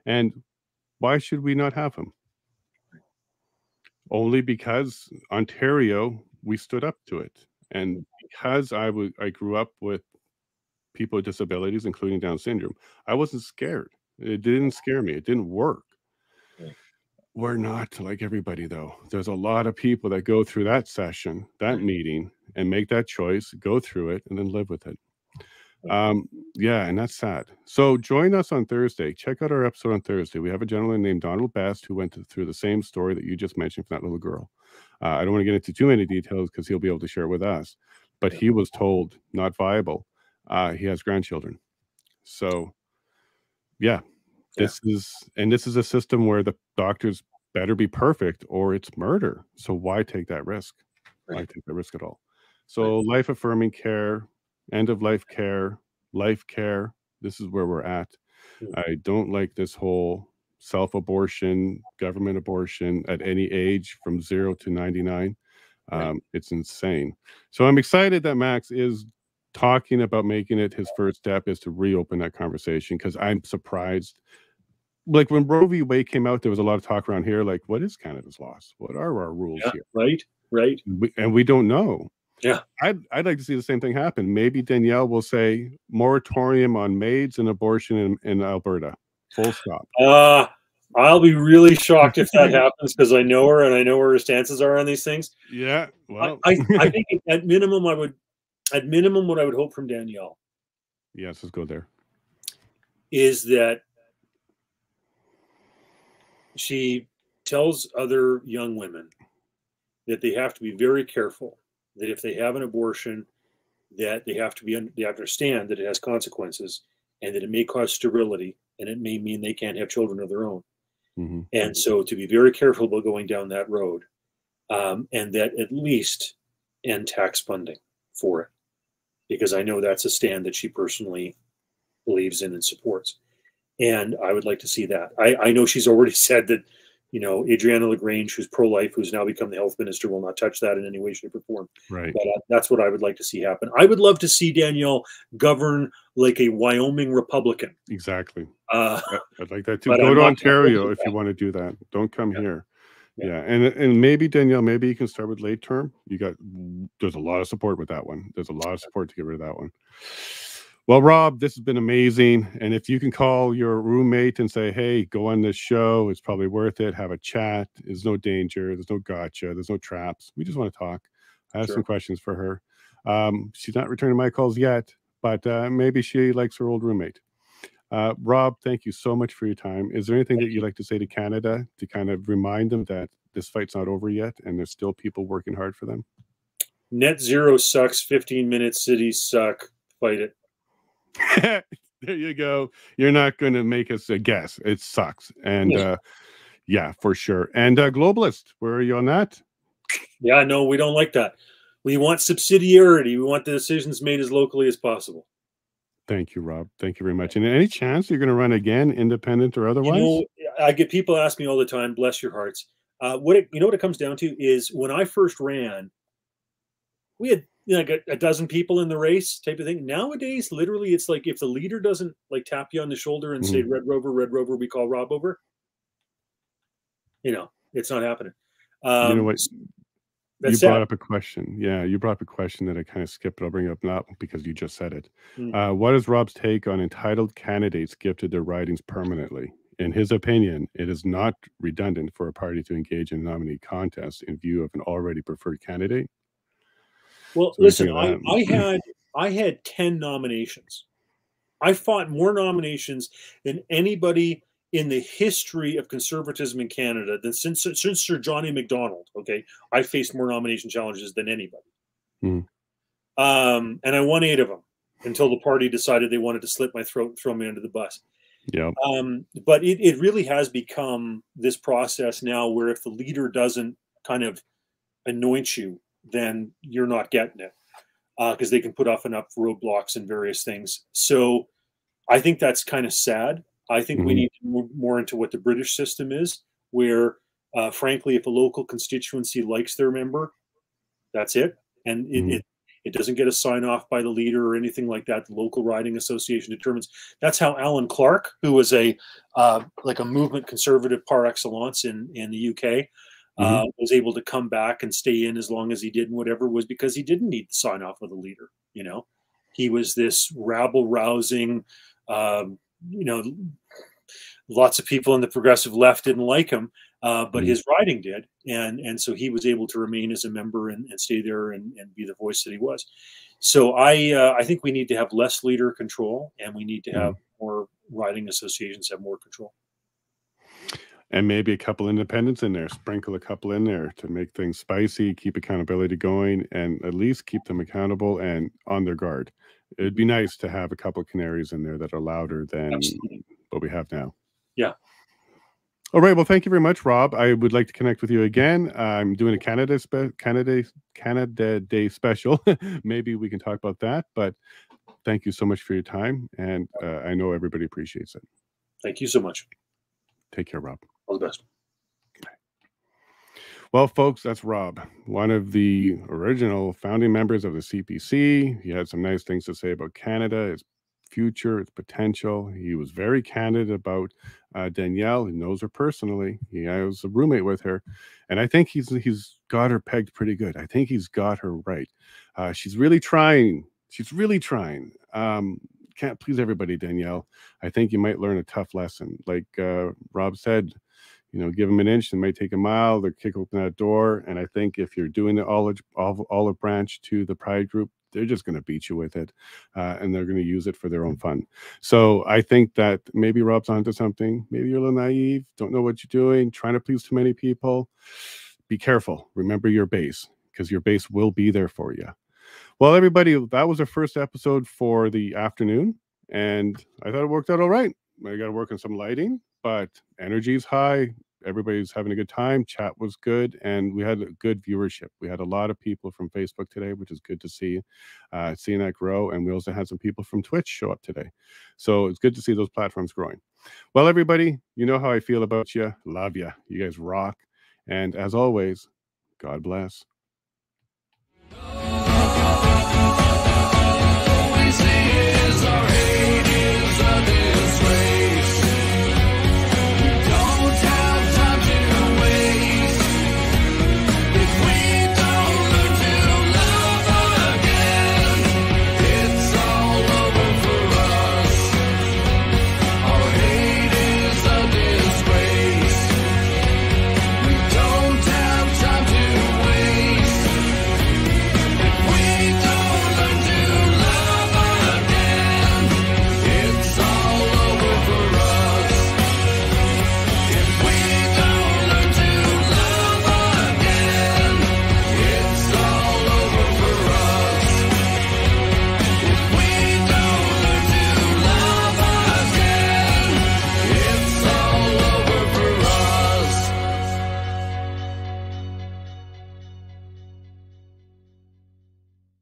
S1: And why should we not have him? Only because Ontario, we stood up to it. And because I grew up with people with disabilities, including Down syndrome, I wasn't scared. It didn't scare me. It didn't work. We're not like everybody, though. There's a lot of people that go through that session, that meeting, and make that choice, go through it, and then live with it. Yeah, and that's sad. So join us on Thursday. Check out our episode on Thursday. We have a gentleman named Donald Best who went through the same story that you just mentioned from that little girl. I don't want to get into too many details because he'll be able to share it with us. But he was told not viable. He has grandchildren. So, yeah. This is a system where the doctors better be perfect or it's murder. So why take that risk? Why take that risk at all? So life affirming care, end of life care, life care. This is where we're at. I don't like this whole self-abortion, government abortion at any age from 0 to 99. It's insane. So I'm excited that Max is talking about making it his first step is to reopen that conversation, because I'm surprised. Like when Roe v. Wade came out, there was a lot of talk around here, like, what is Canada's laws? What are our rules here?
S2: Right.
S1: And we don't know.
S2: Yeah.
S1: I'd like to see the same thing happen. Maybe Danielle will say moratorium on maids and abortion in Alberta. Full stop.
S2: I'll be really shocked if that happens, because I know her and I know where her stances are on these things.
S1: Yeah. Well,
S2: I think at minimum, what I would hope from Danielle.
S1: Yes, let's go there.
S2: Is that she tells other young women that they have to be very careful, that if they have an abortion, that they have to understand that it has consequences, and that it may cause sterility, and it may mean they can't have children of their own. And so to be very careful about going down that road, and that at least end tax funding for it, because I know that's a stand that she personally believes in and supports. And I would like to see that. I know she's already said that, you know, Adriana LaGrange, who's pro-life, who's now become the health minister, will not touch that in any way, shape, or form.
S1: Right.
S2: But that's what I would like to see happen. I would love to see Danielle govern like a Wyoming Republican.
S1: Exactly.
S2: I'd
S1: like that too. Go to Ontario if you want to do that. Don't come here. Yeah. And maybe, Danielle, maybe you can start with late term. There's a lot of support with that one. There's a lot of support to get rid of that one. Well, Rob, this has been amazing. And if you can call your roommate and say, hey, go on this show, it's probably worth it. Have a chat. There's no danger. There's no gotcha. There's no traps. We just want to talk. I have some questions for her. She's not returning my calls yet, but maybe she likes her old roommate. Rob, thank you so much for your time. Is there anything that you'd like to say to Canada to kind of remind them that this fight's not over yet and there's still people working hard for them?
S2: Net zero sucks. 15-minute cities suck. Fight it.
S1: There you go. You're not going to make us a guess. It sucks. And yeah, for sure. And globalist, where are you on that?
S2: Yeah, no, we don't like that. We want subsidiarity. We want the decisions made as locally as possible.
S1: Thank you, Rob. Thank you very much. And any chance you're going to run again, independent or otherwise?
S2: You know, I get people ask me all the time, bless your hearts. What it comes down to is when I first ran, we had like a dozen people in the race type of thing. Nowadays, literally, it's like if the leader doesn't like tap you on the shoulder and say, Red Rover, we call Rob over. You know, it's not happening.
S1: You know what? You brought up a question. Yeah, you brought up a question that I kind of skipped, but I'll bring it up now because you just said it. What is Rob's take on entitled candidates gifted their ridings permanently? In his opinion, it is not redundant for a party to engage in a nominee contest in view of an already preferred candidate.
S2: Well, listen, I had 10 nominations. I fought more nominations than anybody in the history of conservatism in Canada than since Sir Johnny MacDonald. Okay, I faced more nomination challenges than anybody, and I won 8 of them until the party decided they wanted to slit my throat and throw me under the bus.
S1: Yeah.
S2: But it really has become this process now where if the leader doesn't kind of anoint you, then you're not getting it because they can put off enough roadblocks and various things. So I think that's kind of sad. I think we need to move more into what the British system is, where, frankly, if a local constituency likes their member, that's it. And it doesn't get a sign off by the leader or anything like that. The local riding association determines. That's how Alan Clark, who was like a movement conservative par excellence in the UK, was able to come back and stay in as long as he did, and whatever was because he didn't need the sign off of the leader. You know, he was this rabble rousing. You know, lots of people in the progressive left didn't like him, but his riding did, and so he was able to remain as a member and stay there and be the voice that he was. So I think we need to have less leader control, and we need to have more riding associations have more control.
S1: And maybe a couple independents in there, sprinkle a couple in there to make things spicy, keep accountability going, and at least keep them accountable and on their guard. It'd be nice to have a couple of canaries in there that are louder than what we have now.
S2: Yeah.
S1: All right. Well, thank you very much, Rob. I would like to connect with you again. I'm doing a Canada Day special. Maybe we can talk about that. But thank you so much for your time. And I know everybody appreciates it.
S2: Thank you so much.
S1: Take care, Rob.
S2: All the best.
S1: Well, folks, that's Rob, one of the original founding members of the CPC. He had some nice things to say about Canada, its future, its potential. He was very candid about Danielle. He knows her personally. I was a roommate with her, and I think he's got her pegged pretty good. I think he's got her right. She's really trying. She's really trying. Can't please everybody, Danielle. I think you might learn a tough lesson. Like Rob said, you know, give them an inch, they might take a mile. They'll kick open that door. And I think if you're doing the olive branch to the Pride group, they're just going to beat you with it, and they're going to use it for their own fun. So I think that maybe Rob's onto something. Maybe you're a little naive, don't know what you're doing, trying to please too many people. Be careful. Remember your base, because your base will be there for you. Well, everybody, that was our first episode for the afternoon, and I thought it worked out all right. I got to work on some lighting, but energy is high. Everybody's having a good time. Chat was good, and we had a good viewership. We had a lot of people from Facebook today, which is good to see, seeing that grow. And we also had some people from Twitch show up today. So it's good to see those platforms growing. Well, everybody, you know how I feel about you. Love you. You guys rock. And as always, God bless.